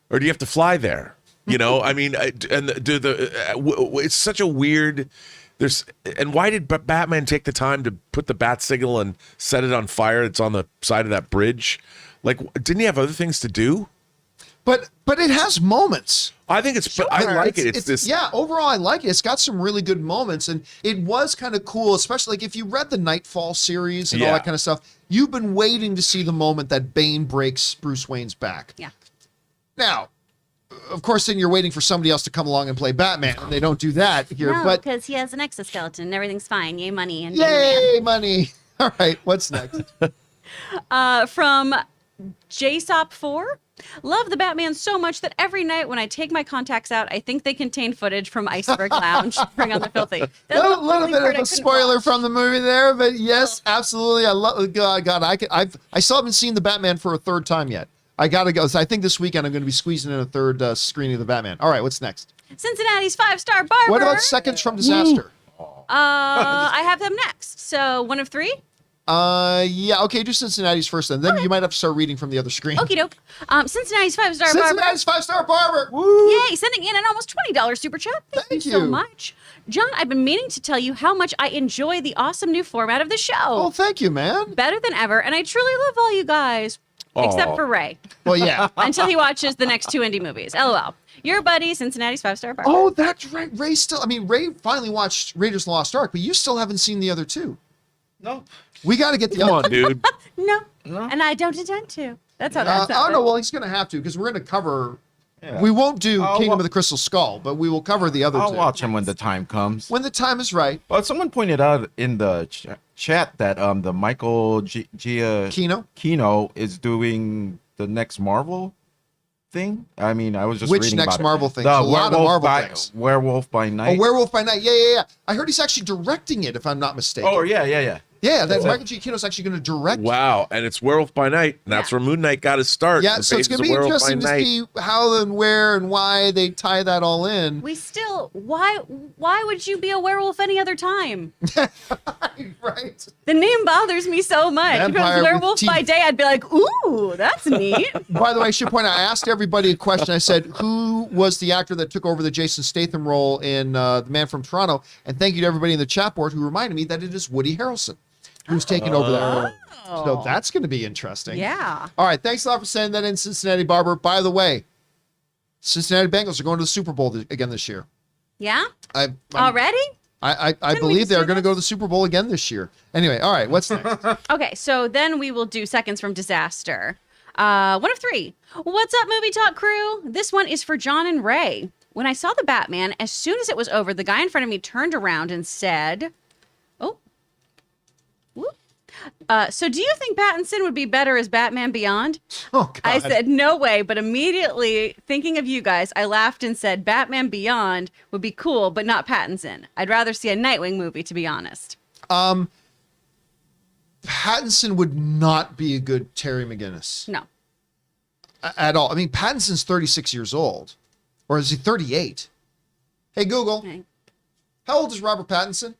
Speaker 2: or do you have to fly there? You know, I mean, it's such a weird. And why did Batman take the time to put the bat signal and set it on fire? It's on the side of that bridge. Like, didn't he have other things to do?
Speaker 1: But it has moments.
Speaker 2: I think it's. Sure. I like it. It's this.
Speaker 1: Yeah, overall, I like it. It's got some really good moments, and it was kind of cool, especially like if you read the Nightfall series and all that kind of stuff. You've been waiting to see the moment that Bane breaks Bruce Wayne's back.
Speaker 4: Yeah.
Speaker 1: Now, of course, then you're waiting for somebody else to come along and play Batman, and they don't do that here.
Speaker 4: No,
Speaker 1: but
Speaker 4: because he has an exoskeleton and everything's fine. Yay, money. And
Speaker 1: yay, money. All right, what's next?
Speaker 4: From JSOP4. Love the Batman so much that every night when I take my contacts out, I think they contain footage from Iceberg Lounge. Bring on the filthy.
Speaker 1: A little bit of a spoiler from the movie there, but yes, absolutely. I love. God, I still haven't seen the Batman for a third time yet. I gotta go. So I think this weekend I'm going to be squeezing in a third screening of the Batman. All right, what's next?
Speaker 4: Cincinnati's 5-star barber.
Speaker 1: What about Seconds from Disaster?
Speaker 4: I have them next. So 1 of 3.
Speaker 1: Yeah, okay, do Cincinnati's first then. Then you might have to start reading from the other screen.
Speaker 4: Okie doke. Cincinnati's 5-star barber.
Speaker 1: Cincinnati's 5-star barber. Woo!
Speaker 4: Yay, sending in an almost $20 super chat. Thank you so
Speaker 1: you.
Speaker 4: much. John, I've been meaning to tell you how much I enjoy the awesome new format of the show.
Speaker 1: Oh, thank you, man.
Speaker 4: Better than ever, and I truly love all you guys. Except for Ray.
Speaker 1: Well, yeah.
Speaker 4: Until he watches the next 2 indie movies. LOL. Your buddy, Cincinnati's 5-star barber.
Speaker 1: Oh, that's right. Ray finally watched Raiders of the Lost Ark, but you still haven't seen the other two.
Speaker 3: No.
Speaker 1: We got to get the
Speaker 2: Come
Speaker 1: other
Speaker 2: on, dude.
Speaker 4: No. And I don't intend to. That's how that
Speaker 1: Oh,
Speaker 4: sounds.
Speaker 1: no, well, he's going to have to because we're going to cover... We won't do Kingdom of the Crystal Skull, but we will cover the other
Speaker 3: I'll
Speaker 1: two.
Speaker 3: watch him when the time comes.
Speaker 1: When the time is right.
Speaker 3: But someone pointed out in the chat that the Michael Kino is doing the next Marvel thing. I mean, I was just
Speaker 1: Which
Speaker 3: reading
Speaker 1: next
Speaker 3: about it.
Speaker 1: Marvel thing?
Speaker 3: The
Speaker 1: A lot of Marvel things.
Speaker 3: Werewolf by Night.
Speaker 1: Oh, Werewolf by Night. Yeah. I heard he's actually directing it, if I'm not mistaken.
Speaker 3: Oh, yeah.
Speaker 1: Yeah, that Michael Giacchino's actually going to direct.
Speaker 2: Wow, and it's Werewolf by Night. And that's where Moon Knight got his start.
Speaker 1: Yeah,
Speaker 2: The
Speaker 1: so it's
Speaker 2: basis
Speaker 1: going to
Speaker 2: of
Speaker 1: be
Speaker 2: Werewolf by
Speaker 1: interesting to
Speaker 2: Night.
Speaker 1: see how and where and why they tie that all in.
Speaker 4: We still, why would you be a werewolf any other time?
Speaker 1: Right.
Speaker 4: The name bothers me so much. If it
Speaker 1: Vampire
Speaker 4: was
Speaker 1: with
Speaker 4: werewolf
Speaker 1: teeth.
Speaker 4: by day, I'd be like, ooh, that's neat.
Speaker 1: By the way, I should point out, I asked everybody a question. I said, who was the actor that took over the Jason Statham role in The Man from Toronto? And thank you to everybody in the chat board who reminded me that it is Woody Harrelson who's taking over that role. So that's going to be interesting.
Speaker 4: Yeah.
Speaker 1: All right. Thanks a lot for sending that in, Cincinnati Barber. By the way, Cincinnati Bengals are going to the Super Bowl again this year.
Speaker 4: Yeah?
Speaker 1: I'm-
Speaker 4: Already?
Speaker 1: I
Speaker 4: Didn't we
Speaker 1: believe
Speaker 4: just
Speaker 1: they're
Speaker 4: do
Speaker 1: going to
Speaker 4: this?
Speaker 1: go to the Super Bowl again this year. Anyway, all right. What's next?
Speaker 4: Okay, so then we will do Seconds from Disaster. 1 of 3. What's up, Movie Talk crew? This one is for John and Ray. When I saw the Batman, as soon as it was over, the guy in front of me turned around and said, oh. Whoop. So do you think Pattinson would be better as Batman Beyond?
Speaker 1: Oh, God.
Speaker 4: I said, no way, but immediately thinking of you guys, I laughed and said, Batman Beyond would be cool, but not Pattinson. I'd rather see a Nightwing movie, to be honest.
Speaker 1: Pattinson would not be a good Terry McGinnis
Speaker 4: No.
Speaker 1: at all. I mean, Pattinson's 36 years old. Or is he 38? Hey, Google.
Speaker 4: Okay.
Speaker 1: How old is Robert Pattinson?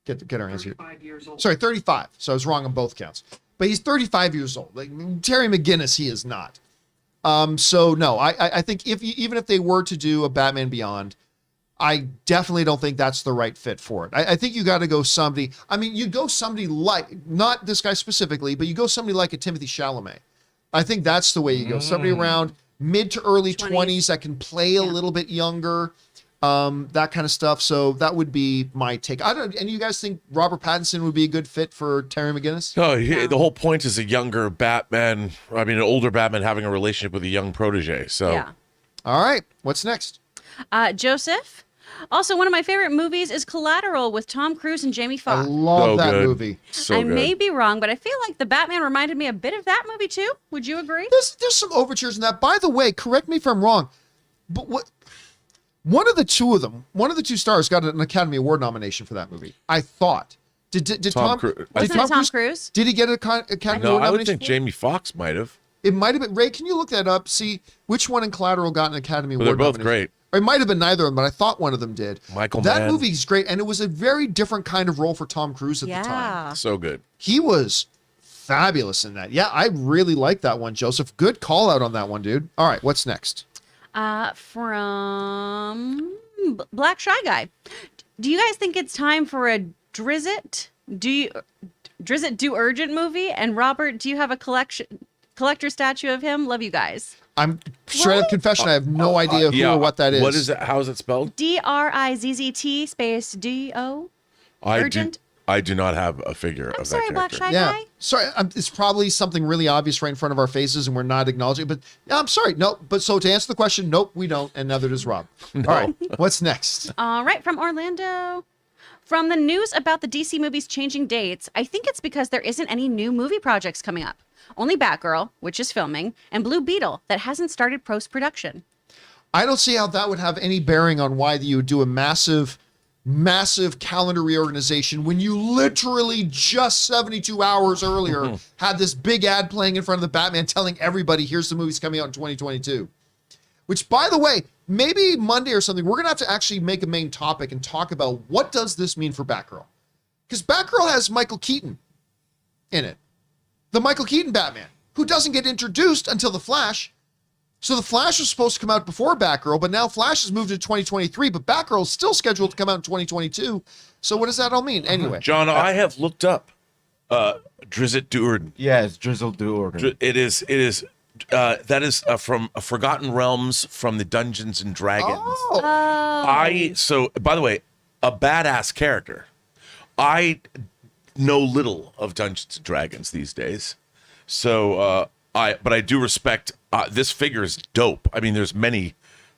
Speaker 1: Get our answer.
Speaker 5: 35 years old.
Speaker 1: Sorry, 35. So I was wrong on both counts. But he's 35 years old. Like Terry McGinnis, he is not. So no, I think even if they were to do a Batman Beyond, I definitely don't think that's the right fit for it. I think you got to go somebody. I mean, you go somebody like, not this guy specifically, but you go somebody like a Timothée Chalamet. I think that's the way you go. Somebody around mid to early 20s that can play a little bit younger, that kind of stuff. So that would be my take. I don't. And you guys think Robert Pattinson would be a good fit for Terry McGinnis?
Speaker 2: No, the whole point is a younger Batman. I mean, an older Batman having a relationship with a young protege. So,
Speaker 4: Yeah.
Speaker 1: All right. What's next?
Speaker 4: Joseph. Also, one of my favorite movies is Collateral with Tom Cruise and Jamie
Speaker 1: I
Speaker 4: Foxx.
Speaker 1: love
Speaker 2: So
Speaker 1: that
Speaker 2: good.
Speaker 1: movie.
Speaker 2: So
Speaker 4: I
Speaker 2: good.
Speaker 4: may be wrong, but I feel like the Batman reminded me a bit of that movie too. Would you agree?
Speaker 1: There's some overtures in that. By the way, correct me if I'm wrong, but one of the two stars got an Academy Award nomination for that movie. I thought. Did
Speaker 2: Tom Cruise.
Speaker 4: Wasn't it Tom Cruise?
Speaker 1: Did he get an Academy
Speaker 2: No,
Speaker 1: Award
Speaker 2: I would
Speaker 1: nomination?
Speaker 2: think Jamie Foxx might have.
Speaker 1: It might have been. Ray, can you look that up? See which one in Collateral got an Academy
Speaker 2: Well, they're
Speaker 1: Award
Speaker 2: both
Speaker 1: nomination.
Speaker 2: great.
Speaker 1: Or it might have been neither of them, but I thought one of them did.
Speaker 2: Michael
Speaker 1: That
Speaker 2: Mann.
Speaker 1: movie's great, and it was a very different kind of role for Tom Cruise at the time.
Speaker 4: Yeah.
Speaker 2: So good.
Speaker 1: He was fabulous in that. Yeah, I really like that one, Joseph. Good call out on that one, dude. All right, what's next?
Speaker 4: From Black Shy Guy. Do you guys think it's time for a Drizzt? Drizzt Do Urgent movie? And Robert, do you have a collector statue of him? Love you guys.
Speaker 1: I'm straight up confession. I have no idea who or what that is.
Speaker 2: What is it? How is it spelled?
Speaker 4: DRIZZT space DO. Urgent.
Speaker 2: I do not have a figure
Speaker 4: I'm
Speaker 2: of
Speaker 4: sorry,
Speaker 2: that
Speaker 4: Black
Speaker 2: character.
Speaker 4: Shy
Speaker 1: Yeah,
Speaker 4: Guy.
Speaker 1: sorry. It's probably something really obvious right in front of our faces, and we're not acknowledging it. But yeah, I'm sorry. No, but so to answer the question, nope, we don't, and neither does Rob. All right, what's next?
Speaker 4: All right, from Orlando. From the news about the DC movies changing dates, I think it's because there isn't any new movie projects coming up. Only Batgirl, which is filming, and Blue Beetle that hasn't started post-production.
Speaker 1: I don't see how that would have any bearing on why you would do a massive calendar reorganization when you literally just 72 hours earlier had this big ad playing in front of the Batman telling everybody, here's the movies coming out in 2022. Which, by the way, maybe Monday or something, we're going to have to actually make a main topic and talk about what does this mean for Batgirl. Because Batgirl has Michael Keaton in it. The Michael Keaton Batman, who doesn't get introduced until The Flash. So The Flash was supposed to come out before Batgirl, but now Flash has moved to 2023, but Batgirl is still scheduled to come out in 2022. So what does that all mean? Anyway.
Speaker 2: John, I have looked up Drizzt Do'Urden.
Speaker 3: Yeah, it's Drizzle Do'Urden.
Speaker 2: It is that is from Forgotten Realms from the Dungeons and Dragons.
Speaker 1: Oh,
Speaker 2: So by the way, a badass character. I know little of Dungeons and Dragons these days. So but I do respect this figure is dope. I mean, there's many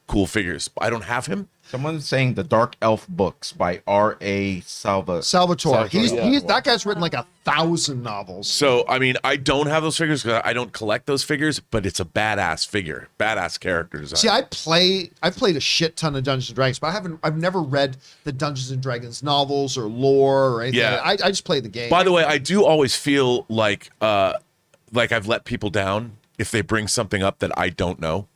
Speaker 2: cool figures. I don't have him.
Speaker 3: Someone's saying the Dark Elf books by R.A.
Speaker 1: Salvatore. He's
Speaker 3: yeah.
Speaker 1: that guy's written like 1,000 novels.
Speaker 2: So I mean, I don't have those figures because I don't collect those figures, but it's a badass figure, badass character design.
Speaker 1: See, I've played a shit ton of Dungeons and Dragons, but I've never read the Dungeons and Dragons novels or lore or anything.
Speaker 2: Yeah.
Speaker 1: I just play the game.
Speaker 2: By the way, I do always feel like I've let people down if they bring something up that I don't know.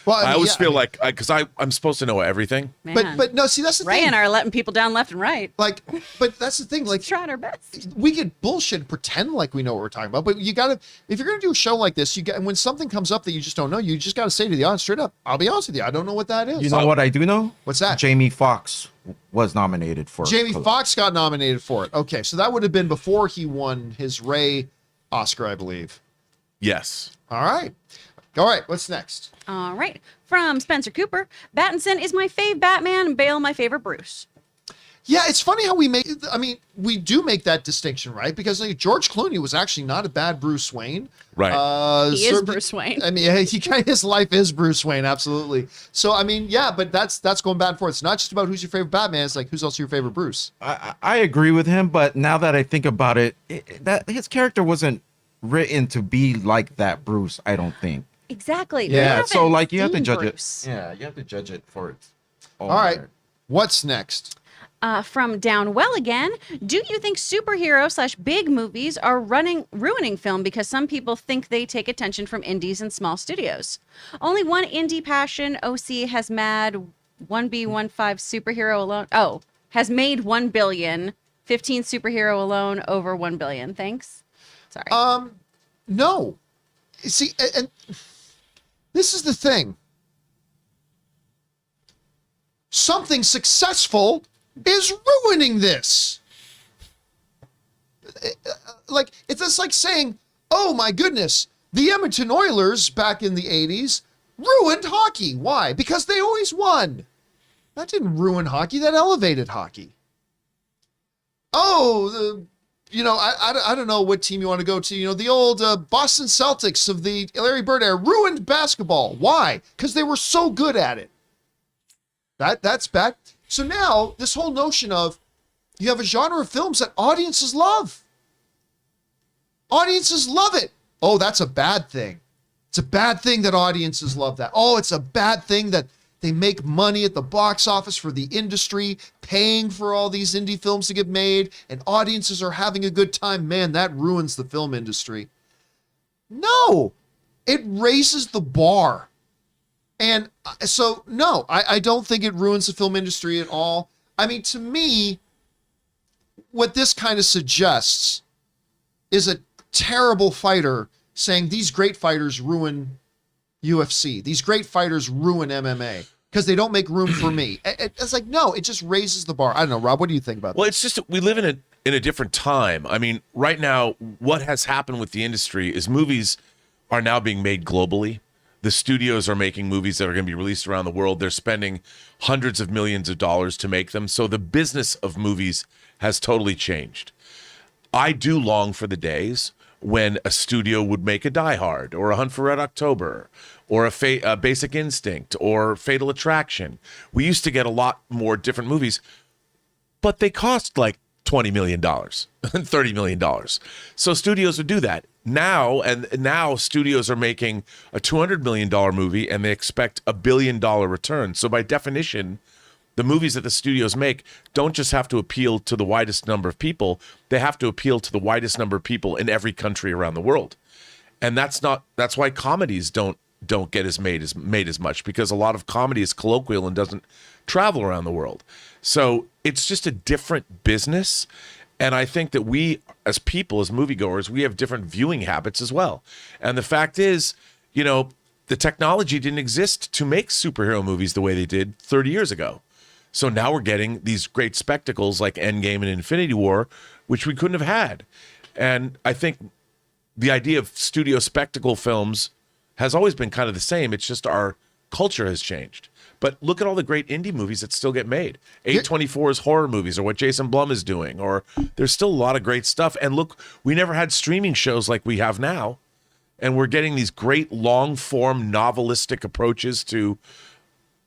Speaker 1: well,
Speaker 2: I
Speaker 1: mean,
Speaker 2: always
Speaker 1: yeah,
Speaker 2: feel
Speaker 1: I mean,
Speaker 2: like because I'm supposed to know everything.
Speaker 4: Man.
Speaker 1: but no, see, that's the
Speaker 4: Ray
Speaker 1: thing.
Speaker 4: and I are letting people down left and right.
Speaker 1: Like, but that's the thing. Like,
Speaker 4: Trying our best.
Speaker 1: we could bullshit and pretend like we know what we're talking about, but you gotta, if you're gonna do a show like this, and when something comes up that you just don't know, you just gotta say to the audience straight up, I'll be honest with you, I don't know what that is.
Speaker 3: You know what I do know?
Speaker 1: What's that?
Speaker 3: Jamie Foxx was nominated for
Speaker 1: Jamie Foxx got nominated for it. Okay, so that would have been before he won his Ray Oscar, I believe.
Speaker 2: Yes.
Speaker 1: All right. All right, what's next?
Speaker 4: All right. From Spencer Cooper, Battinson is my fave Batman, Bale my favorite Bruce.
Speaker 1: Yeah, it's funny how we do make that distinction, right? Because like, George Clooney was actually not a bad Bruce Wayne.
Speaker 2: Right.
Speaker 4: He is Bruce Wayne.
Speaker 1: I mean, his life is Bruce Wayne, absolutely. So, I mean, yeah, but that's going back and forth. It's not just about who's your favorite Batman. It's like, who's also your favorite Bruce?
Speaker 3: I agree with him, but now that I think about it, that his character wasn't written to be like that Bruce, I don't think.
Speaker 4: Exactly. We
Speaker 3: Yeah, so
Speaker 4: haven't
Speaker 3: like you have to
Speaker 4: seen
Speaker 3: judge
Speaker 4: Bruce.
Speaker 3: it. Yeah, you have to judge it for its
Speaker 1: All right, what's next?
Speaker 4: From Down Well again, do you think superhero / big movies are ruining film because some people think they take attention from indies and small studios? Only one indie passion, OC, has mad 1B15 superhero alone. Oh, has made 1 billion. 15 superhero alone over 1 billion. Thanks. Sorry.
Speaker 1: No. See, and this is the thing. something successful is ruining this. Like, it's just like saying, oh my goodness, the Edmonton Oilers back in the 80s ruined hockey. Why? Because they always won. That didn't ruin hockey, that elevated hockey. Oh, I don't know what team you want to go to. The old Boston Celtics of the Larry Bird era ruined basketball. Why? Because they were so good at it. That's back. So now this whole notion of you have a genre of films that audiences love. Audiences love it. Oh, that's a bad thing. It's a bad thing that audiences love that. Oh, it's a bad thing that they make money at the box office for the industry, paying for all these indie films to get made, and audiences are having a good time. Man, that ruins the film industry. No, it raises the bar. And so, no, I don't think it ruins the film industry at all. I mean, to me, what this kind of suggests is a terrible fighter saying these great fighters ruin UFC. These great fighters ruin MMA because they don't make room for me. It's like, no, it just raises the bar. I don't know, Rob, what do you think about that?
Speaker 2: Well, it's just we live in a different time. I mean, right now, what has happened with the industry is movies are now being made globally. The studios are making movies that are going to be released around the world. They're spending hundreds of millions of dollars to make them. So the business of movies has totally changed. I do long for the days when a studio would make a Die Hard or a Hunt for Red October or a Basic Instinct or Fatal Attraction. We used to get a lot more different movies, but they cost like $20 million and $30 million. So studios would do that. Now studios are making a $200 million movie and they expect $1 billion return. So by definition, the movies that the studios make don't just have to appeal to the widest number of people. They have to appeal to the widest number of people in every country around the world. And that's why comedies don't get made as much, because a lot of comedy is colloquial and doesn't travel around the world. So it's just a different business. And I think that we, as people, as moviegoers, we have different viewing habits as well. And the fact is, the technology didn't exist to make superhero movies the way they did 30 years ago. So now we're getting these great spectacles like Endgame and Infinity War, which we couldn't have had. And I think the idea of studio spectacle films has always been kind of the same. It's just our culture has changed. But look at all the great indie movies that still get made. A24's horror movies, or what Jason Blum is doing, or there's still a lot of great stuff. And look, we never had streaming shows like we have now. And we're getting these great long-form novelistic approaches to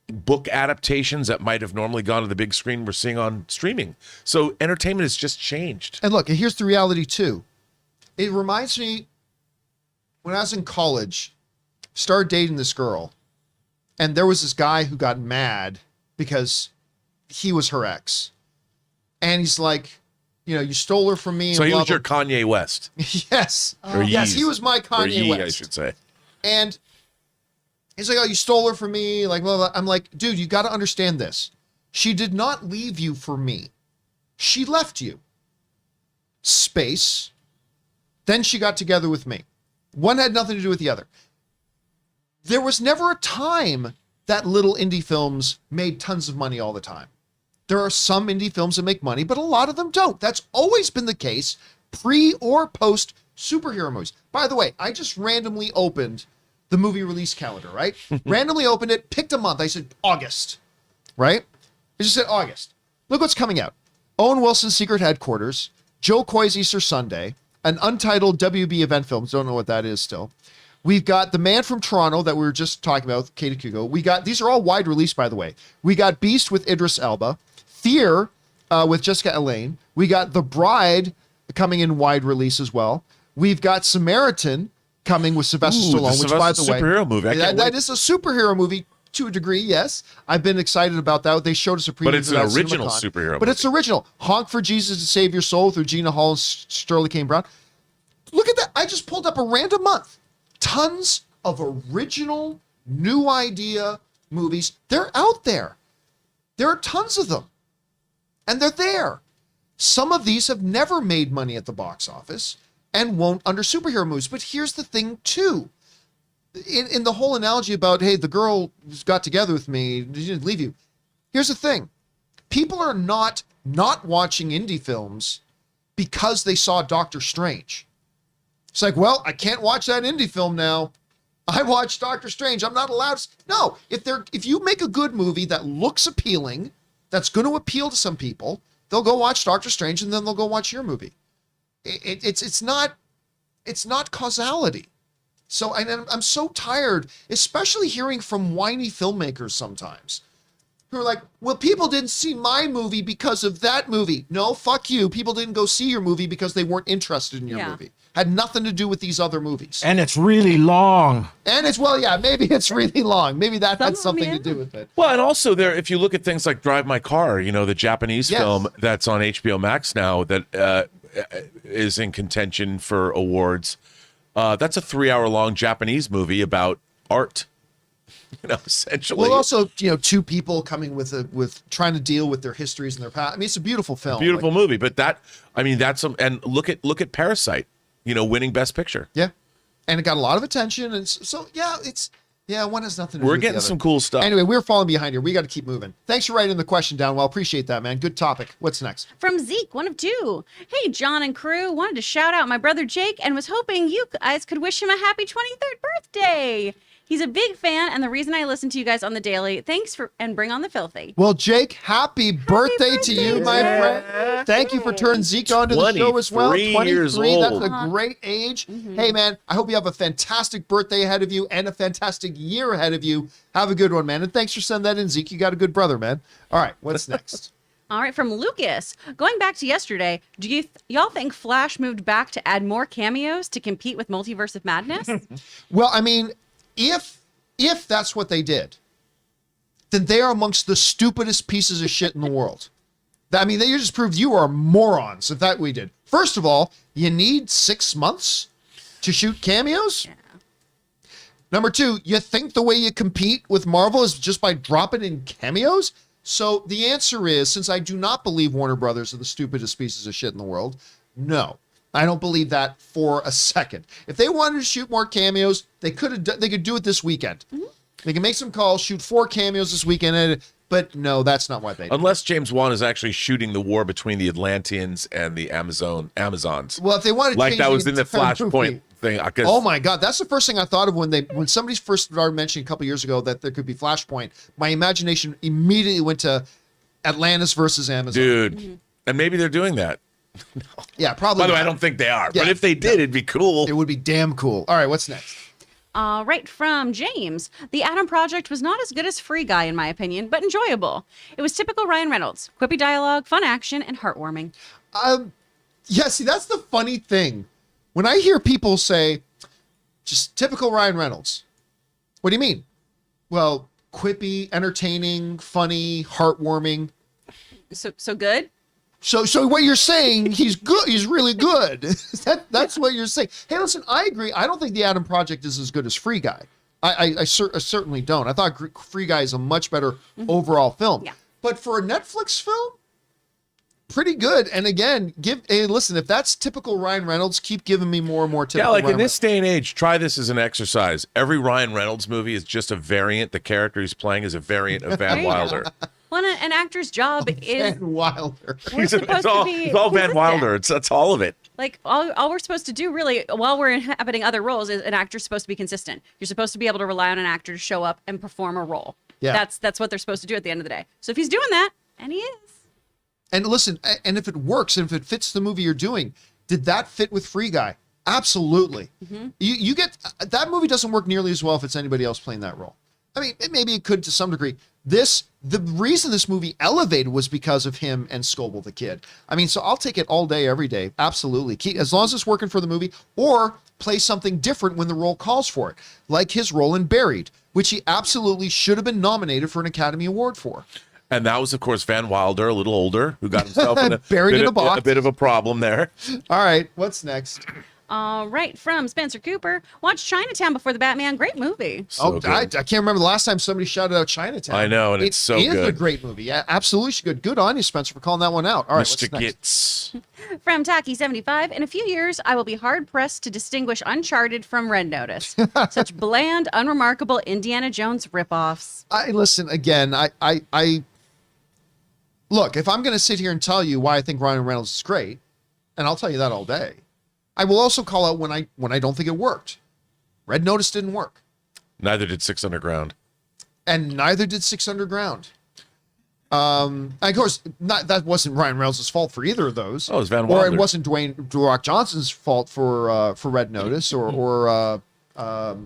Speaker 2: book adaptations that might have normally gone to the big screen we're seeing on streaming. So entertainment has just changed.
Speaker 1: And look, here's the reality too. It reminds me when I was in college, started dating this girl, and there was this guy who got mad because he was her ex. And he's like, you stole her from me.
Speaker 2: So
Speaker 1: and
Speaker 2: he was
Speaker 1: blah,
Speaker 2: your Kanye West.
Speaker 1: Yes.
Speaker 2: Or
Speaker 1: yes,
Speaker 2: Yeez.
Speaker 1: he was my Kanye West.
Speaker 2: I should say.
Speaker 1: And he's like, oh, you stole her from me. Like, blah, blah. I'm like, dude, you got to understand this. She did not leave you for me. She left you. Space. Then she got together with me. One had nothing to do with the other. There was never a time that little indie films made tons of money all the time. There are some indie films that make money, but a lot of them don't. That's always been the case, pre or post superhero movies. By the way, I just randomly opened the movie release calendar, right? Randomly opened it, picked a month. I said August, right? I just said August. Look what's coming out. Owen Wilson's Secret Headquarters, Joe Coy's Easter Sunday, an untitled WB event film. Don't know what that is still. We've got The Man from Toronto that we were just talking about with Katie Kugo. We got, these are all wide release, by the way. We got Beast with Idris Elba, Fear with Jessica Elaine. We got The Bride coming in wide release as well. We've got Samaritan coming with Sylvester Stallone, which, by the way,
Speaker 2: superhero movie.
Speaker 1: That is a superhero movie to a degree, yes. I've been excited about that. They showed us a preview.
Speaker 2: But it's
Speaker 1: of
Speaker 2: an
Speaker 1: that
Speaker 2: original
Speaker 1: CinemaCon.
Speaker 2: superhero
Speaker 1: But
Speaker 2: movie.
Speaker 1: it's original. Honk for Jesus to Save Your Soul through Gina Hall and Sterling K. Brown. Look at that. I just pulled up a random month. Tons of original, new idea movies. They're out there. There are tons of them. And they're there. Some of these have never made money at the box office and won't under superhero movies. But here's the thing, too. In the whole analogy about, hey, the girl got together with me, she didn't leave you. here's the thing. People are not watching indie films because they saw Doctor Strange. It's like, well, I can't watch that indie film now. I watched Doctor Strange. I'm not allowed to. No, if you make a good movie that looks appealing, that's going to appeal to some people, they'll go watch Doctor Strange and then they'll go watch your movie. It's not causality. So I'm so tired, especially hearing from whiny filmmakers sometimes who are like, well, people didn't see my movie because of that movie. No, fuck you. People didn't go see your movie because they weren't interested in your movie. Had nothing to do with these other movies.
Speaker 3: And it's really long.
Speaker 1: And it's, well, yeah, maybe it's really long. Maybe that had something to do with it.
Speaker 2: Well, and also there, if you look at things like Drive My Car, you know, the Japanese film that's on HBO Max now that is in contention for awards. That's a 3-hour-long Japanese movie about art. You know, essentially.
Speaker 1: Well, also, you know, two people coming with trying to deal with their histories and their past. I mean, it's a beautiful film.
Speaker 2: Beautiful movie, but and look at Parasite. You know, winning Best Picture.
Speaker 1: Yeah, and it got a lot of attention, and so one has nothing to do with the other.
Speaker 2: We're getting some cool stuff.
Speaker 1: Anyway, we're falling behind here. We got to keep moving. Thanks for writing the question down. Well, appreciate that, man. Good topic. What's next?
Speaker 4: From Zeke, 1 of 2. Hey, John and crew. Wanted to shout out my brother Jake and was hoping you guys could wish him a happy 23rd birthday. He's a big fan and the reason I listen to you guys on the daily. Thanks and bring on the filthy.
Speaker 1: Well, Jake, happy birthday to you, my friend. Thank you for turning Zeke onto the show as well.
Speaker 2: 23 years old.
Speaker 1: That's a great age. Hey, man, I hope you have a fantastic birthday ahead of you and a fantastic year ahead of you. Have a good one, man. And thanks for sending that in, Zeke. You got a good brother, man. All right, what's next?
Speaker 4: All right, from Lucas. Going back to yesterday, do y'all think Flash moved back to add more cameos to compete with Multiverse of Madness?
Speaker 1: Well, I mean, if that's what they did, then they are amongst the stupidest pieces of shit in the world. I mean, they just proved you are morons if that we did. First of all, you need 6 months to shoot cameos?
Speaker 4: Yeah.
Speaker 1: Number 2, you think the way you compete with Marvel is just by dropping in cameos? So the answer is, since I do not believe Warner Brothers are the stupidest pieces of shit in the world, no. I don't believe that for a second. If they wanted to shoot more cameos, they could do it this weekend. Mm-hmm. They can make some calls, shoot 4 cameos this weekend, but no, that's not what they do.
Speaker 2: Unless James Wan is actually shooting the war between the Atlanteans and the Amazons.
Speaker 1: Well, if they wanted to
Speaker 2: like
Speaker 1: change
Speaker 2: that was in the Flashpoint thing.
Speaker 1: Oh my God, that's the first thing I thought of when somebody first started mentioning a couple years ago that there could be Flashpoint. My imagination immediately went to Atlantis versus Amazon.
Speaker 2: Dude, and maybe they're doing that.
Speaker 1: No. Yeah, probably.
Speaker 2: By the way, I don't think they are. Yeah, but if they did, it'd be cool.
Speaker 1: It would be damn cool. All right, what's next?
Speaker 4: Right from James. The Adam Project was not as good as Free Guy, in my opinion, but enjoyable. It was typical Ryan Reynolds. Quippy dialogue, fun action, and heartwarming.
Speaker 1: Yeah, see, that's the funny thing. When I hear people say, just typical Ryan Reynolds, what do you mean? Well, quippy, entertaining, funny, heartwarming.
Speaker 4: So good?
Speaker 1: So what you're saying, he's good. He's really good. That's what you're saying. Hey, listen, I agree. I don't think the Adam Project is as good as Free Guy. I certainly don't. I thought Free Guy is a much better overall film. Yeah. But for a Netflix film, pretty good. And again, listen, if that's typical Ryan Reynolds, keep giving me more and more typical
Speaker 2: Ryan
Speaker 1: Ryan
Speaker 2: in this day and age, try this as an exercise. Every Ryan Reynolds movie is just a variant. The character he's playing is a variant of Van Wilder.
Speaker 4: Well, an actor's job is
Speaker 1: Van Wilder.
Speaker 2: It's all Van Wilder. That's all of it.
Speaker 4: Like all we're supposed to do really while we're inhabiting other roles is an actor's supposed to be consistent. You're supposed to be able to rely on an actor to show up and perform a role. Yeah. That's what they're supposed to do at the end of the day. So if he's doing that, and he is.
Speaker 1: And listen, and if it works, and if it fits the movie you're doing, did that fit with Free Guy? Absolutely. Mm-hmm. You get that movie doesn't work nearly as well if it's anybody else playing that role. I mean, maybe it could to some degree. The reason this movie elevated was because of him and Scoble the Kid. I mean, so I'll take it all day, every day. Absolutely. As long as it's working for the movie, or play something different when the role calls for it. Like his role in Buried, which he absolutely should have been nominated for an Academy Award for.
Speaker 2: And that was, of course, Van Wilder, a little older, who got himself in a bit of a problem there.
Speaker 1: All right, what's next?
Speaker 4: All right, from Spencer Cooper. Watch Chinatown before the Batman. Great movie.
Speaker 1: I can't remember the last time somebody shouted out Chinatown.
Speaker 2: I know, and it's so good. It is
Speaker 1: a great movie. Yeah, absolutely good. Good on you, Spencer, for calling that one out. All right,
Speaker 2: Mr. Gitz.
Speaker 4: From Taki75. In a few years, I will be hard-pressed to distinguish Uncharted from Red Notice. Such bland, unremarkable Indiana Jones ripoffs.
Speaker 1: Listen, again, look, if I'm going to sit here and tell you why I think Ryan Reynolds is great, and I'll tell you that all day, I will also call out when I don't think it worked. Red Notice didn't work.
Speaker 2: Neither did Six Underground.
Speaker 1: And neither did Six Underground. And of course, that wasn't Ryan Reynolds' fault for either of those.
Speaker 2: Oh, it was Van
Speaker 1: Or
Speaker 2: Wilder.
Speaker 1: it wasn't Dwayne The Rock Johnson's fault for Red Notice or Gal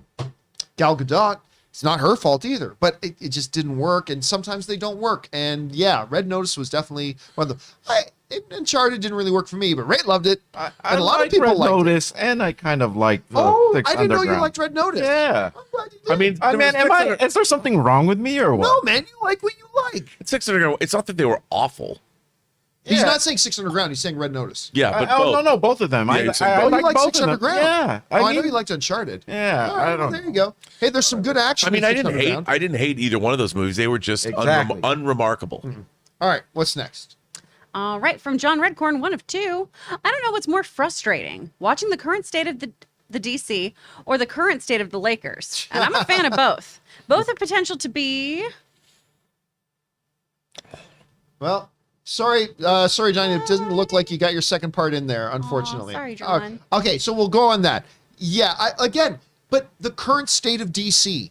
Speaker 1: Gadot. It's not her fault either, but it just didn't work. And sometimes they don't work. And yeah, Red Notice was definitely one of the. Uncharted didn't really work for me, but Ray loved it.
Speaker 3: I
Speaker 1: And a lot of people
Speaker 3: Red
Speaker 1: liked it.
Speaker 3: Notice, and I kind of like the
Speaker 1: Oh,
Speaker 3: Six
Speaker 1: I didn't know you
Speaker 3: Underground.
Speaker 1: liked Red Notice.
Speaker 3: Yeah.
Speaker 1: I'm glad you did.
Speaker 2: I mean,
Speaker 3: I mean, is there something wrong with me or what?
Speaker 1: no, man, you like what you like.
Speaker 2: Six Underground. It's not that they were awful.
Speaker 1: He's
Speaker 3: Yeah.
Speaker 1: not saying Six Underground. He's saying Red Notice.
Speaker 2: Yeah, but both.
Speaker 3: no, both of them.
Speaker 2: Yeah,
Speaker 3: I
Speaker 2: you said
Speaker 3: I
Speaker 2: both.
Speaker 1: You
Speaker 3: like
Speaker 1: like
Speaker 3: both
Speaker 1: Six
Speaker 3: of them.
Speaker 1: Underground?
Speaker 3: Yeah.
Speaker 1: I know you liked Uncharted.
Speaker 3: Yeah,
Speaker 1: All right,
Speaker 3: I
Speaker 1: well,
Speaker 3: don't
Speaker 1: there you go. Hey, there's some good action.
Speaker 2: I mean,
Speaker 1: in
Speaker 2: I
Speaker 1: Six
Speaker 2: didn't hate.
Speaker 1: Underground.
Speaker 2: I didn't hate either one of those movies. They were just
Speaker 3: Exactly.
Speaker 2: unremarkable.
Speaker 1: All right, what's next?
Speaker 4: All right, from John Redcorn, one of two. I don't know what's more frustrating, watching the current state of the DC or the current state of the Lakers. And I'm a fan of both. Both have potential to be.
Speaker 1: Well, sorry, Johnny. It doesn't look like you got your second part in there, unfortunately.
Speaker 4: sorry, John.
Speaker 1: Okay, so we'll go on that. Yeah, but the current state of DC.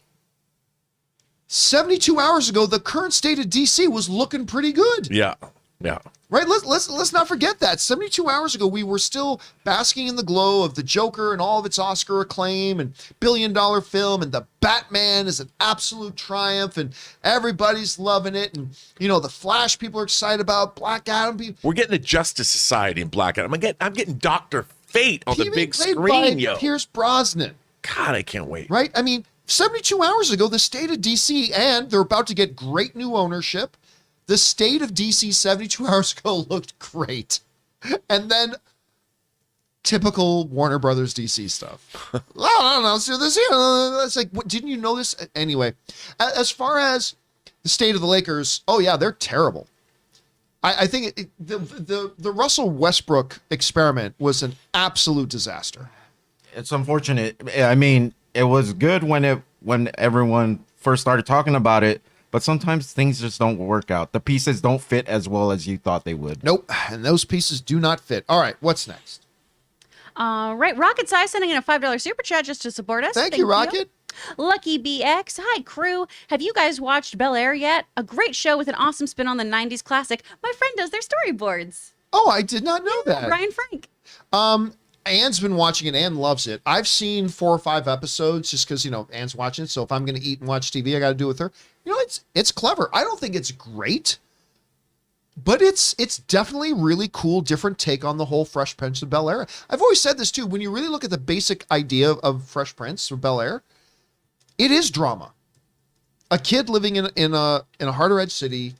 Speaker 1: 72 hours ago, the current state of DC was looking pretty good.
Speaker 2: Yeah.
Speaker 1: Right, let's not forget that 72 hours ago we were still basking in the glow of the Joker and all of its Oscar acclaim and billion-dollar film, and the Batman is an absolute triumph and everybody's loving it, and the Flash people are excited about, Black Adam people.
Speaker 2: We're getting a Justice Society in Black Adam. I'm getting Dr. Fate on the
Speaker 1: Being
Speaker 2: big
Speaker 1: played
Speaker 2: screen,
Speaker 1: by
Speaker 2: yo.
Speaker 1: Pierce Brosnan.
Speaker 2: God, I can't wait.
Speaker 1: Right? I mean, 72 hours ago, the state of DC, and they're about to get great new ownership. The state of DC 72 hours ago looked great. And then typical Warner Brothers DC stuff. I don't know, let's do this here. It's like, what, didn't you know this? Anyway, as far as the state of the Lakers, oh yeah, they're terrible. I think the Russell Westbrook experiment was an absolute disaster.
Speaker 3: It's unfortunate. I mean, it was good when everyone first started talking about it, but sometimes things just don't work out. The pieces don't fit as well as you thought they would.
Speaker 1: Nope, and those pieces do not fit. All right, what's next?
Speaker 4: All right, Rocket Size sending in a $5 super chat just to support us.
Speaker 1: Thank you, Rocket.
Speaker 4: Lucky BX, hi crew. Have you guys watched Bel Air yet? A great show with an awesome spin on the 90s classic. My friend does their storyboards.
Speaker 1: Oh, I did not know that.
Speaker 4: Brian Frank.
Speaker 1: Anne's been watching it. Anne loves it. I've seen 4 or 5 episodes just because, Anne's watching it. So if I'm going to eat and watch TV, I got to do it with her. It's clever. I don't think it's great, but it's definitely really cool, different take on the whole Fresh Prince of Bel-Air. I've always said this too. When you really look at the basic idea of Fresh Prince of Bel-Air, it is drama. A kid living in a harder edge city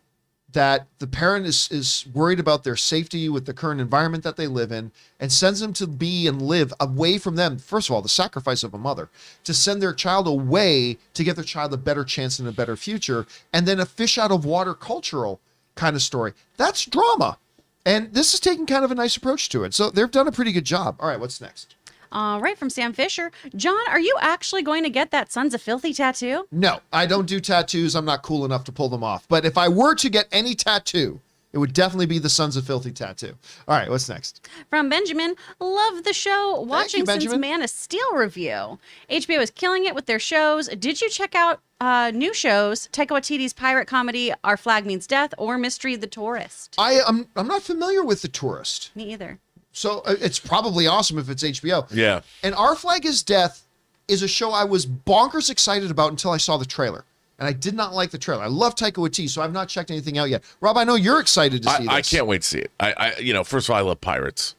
Speaker 1: that the parent is worried about their safety with the current environment that they live in and sends them to be and live away from them. First of all, the sacrifice of a mother to send their child away to give their child a better chance and a better future. And then a fish out of water cultural kind of story. That's drama. And this is taking kind of a nice approach to it. So they've done a pretty good job. All right, what's next?
Speaker 4: All right, from Sam Fisher. John, are you actually going to get that Sons of Filthy tattoo?
Speaker 1: No, I don't do tattoos. I'm not cool enough to pull them off. But if I were to get any tattoo, it would definitely be the Sons of Filthy tattoo. All right, what's next?
Speaker 4: From Benjamin, love the show. Watching since
Speaker 1: Benjamin.
Speaker 4: Man of Steel review. HBO is killing it with their shows. Did you check out new shows? Taika Waititi's pirate comedy, Our Flag Means Death, or Mystery the Tourist?
Speaker 1: I'm not familiar with The Tourist.
Speaker 4: Me either.
Speaker 1: So it's probably awesome if it's HBO.
Speaker 2: Yeah.
Speaker 1: And Our Flag is Death is a show I was bonkers excited about until I saw the trailer. And I did not like the trailer. I love Taika Waititi, so I've not checked anything out yet. Rob, I know you're excited to see this.
Speaker 2: I can't wait to see it. I first of all, I love pirates.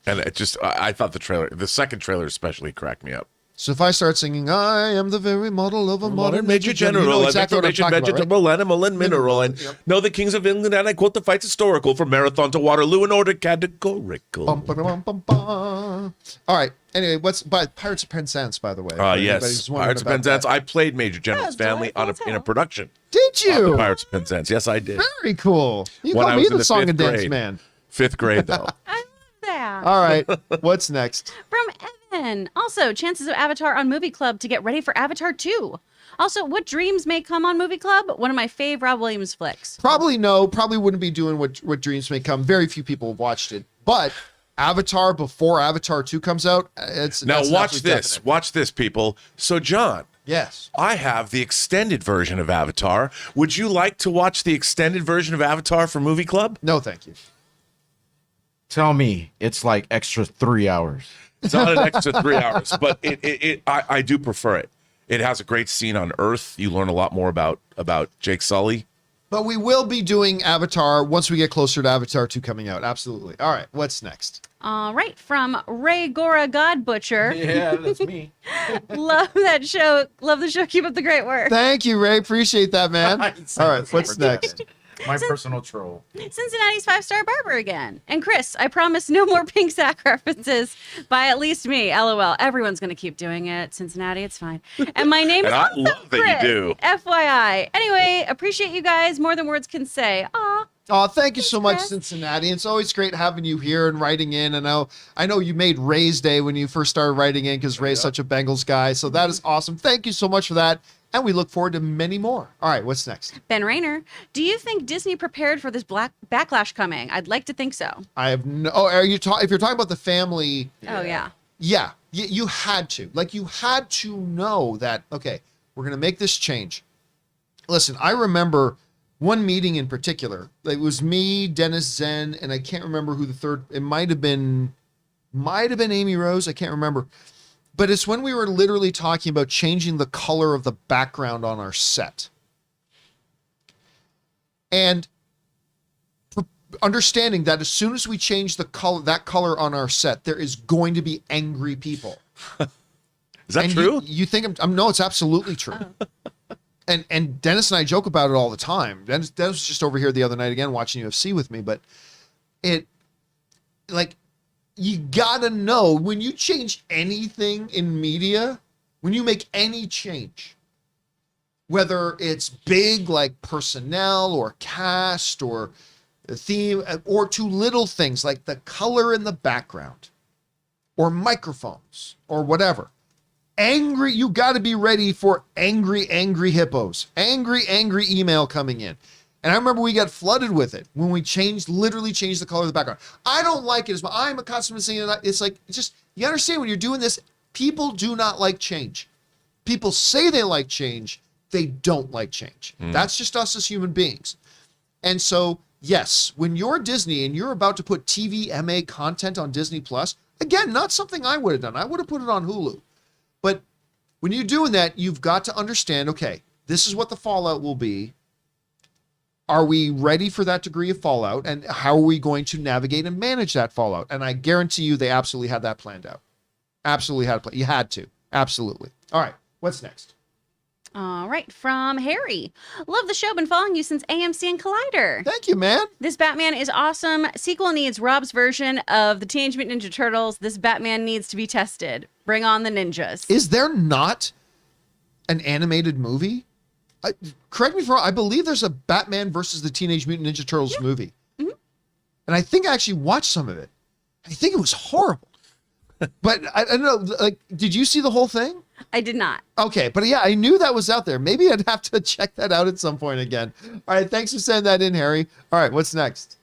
Speaker 2: And I thought the second trailer especially cracked me up.
Speaker 1: So if I start singing, I am the very model of a modern
Speaker 2: Major General,
Speaker 1: you know
Speaker 2: and
Speaker 1: exactly what I'm
Speaker 2: information
Speaker 1: talking about, right?
Speaker 2: vegetable, animal, and mineral, and
Speaker 1: Yep.
Speaker 2: know the kings of England, and I quote the fights historical from Marathon to Waterloo in order categorical.
Speaker 1: Bum, ba, bum, bum, bum. All right. Anyway, what's by Pirates of Penzance, by the way? For anybody
Speaker 2: Yes,
Speaker 1: who's wondering
Speaker 2: Pirates of
Speaker 1: about
Speaker 2: Penzance.
Speaker 1: that.
Speaker 2: I played Major General's
Speaker 4: Yes,
Speaker 2: family
Speaker 4: delightful
Speaker 2: in a
Speaker 4: tale.
Speaker 2: production.
Speaker 1: Did
Speaker 2: Of the
Speaker 1: you?
Speaker 2: Pirates of Penzance. Yes, I did.
Speaker 1: Very cool. You
Speaker 2: When
Speaker 1: call
Speaker 2: I
Speaker 1: me
Speaker 2: was in
Speaker 1: the
Speaker 2: the
Speaker 1: song
Speaker 2: fifth
Speaker 1: and dance
Speaker 2: grade.
Speaker 1: man.
Speaker 2: 5th grade, though.
Speaker 4: I love that.
Speaker 1: All right. What's next?
Speaker 4: From Ben. Also, chances of Avatar on Movie Club to get ready for Avatar 2. Also, what dreams may come on Movie Club? One of my fave Rob Williams flicks.
Speaker 1: Probably no. Probably wouldn't be doing what dreams may come. Very few people have watched it. But Avatar before Avatar 2 comes out,
Speaker 2: now watch this.
Speaker 1: Definite.
Speaker 2: Watch this, people. So, John.
Speaker 1: Yes.
Speaker 2: I have the extended version of Avatar. Would you like to watch the extended version of Avatar for Movie Club?
Speaker 1: No, thank you.
Speaker 3: Tell me it's like extra 3 hours.
Speaker 2: It's not an extra 3 hours, but I do prefer it. It has a great scene on Earth. You learn a lot more about Jake Sully.
Speaker 1: But we will be doing Avatar once we get closer to Avatar 2 coming out. Absolutely. All right, what's next?
Speaker 4: All right, from Ray Gora God Butcher.
Speaker 3: Yeah, that's me.
Speaker 4: Love that show. Love the show. Keep up the great work.
Speaker 1: Thank you, Ray. Appreciate that, man. All right, what's next?
Speaker 3: My personal troll.
Speaker 4: Cincinnati's 5-star barber again. And Chris, I promise no more pink sack references by at least me. LOL. Everyone's going to keep doing it. Cincinnati, it's fine. And my name is
Speaker 2: And I
Speaker 4: also
Speaker 2: love that you
Speaker 4: Chris,
Speaker 2: do.
Speaker 4: FYI. Anyway, appreciate you guys more than words can say. Aw.
Speaker 1: Oh, thank you so much,
Speaker 4: Chris.
Speaker 1: Cincinnati. It's always great having you here and writing in. And I know you made Ray's day when you first started writing in because Ray's such a Bengals guy. So that is awesome. Thank you so much for that. And we look forward to many more. All right, what's next?
Speaker 4: Ben Rayner, do you think Disney prepared for this backlash coming? I'd like to think so.
Speaker 1: I have no. Oh, are you if you're talking about the family?
Speaker 4: Oh, yeah.
Speaker 1: Yeah, you had to. Like, you had to know that, okay, we're going to make this change. Listen, I remember one meeting in particular. It was me, Dennis Zen, and I can't remember who the third. It might have been Amy Rose. I can't remember. But it's when we were literally talking about changing the color of the background on our set. And understanding that as soon as we change that color on our set, there is going to be angry people.
Speaker 2: Is that
Speaker 1: and
Speaker 2: true?
Speaker 1: You think I'm no, it's absolutely true. And Dennis and I joke about it all the time. Dennis was just over here the other night again watching UFC with me, but you gotta know when you change anything in media, when you make any change, whether it's big like personnel or cast or the theme, or to little things like the color in the background or microphones or whatever. You got to be ready for angry hippos, angry email coming in. And I remember we got flooded with it when we literally changed the color of the background. I don't like it as much. I'm accustomed to seeing it. It's like, you understand when you're doing this, people do not like change. People say they like change. They don't like change. That's just us as human beings. And so, yes, when you're Disney and you're about to put TVMA content on Disney Plus, again, not something I would have done. I would have put it on Hulu. But when you're doing that, you've got to understand, okay, this is what the fallout will be. Are we ready for that degree of fallout? And how are we going to navigate and manage that fallout? And I guarantee you they absolutely had that planned out. Absolutely had it planned. You had to. Absolutely. All right. What's next?
Speaker 4: All right, from Harry. Love the show. Been following you since AMC and Collider.
Speaker 1: Thank you, man.
Speaker 4: This Batman is awesome. Sequel needs Rob's version of the Teenage Mutant Ninja Turtles. This Batman needs to be tested. Bring on the ninjas.
Speaker 1: Is there not an animated movie? Correct me if I'm wrong. I believe there's a Batman versus the Teenage Mutant Ninja Turtles movie. Mm-hmm. And I think I actually watched some of it. I think it was horrible. But I don't know. Like, did you see the whole thing?
Speaker 4: I did not.
Speaker 1: Okay, but yeah, I knew that was out there. Maybe I'd have to check that out at some point again. All right, thanks for sending that in, Harry. All right, what's next?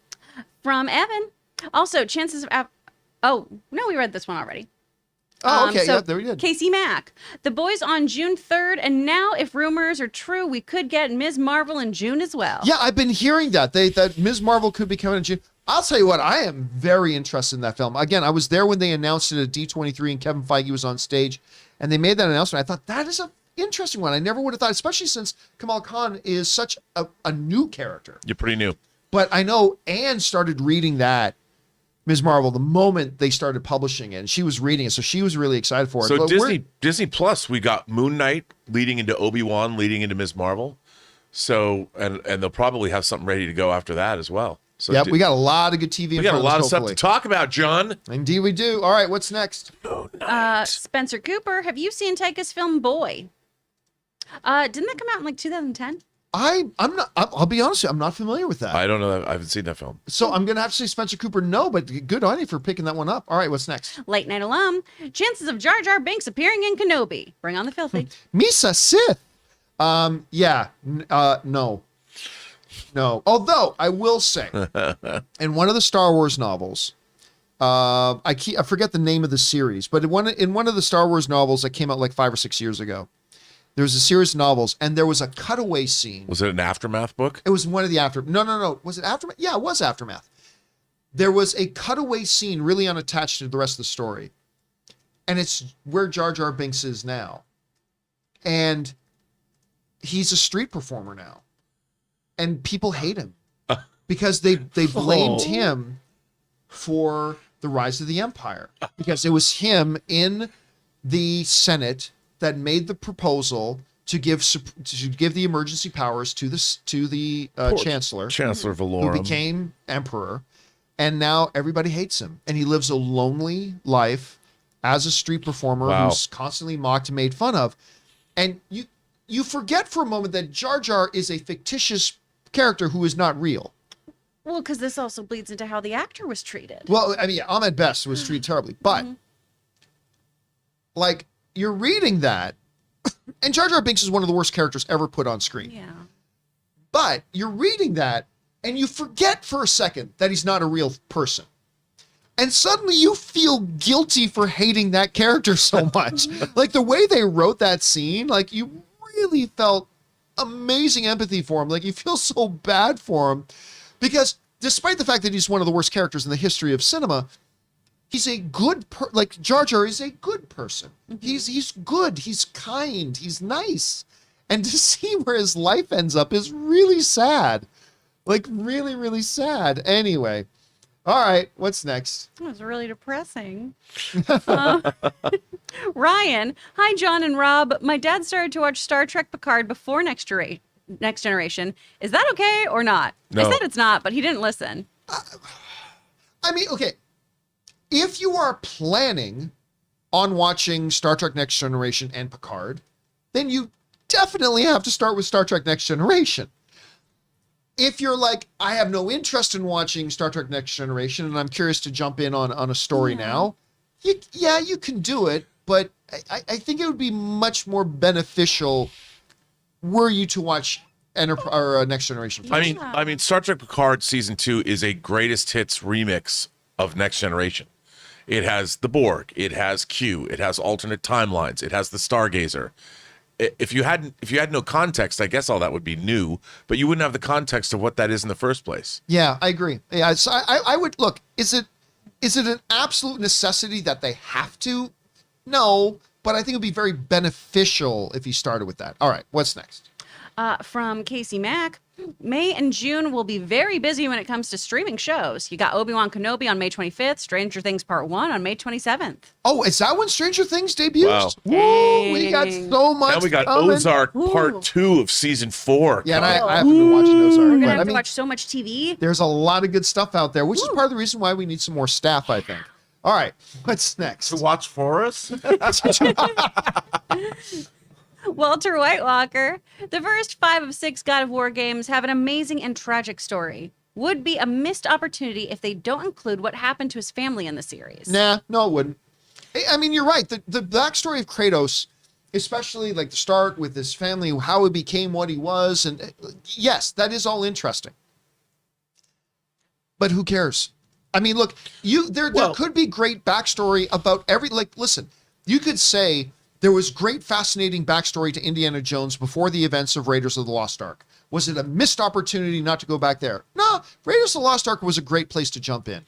Speaker 4: From Evan. Also, chances of... Oh, no, we read this one already.
Speaker 1: Oh, okay, yeah, there we did.
Speaker 4: Casey Mack. The Boys on June 3rd, and now, if rumors are true, we could get Ms. Marvel in June as well.
Speaker 1: Yeah, I've been hearing that. That Ms. Marvel could be coming in June. I'll tell you what, I am very interested in that film. Again, I was there when they announced it at D23 and Kevin Feige was on stage, and they made that announcement. I thought, that is an interesting one. I never would have thought, especially since Kamal Khan is such a new character.
Speaker 2: You're pretty new.
Speaker 1: But I know Anne started reading that, Ms. Marvel, the moment they started publishing it, and she was reading it, so she was really excited for it.
Speaker 2: So
Speaker 1: But
Speaker 2: Disney Plus, we got Moon Knight leading into Obi-Wan, leading into Ms. Marvel. So, and they'll probably have something ready to go after that as well. So
Speaker 1: yep, we got a lot of good TV.
Speaker 2: We got a lot of stuff to talk about, John.
Speaker 1: Indeed, we do. All right, what's next?
Speaker 4: Spencer Cooper, have you seen Taika's film Boy? Didn't that come out in like 2010?
Speaker 1: I'm not. I'll be honest with you, I'm not familiar with that.
Speaker 2: I don't know. I haven't seen that film.
Speaker 1: So I'm gonna have to say Spencer Cooper, no, but good on you for picking that one up. All right, what's next?
Speaker 4: Late night alum. Chances of Jar Jar Binks appearing in Kenobi. Bring on the filthy.
Speaker 1: Misa Sith. No. Although I will say, in one of the Star Wars novels, I forget the name of the series, but in one of the Star Wars novels that came out like 5 or 6 years ago, there was a series of novels, and there was a cutaway scene.
Speaker 2: Was it an Aftermath book?
Speaker 1: It was one of the No. Was it Aftermath? Yeah, it was Aftermath. There was a cutaway scene really unattached to the rest of the story, and it's where Jar Jar Binks is now, and he's a street performer now, and people hate him because they blamed him for the rise of the Empire, because it was him in the Senate that made the proposal to give the emergency powers to the Chancellor
Speaker 2: Valorum,
Speaker 1: who became Emperor, and now everybody hates him, and he lives a lonely life as a street performer who's constantly mocked and made fun of, and you forget for a moment that Jar Jar is a fictitious character who is not real.
Speaker 4: Well, because this also bleeds into how the actor was treated.
Speaker 1: Well, I mean, yeah, Ahmed Best was treated terribly, but like, you're reading that, and Jar Jar Binks is one of the worst characters ever put on screen.
Speaker 4: Yeah.
Speaker 1: But you're reading that, and you forget for a second that he's not a real person. And suddenly you feel guilty for hating that character so much. Like, the way they wrote that scene, like, you really felt amazing empathy for him. Like, you feel so bad for him. Because despite the fact that he's one of the worst characters in the history of cinema, he's a good like Jar Jar is a good person. He's good, he's kind, he's nice. And to see where his life ends up is really sad. Like, really, really sad. Anyway. All right, what's next?
Speaker 4: That was really depressing. Ryan, hi, John and Rob. My dad started to watch Star Trek Picard before Next Generation. Is that okay or not?
Speaker 2: No.
Speaker 4: I said it's not, but he didn't listen.
Speaker 1: I mean, okay. If you are planning on watching Star Trek Next Generation and Picard, then you definitely have to start with Star Trek Next Generation. If you're like, I have no interest in watching Star Trek Next Generation and I'm curious to jump in on a story now, you can do it, but I think it would be much more beneficial were you to watch Next Generation first.
Speaker 2: I mean, Star Trek Picard Season 2 is a greatest hits remix of Next Generation. It has the Borg, it has Q, it has alternate timelines, it has the Stargazer. If you had no context, I guess all that would be new, but you wouldn't have the context of what that is in the first place.
Speaker 1: Yeah, I agree. Yeah, so I would look. Is it an absolute necessity that they have to? No, but I think it'd be very beneficial if you started with that. All right, what's next?
Speaker 4: From Casey Mack, May and June will be very busy when it comes to streaming shows. You got Obi-Wan Kenobi on May 25th, Stranger Things Part 1 on May 27th.
Speaker 1: Oh, is that when Stranger Things debuts?
Speaker 2: Wow.
Speaker 1: Woo, we got so much.
Speaker 2: Now we got
Speaker 1: coming.
Speaker 2: Ozark Part 2 of Season 4.
Speaker 1: Yeah, and I haven't been watching Ozark.
Speaker 4: We're going to
Speaker 1: but
Speaker 4: have to watch so much TV.
Speaker 1: There's a lot of good stuff out there, which is part of the reason why we need some more staff, I think. All right, what's next?
Speaker 3: To watch for us?
Speaker 4: Walter Whitewalker. The first 5 of 6 God of War games have an amazing and tragic story. Would be a missed opportunity if they don't include what happened to his family in the series.
Speaker 1: Nah, no, it wouldn't. I mean, you're right. The backstory of Kratos, especially like the start with his family, how he became what he was, and yes, that is all interesting. But who cares? I mean, look, there could be great backstory about listen, you could say there was great, fascinating backstory to Indiana Jones before the events of Raiders of the Lost Ark. Was it a missed opportunity not to go back there? No, Raiders of the Lost Ark was a great place to jump in.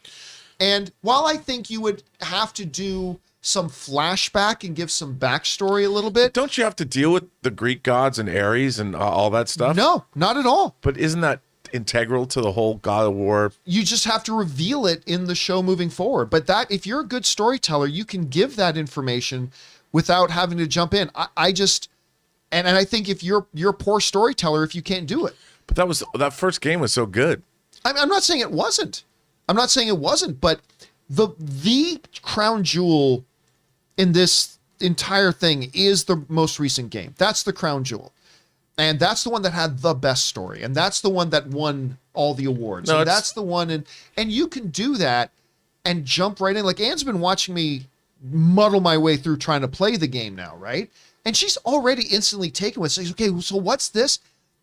Speaker 1: And while I think you would have to do some flashback and give some backstory a little bit.
Speaker 2: Don't you have to deal with the Greek gods and Ares and all that stuff?
Speaker 1: No, not at all.
Speaker 2: But isn't that integral to the whole God of War?
Speaker 1: You just have to reveal it in the show moving forward. But if you're a good storyteller, you can give that information without having to jump in. I think if you're a poor storyteller, if you can't do it.
Speaker 2: But that first game was so good.
Speaker 1: I'm not saying it wasn't. But the crown jewel in this entire thing is the most recent game. That's the crown jewel. And that's the one that had the best story. And that's the one that won all the awards.
Speaker 2: No,
Speaker 1: and that's the one. And you can do that and jump right in. Like Anne's been watching me muddle my way through trying to play the game now, right? And she's already instantly taken with, says, okay, so what's this?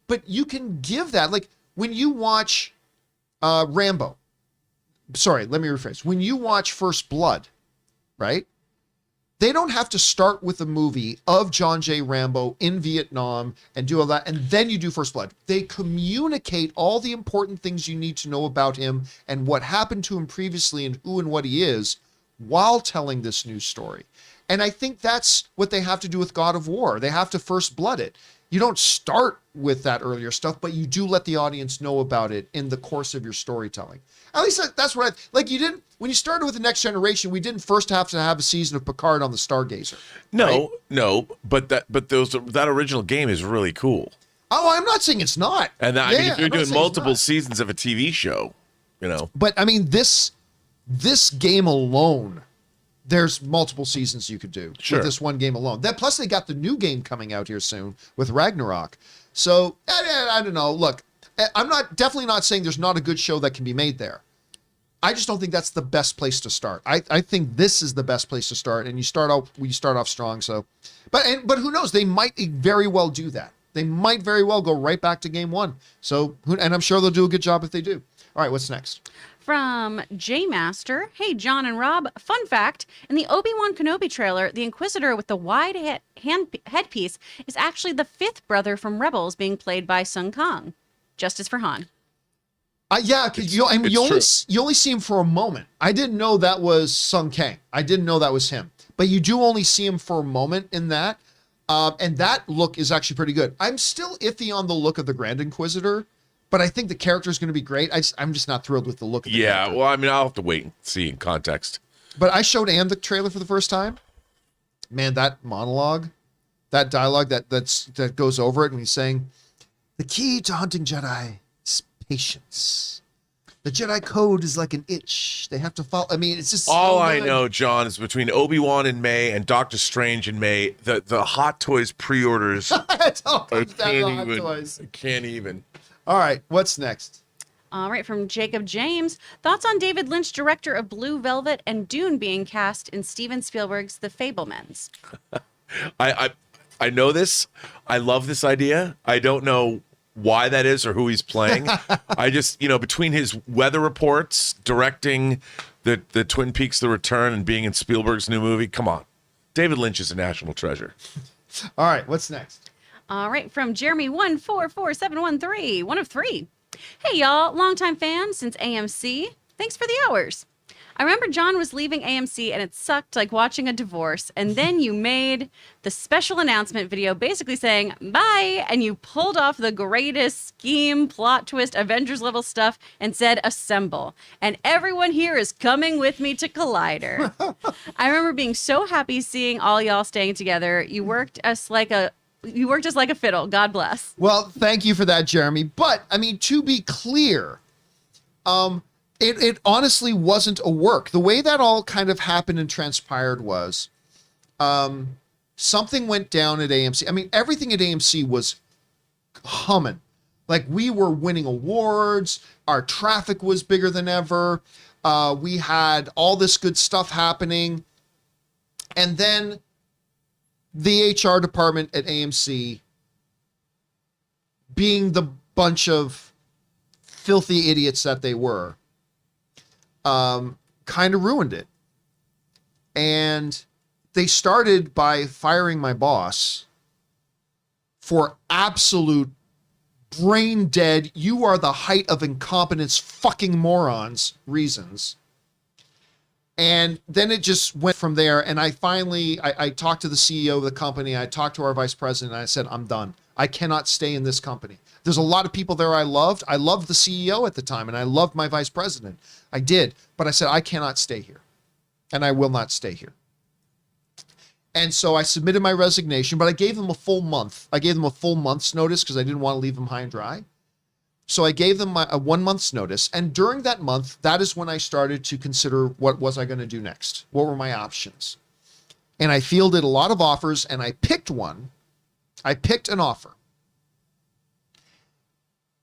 Speaker 1: But you can give that. Like when you watch Rambo. Sorry, let me rephrase. When you watch First Blood, right? They don't have to start with a movie of John J. Rambo in Vietnam and do all that, and then you do First Blood. They communicate all the important things you need to know about him and what happened to him previously and who and what he is while telling this new story. And I think that's what they have to do with God of War. They have to First Blood it. You don't start with that earlier stuff, but you do let the audience know about it in the course of your storytelling. At least that's what like you didn't, when you started with the Next Generation, we didn't first have to have a season of Picard on the Stargazer.
Speaker 2: No, but that original game is really cool.
Speaker 1: Oh, I'm not saying it's not.
Speaker 2: And I mean, if you're doing multiple seasons of a TV show, you know.
Speaker 1: But I mean, this game alone, there's multiple seasons you could do with this one game alone. That plus they got the new game coming out here soon with Ragnarok. So I don't know. Look, I'm definitely not saying there's not a good show that can be made there. I just don't think that's the best place to start. I think this is the best place to start, and you start off strong. So, but who knows? They might very well do that. They might very well go right back to game one. So, and I'm sure they'll do a good job if they do. All right, what's next?
Speaker 4: From J Master, hey John and Rob, fun fact, in the Obi-Wan Kenobi trailer, the Inquisitor with the wide headpiece is actually the fifth brother from Rebels being played by Sung Kang. Justice for Han.
Speaker 1: Yeah, because you only see him for a moment. I didn't know that was Sung Kang. I didn't know that was him. But you do only see him for a moment in that. And that look is actually pretty good. I'm still iffy on the look of the Grand Inquisitor, but I think the character is going to be great. I'm just not thrilled with the look of the character.
Speaker 2: Well, I mean, I'll have to wait and see in context.
Speaker 1: But I showed Anne the trailer for the first time. Man, that monologue, that dialogue that goes over it, and he's saying, the key to hunting Jedi is patience. The Jedi code is like an itch. They have to follow. I mean, it's just
Speaker 2: all I know, John, is between Obi-Wan in May and Doctor Strange in May, the Hot Toys pre-orders. I can't even.
Speaker 1: All right, what's next?
Speaker 4: All right, from Jacob James. Thoughts on David Lynch, director of Blue Velvet and Dune, being cast in Steven Spielberg's The Fabelmans?
Speaker 2: I know this. I love this idea. I don't know why that is or who he's playing. I just, between his weather reports, directing the Twin Peaks: The Return, and being in Spielberg's new movie, come on. David Lynch is a national treasure.
Speaker 1: All right, what's next?
Speaker 4: All right, from Jeremy 144713, one of three. Hey, y'all, longtime fan since AMC. Thanks for the hours. I remember John was leaving AMC and it sucked like watching a divorce. And then you made the special announcement video basically saying bye. And you pulled off the greatest scheme, plot twist, Avengers level stuff and said assemble. And everyone here is coming with me to Collider. I remember being so happy seeing all y'all staying together. You worked us like a fiddle. God bless.
Speaker 1: Well, thank you for that, Jeremy. But I mean, to be clear, it honestly wasn't a work. The way that all kind of happened and transpired was, something went down at AMC. I mean, everything at AMC was humming. Like we were winning awards. Our traffic was bigger than ever. We had all this good stuff happening. And then the HR department at AMC, being the bunch of filthy idiots that they were, kind of ruined it. And they started by firing my boss for absolute brain dead, you are the height of incompetence, fucking morons reasons. And then it just went from there. And I talked to the CEO of the company. I talked to our vice president. And I said, I'm done. I cannot stay in this company. There's a lot of people there I loved. I loved the CEO at the time, and I loved my vice president. I did. But I said, I cannot stay here. And I will not stay here. And so I submitted my resignation, but I gave them a full month. I gave them a full month's notice because I didn't want to leave them high and dry. So I gave them a 1 month's notice. And during that month, that is when I started to consider what was I going to do next? What were my options? And I fielded a lot of offers, and I picked one. I picked an offer.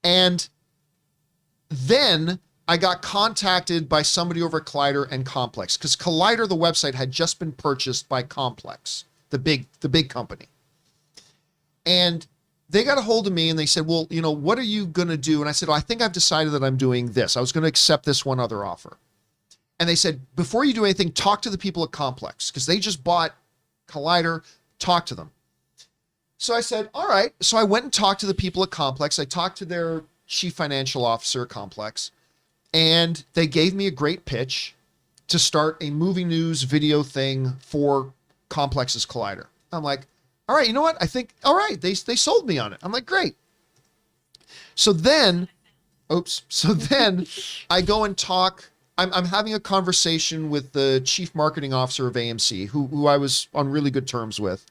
Speaker 1: And then I got contacted by somebody over at Collider and Complex, because Collider, the website, had just been purchased by Complex, the big company. And they got a hold of me and they said, well, you know, what are you going to do? And I said, I think I've decided that I'm doing this. I was going to accept this one other offer. And they said, before you do anything, talk to the people at Complex, because they just bought Collider. Talk to them. So I said, all right. So I went and talked to the people at Complex. I talked to their chief financial officer at Complex, and they gave me a great pitch to start a movie news video thing for Complex's Collider. I'm like, all right, you know what? I think, all right, they sold me on it. I'm like, great. So then I go and talk. I'm having a conversation with the chief marketing officer of AMC, who I was on really good terms with.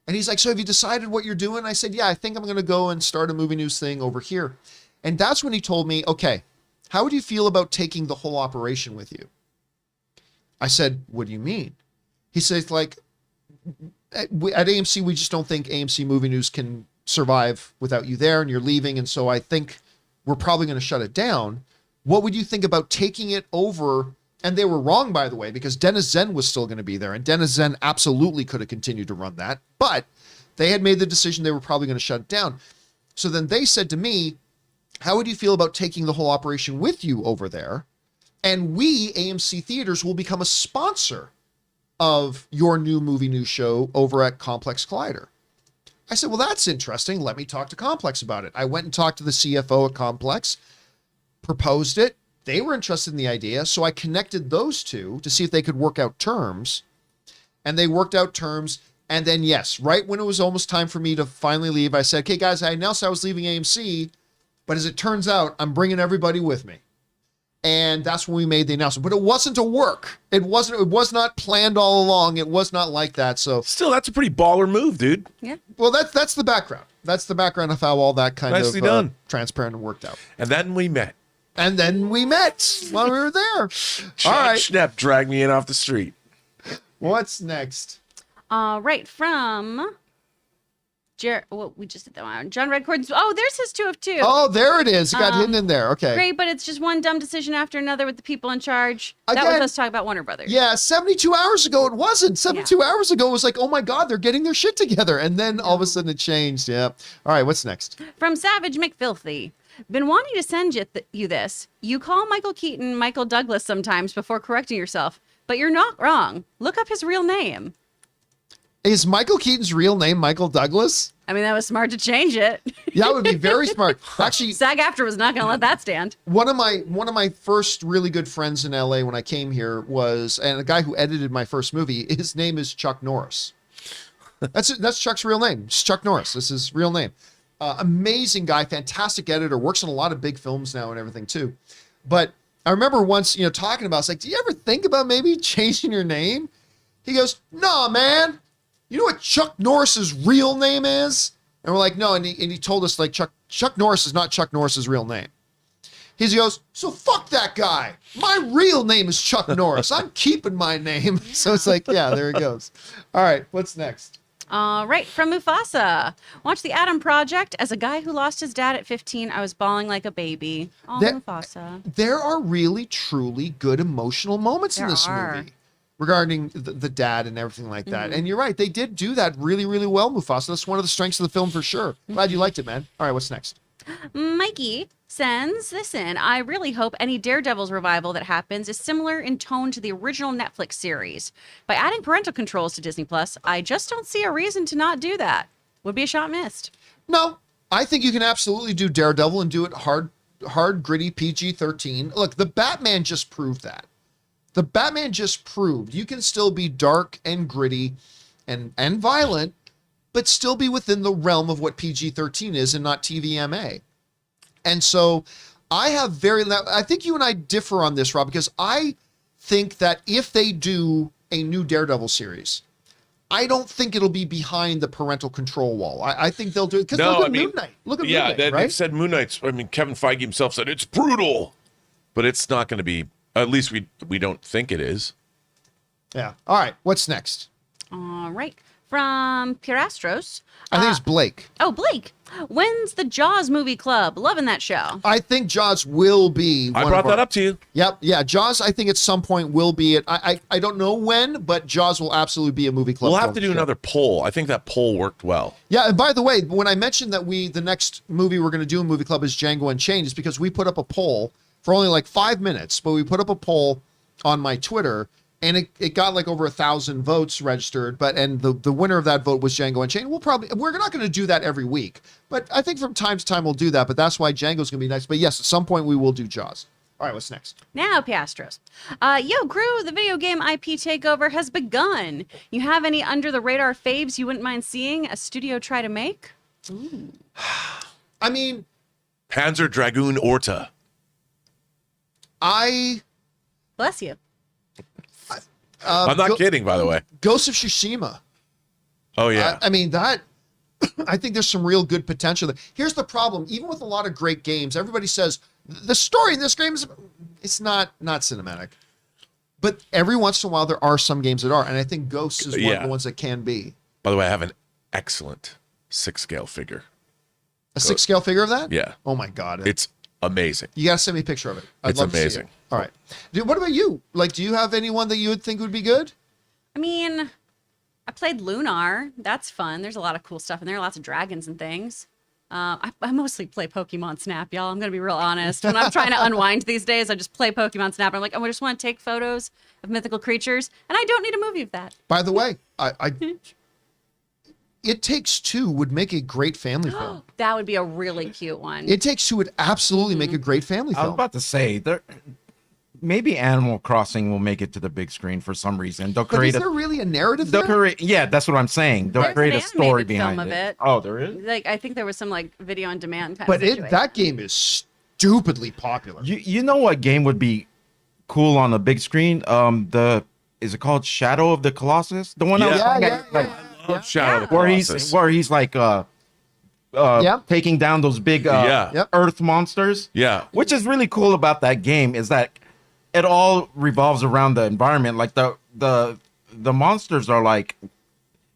Speaker 1: And he's like, so have you decided what you're doing? I said, yeah, I think I'm going to go and start a movie news thing over here. And that's when he told me, okay, how would you feel about taking the whole operation with you? I said, what do you mean? He says, like, at AMC, we just don't think AMC Movie News can survive without you there, and you're leaving. And so I think we're probably going to shut it down. What would you think about taking it over? And they were wrong, by the way, because Dennis Zen was still going to be there. And Dennis Zen absolutely could have continued to run that. But they had made the decision they were probably going to shut it down. So then they said to me, how would you feel about taking the whole operation with you over there? And we, AMC Theaters, will become a sponsor of your new movie news show over at Complex Collider. I said, well, that's interesting. Let me talk to Complex about it. I went and talked to the CFO at Complex, proposed it. They were interested in the idea. So I connected those two to see if they could work out terms. And they worked out terms. And then, yes, right when it was almost time for me to finally leave, I said, okay, guys, I announced I was leaving AMC. But as it turns out, I'm bringing everybody with me. And that's when we made the announcement. But it wasn't a work. It was not planned all along. It was not like that. So
Speaker 2: still, that's a pretty baller move, dude.
Speaker 4: Yeah.
Speaker 1: Well, that's the background. That's the background of how all that kind
Speaker 2: Nicely
Speaker 1: of
Speaker 2: done.
Speaker 1: Transparent and worked out.
Speaker 2: And then we met.
Speaker 1: And then we met while we were there. All right.
Speaker 2: Schnepp dragged me in off the street.
Speaker 1: What's next?
Speaker 4: Right, from well, we just did that one. John Redcord's. Oh, there's his 2 of 2.
Speaker 1: Oh, there it is. It got hidden in there. Okay.
Speaker 4: Great, but it's just one dumb decision after another with the people in charge. That was us talking about Warner Brothers.
Speaker 1: Yeah, 72 hours ago it wasn't. 72 hours ago it was like, oh my God, they're getting their shit together. And then all of a sudden it changed. Yeah. All right, what's next?
Speaker 4: From Savage McFilthy. Been wanting to send you this. You call Michael Keaton Michael Douglas sometimes before correcting yourself, but you're not wrong. Look up his real name.
Speaker 1: Is Michael Keaton's real name Michael Douglas?
Speaker 4: I mean, that was smart to change it.
Speaker 1: Yeah, that would be very smart. Actually,
Speaker 4: SAG-AFTRA was not going to let that stand.
Speaker 1: One of my first really good friends in LA when I came here was, and a guy who edited my first movie, his name is Chuck Norris. That's Chuck's real name. It's Chuck Norris. That's his real name. Amazing guy, fantastic editor, works on a lot of big films now and everything too. But I remember once, talking about, it's like, do you ever think about maybe changing your name? He goes, nah, man. You know what Chuck Norris's real name is? And we're like, no. And he told us, like, Chuck Norris is not Chuck Norris's real name. He goes, so fuck that guy. My real name is Chuck Norris. I'm keeping my name. So it's like, yeah, there it goes. All right, what's next?
Speaker 4: All right, from Mufasa. Watch The Adam Project. As a guy who lost his dad at 15, I was bawling like a baby. Oh, Mufasa.
Speaker 1: There are really, truly good emotional moments in this movie regarding the dad and everything like that. Mm-hmm. And you're right, they did do that really, really well, Mufasa. That's one of the strengths of the film for sure. Glad you liked it, man. All right, what's next?
Speaker 4: Mikey sends this in. I really hope any Daredevils revival that happens is similar in tone to the original Netflix series. By adding parental controls to Disney Plus, I just don't see a reason to not do that. Would be a shot missed.
Speaker 1: No, I think you can absolutely do Daredevil and do it hard, gritty, PG-13. Look, the Batman just proved that. The Batman just proved you can still be dark and gritty and violent, but still be within the realm of what PG-13 is and not TVMA. And so I think you and I differ on this, Rob, because I think that if they do a new Daredevil series, I don't think it'll be behind the parental control wall. I think they'll do it because look at Moon Knight. Look at Moon Knight, right?
Speaker 2: They said Moon Knight's, Kevin Feige himself said it's brutal, but it's not going to be, at least we don't think it is.
Speaker 1: Yeah. All right. What's next?
Speaker 4: All right. From Pirastros.
Speaker 1: I think it's Blake.
Speaker 4: Oh, Blake. When's the Jaws movie club? Loving that show.
Speaker 1: I think Jaws will be.
Speaker 2: I brought that up to you.
Speaker 1: Yep. Yeah. Jaws, I think at some point will be it. I don't know when, but Jaws will absolutely be a movie club.
Speaker 2: We'll have to do another poll. I think that poll worked well.
Speaker 1: Yeah. And by the way, when I mentioned that the next movie we're going to do in movie club is Django Unchained, it's because we put up a poll for only like 5 minutes, but we put up a poll on my Twitter. And it got like over 1,000 votes registered, and the winner of that vote was Django Unchained. We're not going to do that every week, but I think from time to time we'll do that. But that's why Django's going to be next. But yes, at some point we will do Jaws. All right, what's next?
Speaker 4: Now, Piastros. Yo, crew, the video game IP takeover has begun. You have any under the radar faves you wouldn't mind seeing a studio try to make? Ooh.
Speaker 1: I mean,
Speaker 2: Panzer Dragoon Orta.
Speaker 4: Bless you.
Speaker 2: I'm not kidding, by the way.
Speaker 1: Ghost of Tsushima.
Speaker 2: Oh, yeah.
Speaker 1: I mean, that, I think there's some real good potential there. Here's the problem. Even with a lot of great games, everybody says, the story in this game it's not cinematic. But every once in a while, there are some games that are. And I think Ghosts is one of the ones that can be.
Speaker 2: By the way, I have an excellent 6-scale figure.
Speaker 1: A 6-scale figure of that?
Speaker 2: Yeah.
Speaker 1: Oh, my God.
Speaker 2: It's amazing.
Speaker 1: You got to send me a picture of it. I'd love
Speaker 2: amazing.
Speaker 1: To see it. All right. Dude, what about you? Like, do you have anyone that you would think would be good?
Speaker 4: I mean, I played Lunar. That's fun. There's a lot of cool stuff in there. Lots of dragons and things. I mostly play Pokemon Snap, y'all. I'm going to be real honest. When I'm trying to unwind these days, I just play Pokemon Snap. I'm like, I just want to take photos of mythical creatures, and I don't need a movie of that.
Speaker 1: By the way, It Takes Two would make a great family film.
Speaker 4: That would be a really cute one.
Speaker 1: It Takes Two would absolutely make a great family film.
Speaker 3: I was about to say, maybe Animal Crossing will make it to the big screen for some reason. They'll
Speaker 1: but
Speaker 3: create
Speaker 1: is there really a narrative there?
Speaker 3: Yeah, that's what I'm saying. They'll
Speaker 4: There's
Speaker 3: create
Speaker 4: an
Speaker 3: a story
Speaker 4: animated
Speaker 3: behind
Speaker 4: film of it.
Speaker 3: Oh, there is?
Speaker 4: Like, I think there was some like video on demand kind
Speaker 1: But
Speaker 4: of situation.
Speaker 1: that game is stupidly popular.
Speaker 3: You know what game would be cool on the big screen? Is it called Shadow of the Colossus? The one that was
Speaker 2: Shadow of the
Speaker 3: where
Speaker 2: Colossus.
Speaker 3: he's like taking down those big Earth monsters.
Speaker 2: Yeah.
Speaker 3: Which is really cool about that game is that it all revolves around the environment. Like the monsters are like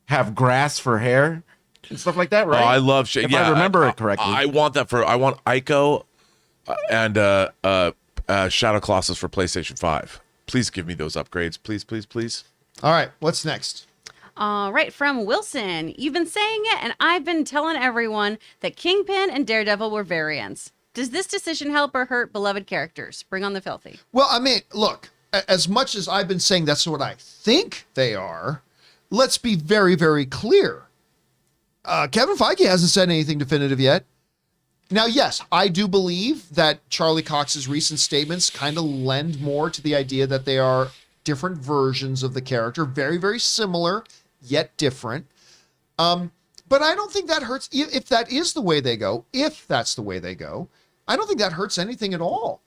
Speaker 3: have grass for hair and stuff like that, right?
Speaker 2: Oh, I love
Speaker 3: if I remember it correctly.
Speaker 2: I want Ico and Shadow Colossus for PlayStation 5. Please give me those upgrades. Please, please, please.
Speaker 1: All right, what's next?
Speaker 4: All right, from Wilson. You've been saying it, and I've been telling everyone that Kingpin and Daredevil were variants. Does this decision help or hurt beloved characters? Bring on the filthy.
Speaker 1: Well, I mean, look, as much as I've been saying that's what I think they are, let's be very, very clear. Kevin Feige hasn't said anything definitive yet. Now, yes, I do believe that Charlie Cox's recent statements kind of lend more to the idea that they are different versions of the character, very, very similar, yet different. But I don't think that hurts. If that is the way they go, I don't think that hurts anything at all.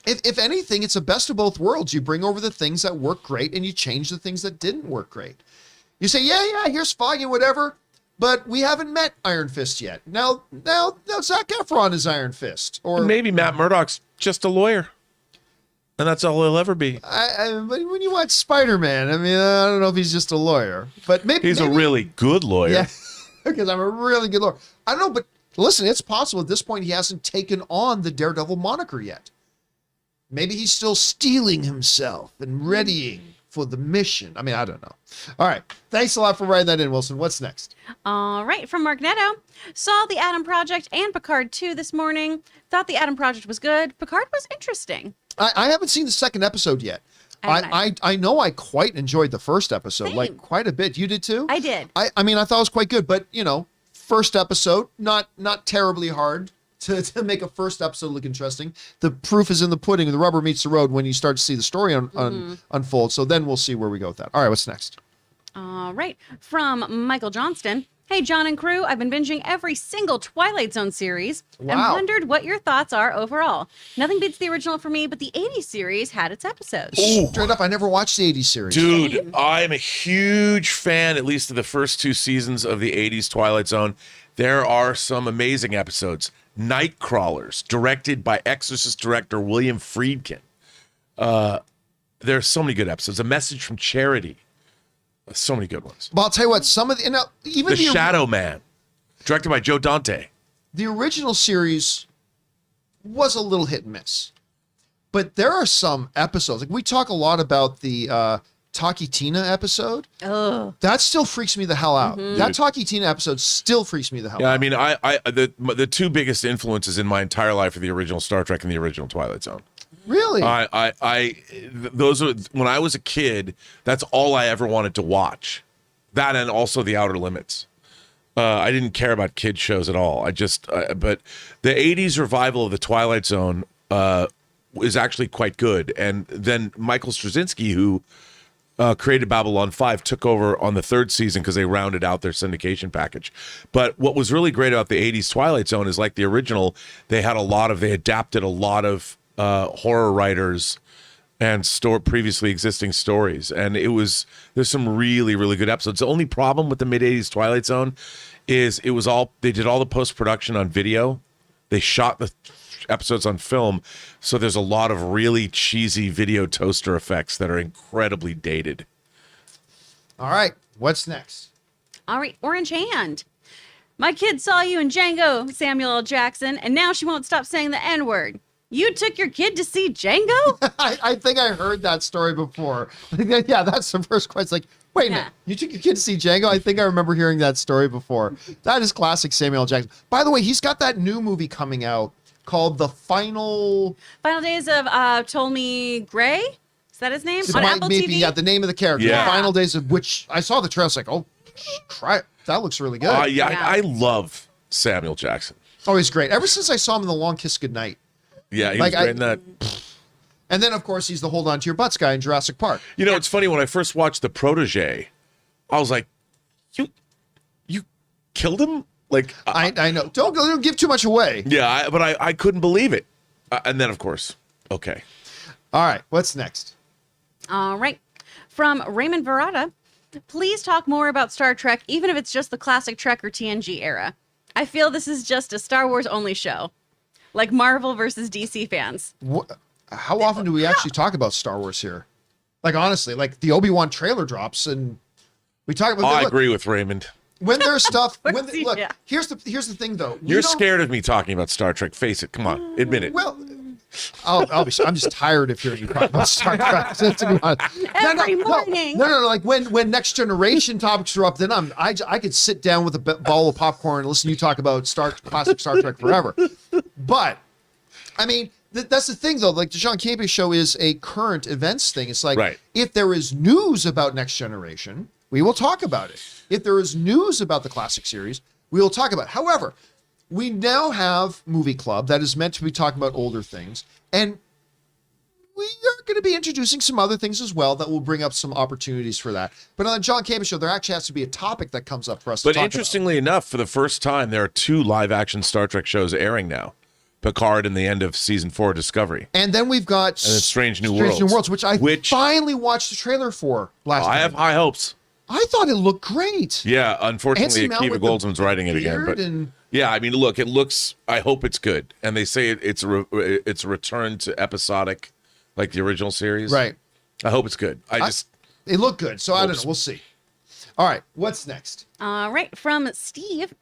Speaker 1: If anything, it's a best of both worlds. You bring over the things that work great and you change the things that didn't work great. You say, yeah, here's Feige, whatever, but we haven't met Iron Fist yet. Now Zac Efron is Iron Fist. Or
Speaker 2: maybe Matt Murdock's just a lawyer. And that's all he'll ever be.
Speaker 1: But when you watch Spider-Man, I mean, I don't know if he's just a lawyer, but maybe
Speaker 2: he's a really good lawyer.
Speaker 1: Yeah, because I'm a really good lawyer. I don't know, but listen, it's possible at this point he hasn't taken on the Daredevil moniker yet. Maybe he's still steeling himself and readying for the mission. I mean, I don't know. All right. Thanks a lot for writing that in, Wilson. What's next?
Speaker 4: All right. From Mark Netto. Saw the Adam Project and Picard 2 this morning. Thought the Adam Project was good. Picard was interesting.
Speaker 1: I haven't seen the second episode yet. I know I quite enjoyed the first episode,
Speaker 4: Same.
Speaker 1: like quite a bit. You did too?
Speaker 4: I did.
Speaker 1: I mean, I thought it was quite good, but first episode, not terribly hard to make a first episode look interesting. The proof is in the pudding. The rubber meets the road when you start to see the story unfold. So then we'll see where we go with that. All right, what's next?
Speaker 4: All right. From Michael Johnston. Hey, John and crew, I've been binging every single Twilight Zone series and wondered what your thoughts are overall. Nothing beats the original for me, but the 80s series had its episodes.
Speaker 2: Ooh.
Speaker 1: Straight up, I never watched the 80s series.
Speaker 2: Dude, I'm a huge fan, at least of the first 2 seasons of the 80s Twilight Zone. There are some amazing episodes. Nightcrawlers, directed by Exorcist director William Friedkin. There's so many good episodes. A Message from Charity. So many good ones.
Speaker 1: But I'll tell you what, some of the, and now, even
Speaker 2: The Shadow Man, directed by Joe Dante.
Speaker 1: the original series was a little hit and miss. But there are some episodes, like we talk a lot about the Taki Tina episode.
Speaker 4: Oh,
Speaker 1: That still freaks me the hell out. That Taki Tina episode still freaks me the hell
Speaker 2: Yeah,
Speaker 1: out.
Speaker 2: I mean, the two biggest influences in my entire life are the original Star Trek and the original Twilight Zone.
Speaker 1: Really?
Speaker 2: Those are, when I was a kid, that's all I ever wanted to watch. That and also The Outer Limits. I didn't care about kid shows at all. But the 80s revival of the Twilight Zone is actually quite good. And then Michael Straczynski, who created Babylon 5, took over on the third season because they rounded out their syndication package. But what was really great about the 80s Twilight Zone is, like the original, they adapted a lot of horror writers and previously existing stories. And there's some really, really good episodes. The only problem with the mid-80s Twilight Zone is they did all the post-production on video. They shot the episodes on film. So there's a lot of really cheesy video toaster effects that are incredibly dated.
Speaker 1: All right. What's next?
Speaker 4: all right, Orange Hand. My kid saw you in Django, Samuel L. Jackson, and now she won't stop saying the N-word. You took your kid to see Django?
Speaker 1: I think I heard that story before. Yeah, that's the first question. Like, wait a minute, you took your kid to see Django? I think I remember hearing that story before. That is classic Samuel L. Jackson. By the way, he's got that new movie coming out called The Final
Speaker 4: Days of Ptolemy Gray? Is that his name? On Apple
Speaker 1: maybe,
Speaker 4: TV?
Speaker 1: yeah, the name of the character.
Speaker 2: Yeah.
Speaker 1: The Final Days of which I saw the trailer. I was like, oh, crap, that looks really good.
Speaker 2: Yeah. I love Samuel Jackson.
Speaker 1: Oh, he's great. Ever since I saw him in The Long Kiss Goodnight.
Speaker 2: Yeah, he
Speaker 1: Like,
Speaker 2: was great in that.
Speaker 1: And then, of course, he's the Hold On to Your Butts guy in Jurassic Park.
Speaker 2: You know, it's funny, when I first watched The Protege, I was like, you killed him? Like,
Speaker 1: I know. Don't give too much away.
Speaker 2: yeah, but I couldn't believe it. And then, of course, okay.
Speaker 1: All right, what's next?
Speaker 4: All right. From Raymond Verada, please talk more about Star Trek, even if it's just the classic Trek or TNG era. I feel this is just a Star Wars only show, like Marvel versus DC fans.
Speaker 1: How often do we actually talk about Star Wars here? Like, honestly, like the Obi-Wan trailer drops and we talk about.
Speaker 2: I agree with Raymond.
Speaker 1: When there's stuff. Look,
Speaker 4: Yeah.
Speaker 1: here's the thing though.
Speaker 2: You're scared of me talking about Star Trek. Face it. Come on, admit it.
Speaker 1: Well, I'm just tired of hearing you talk about Star Trek. To be honest.
Speaker 4: Every morning.
Speaker 1: No. Like when Next Generation topics are up, then I could sit down with a bowl of popcorn and listen to you talk about classic Star Trek forever. But I mean, that's the thing though. Like the John Campea show is a current events thing. It's like,
Speaker 2: Right.
Speaker 1: If there is news about Next Generation, we will talk about it. If there is news about the classic series, we will talk about it. However, we now have Movie Club that is meant to be talking about older things, and we are going to be introducing some other things as well that will bring up some opportunities for that. But on the John Campea show, there actually has to be a topic that comes up for us to
Speaker 2: But
Speaker 1: talk
Speaker 2: interestingly enough, for the first time, there are 2 live-action Star Trek shows airing now. Picard and the end of season 4 Discovery.
Speaker 1: And then we've got
Speaker 2: Strange New Worlds,
Speaker 1: which I finally watched the trailer for last night.
Speaker 2: I have high hopes.
Speaker 1: I thought it looked great.
Speaker 2: Yeah, unfortunately,
Speaker 1: Anson Mount
Speaker 2: Akiva
Speaker 1: with the
Speaker 2: Goldsman's writing it again.
Speaker 1: beard
Speaker 2: But
Speaker 1: and-
Speaker 2: yeah, I mean, look, it looks. I hope it's good, and they say it's a return to episodic, like the original series.
Speaker 1: Right.
Speaker 2: I hope it's good.
Speaker 1: It looked good, so I don't know. We'll see. All right, what's next?
Speaker 4: All right, from Steve.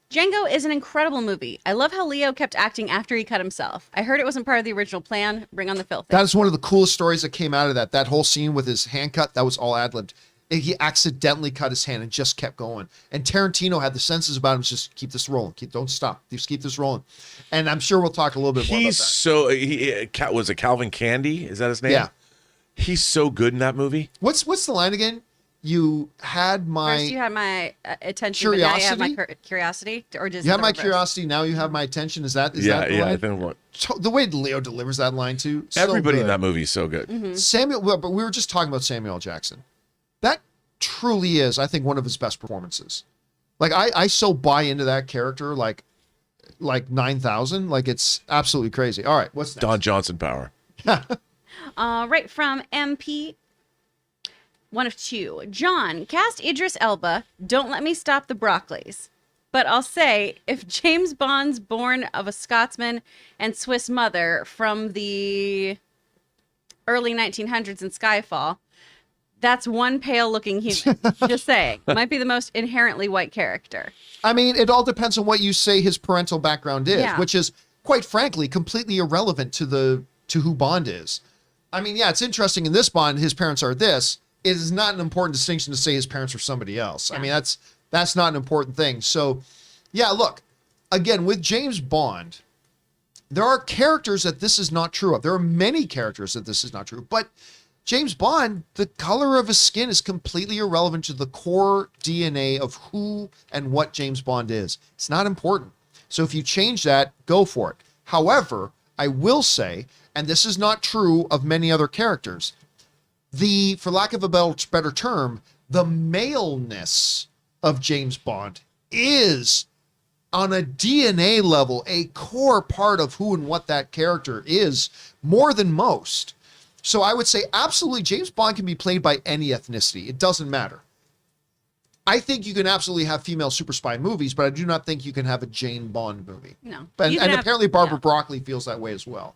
Speaker 4: Django is an incredible movie. I love how Leo kept acting after he cut himself. I heard it wasn't part of the original plan. Bring on the filth.
Speaker 1: That is one of the coolest stories that came out of that. That whole scene with his hand cut, that was all ad-libbed. He accidentally cut his hand and just kept going. And Tarantino had the senses about him, just keep this rolling. Don't stop. Just keep this rolling. And I'm sure we'll talk a little bit more about that.
Speaker 2: Was it Calvin Candy? Is that his name?
Speaker 1: Yeah.
Speaker 2: He's so good in that movie.
Speaker 1: What's the line again? You had my...
Speaker 4: First you had my attention, but now you have my
Speaker 1: Curiosity?
Speaker 4: curiosity? Or just
Speaker 1: You have my curiosity, now you have my attention. Is that the line?
Speaker 2: I think what
Speaker 1: The way Leo delivers that line too. So
Speaker 2: everybody in
Speaker 1: good.
Speaker 2: that movie is so good.
Speaker 1: But we were just talking about Samuel L. Jackson. That truly is, I think, one of his best performances. Like I so buy into that character like 9,000. Like it's absolutely crazy. All right, what's next?
Speaker 2: Don Johnson power.
Speaker 4: Right, from MP. One of 2. John, cast Idris Elba. Don't let me stop the Broccoli's. But I'll say, if James Bond's born of a Scotsman and Swiss mother from the early 1900s in Skyfall, That's one pale-looking human. Just saying. Might be the most inherently white character.
Speaker 1: I mean, it all depends on what you say his parental background is,
Speaker 4: Yeah.
Speaker 1: which is, quite frankly, completely irrelevant to who Bond is. I mean, yeah, it's interesting in this Bond, his parents are this. It is not an important distinction to say his parents are somebody else. I mean, that's not an important thing. So, yeah, look, again, with James Bond, there are characters that this is not true of. There are many characters that this is not true, but James Bond, the color of his skin is completely irrelevant to the core DNA of who and what James Bond is. It's not important. So if you change that, go for it. However, I will say, and this is not true of many other characters, for lack of a better term, the maleness of James Bond is on a DNA level a core part of who and what that character is more than most. So I would say absolutely James Bond can be played by any ethnicity. It doesn't matter. I think you can absolutely have female super spy movies, but I do not think you can have a Jane Bond movie.
Speaker 4: No.
Speaker 1: And
Speaker 4: You can have-
Speaker 1: apparently Barbara
Speaker 4: yeah.
Speaker 1: Broccoli feels that way as well.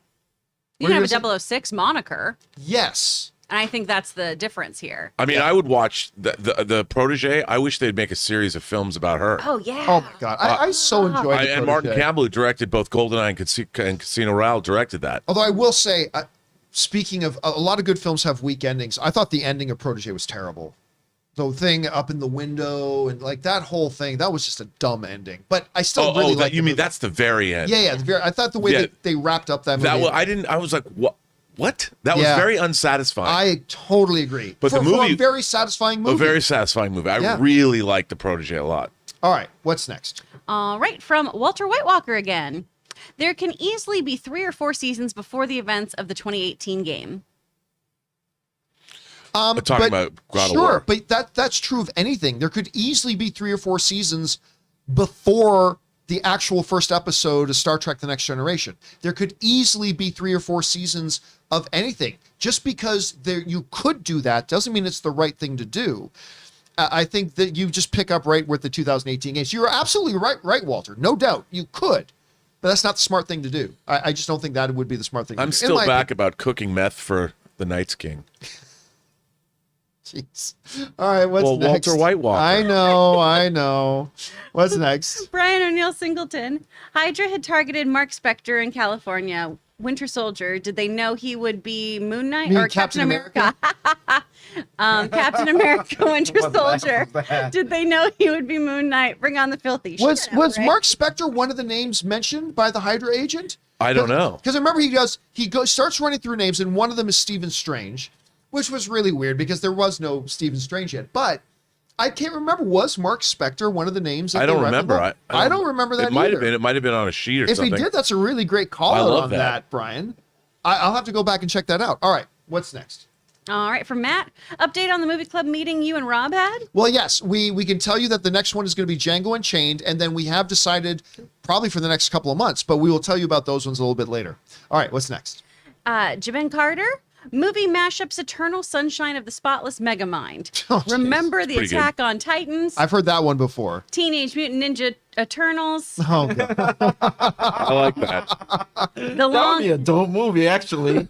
Speaker 4: You
Speaker 1: What
Speaker 4: can
Speaker 1: are you
Speaker 4: have
Speaker 1: gonna
Speaker 4: a 006 moniker.
Speaker 1: Yes.
Speaker 4: And I think that's the difference here.
Speaker 2: I mean, I would watch the protege. I wish they'd make a series of films about her.
Speaker 4: Oh, yeah.
Speaker 1: Oh my God. I so enjoyed the
Speaker 2: And Martin
Speaker 1: Protégé.
Speaker 2: Campbell, who directed both GoldenEye and Casino Royale, directed that.
Speaker 1: Although I will say, speaking of, a lot of good films have weak endings. I thought the ending of Protege was terrible. The thing up in the window and like that whole thing, that was just a dumb ending. But I still really like.
Speaker 2: You mean that's the very end?
Speaker 1: Yeah. I thought the way they wrapped up that movie.
Speaker 2: That I was like, what? What? That was
Speaker 1: Yeah.
Speaker 2: very unsatisfying.
Speaker 1: I totally agree.
Speaker 2: But
Speaker 1: for
Speaker 2: the movie,
Speaker 1: a very satisfying movie.
Speaker 2: a very satisfying movie. I really liked the protege a lot.
Speaker 1: All right, what's next?
Speaker 4: All right, from Walter White Walker again. There can easily be 3 or 4 seasons before the events of the 2018 game.
Speaker 2: Talking about God of War.
Speaker 1: Sure, but that's true of anything. There could easily be 3 or 4 seasons before the actual first episode of Star Trek: The Next Generation. There could easily be 3 or 4 seasons of anything. Just because you could do that doesn't mean it's the right thing to do. I think that you just pick up right with the 2018 games. You're absolutely right, Walter. No doubt, you could. But that's not the smart thing to do. I just don't think that would be the smart thing to do.
Speaker 2: I'm still back about cooking meth for the Night's King.
Speaker 1: Jeez. All right, what's next?
Speaker 2: Walter White Walker.
Speaker 1: I know. What's next?
Speaker 4: Brian O'Neill Singleton. Hydra had targeted Mark Spector in California. Winter Soldier. Did they know he would be Moon Knight
Speaker 1: You mean
Speaker 4: or Captain America? Captain America, Winter Soldier. Did they know he would be Moon Knight? Bring on the filthy.
Speaker 1: Was
Speaker 4: Shut up, Ray.
Speaker 1: Mark Spector one of the names mentioned by the Hydra agent?
Speaker 2: I don't know.
Speaker 1: Because I remember he starts running through names, and one of them is Stephen Strange, which was really weird because there was no Stephen Strange yet. But I can't remember. Was Mark Spector one of the names? That
Speaker 2: I don't
Speaker 1: they
Speaker 2: remember.
Speaker 1: referenced? I don't remember that
Speaker 2: It might
Speaker 1: either.
Speaker 2: have been. It might have been on a sheet or
Speaker 1: If
Speaker 2: something.
Speaker 1: he did, that's a really great
Speaker 2: I
Speaker 1: call
Speaker 2: love
Speaker 1: on
Speaker 2: that.
Speaker 1: that, Brian. I'll have to go back and check that out. All right, what's next?
Speaker 4: All right, from Matt. Update on the movie club meeting you and Rob had?
Speaker 1: Well, yes, we can tell you that the next one is going to be Django Unchained, and then we have decided probably for the next couple of months, but we will tell you about those ones a little bit later. All right, what's next?
Speaker 4: Jabin Carter. Movie mashups Eternal Sunshine of the Spotless Megamind.
Speaker 1: Oh, geez.
Speaker 4: Remember the
Speaker 2: Pretty
Speaker 4: Attack on Titans?
Speaker 1: I've heard that one before.
Speaker 4: Teenage Mutant Ninja Eternals.
Speaker 1: Oh, God.
Speaker 2: I like that.
Speaker 4: The
Speaker 3: That would
Speaker 4: long.
Speaker 3: be a dope movie, actually.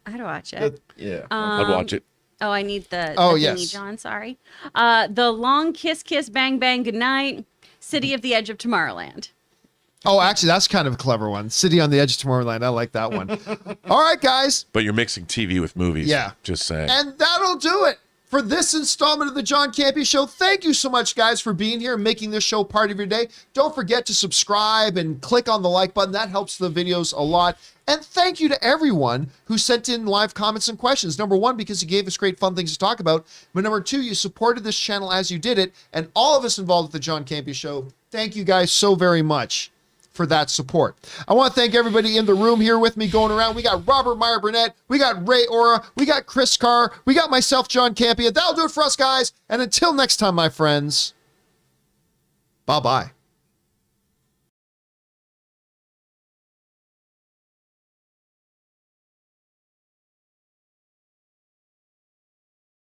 Speaker 4: I'd watch it.
Speaker 3: Yeah.
Speaker 2: I'd watch it.
Speaker 4: Oh, I need the
Speaker 1: Oh,
Speaker 4: thingy,
Speaker 1: yes.
Speaker 4: John. Sorry. The Long Kiss Kiss Bang Bang Goodnight. City of the Edge of Tomorrowland.
Speaker 1: Oh, actually, that's kind of a clever one. City on the Edge of Tomorrowland. I like that one. All right, guys.
Speaker 2: But you're mixing TV with movies.
Speaker 1: Yeah.
Speaker 2: Just saying.
Speaker 1: And that'll do it for this installment of the John Campea Show. Thank you so much, guys, for being here and making this show part of your day. Don't forget to subscribe and click on the like button. That helps the videos a lot. And thank you to everyone who sent in live comments and questions. Number one, because you gave us great fun things to talk about. But number two, you supported this channel as you did it. And all of us involved with the John Campea Show, thank you guys so very much for that support. I want to thank everybody in the room here with me going around. We got Robert Meyer Burnett, we got Ray Ora, we got Chris Carr, we got myself, John Campea. That'll do it for us, guys. And until next time, my friends, bye-bye.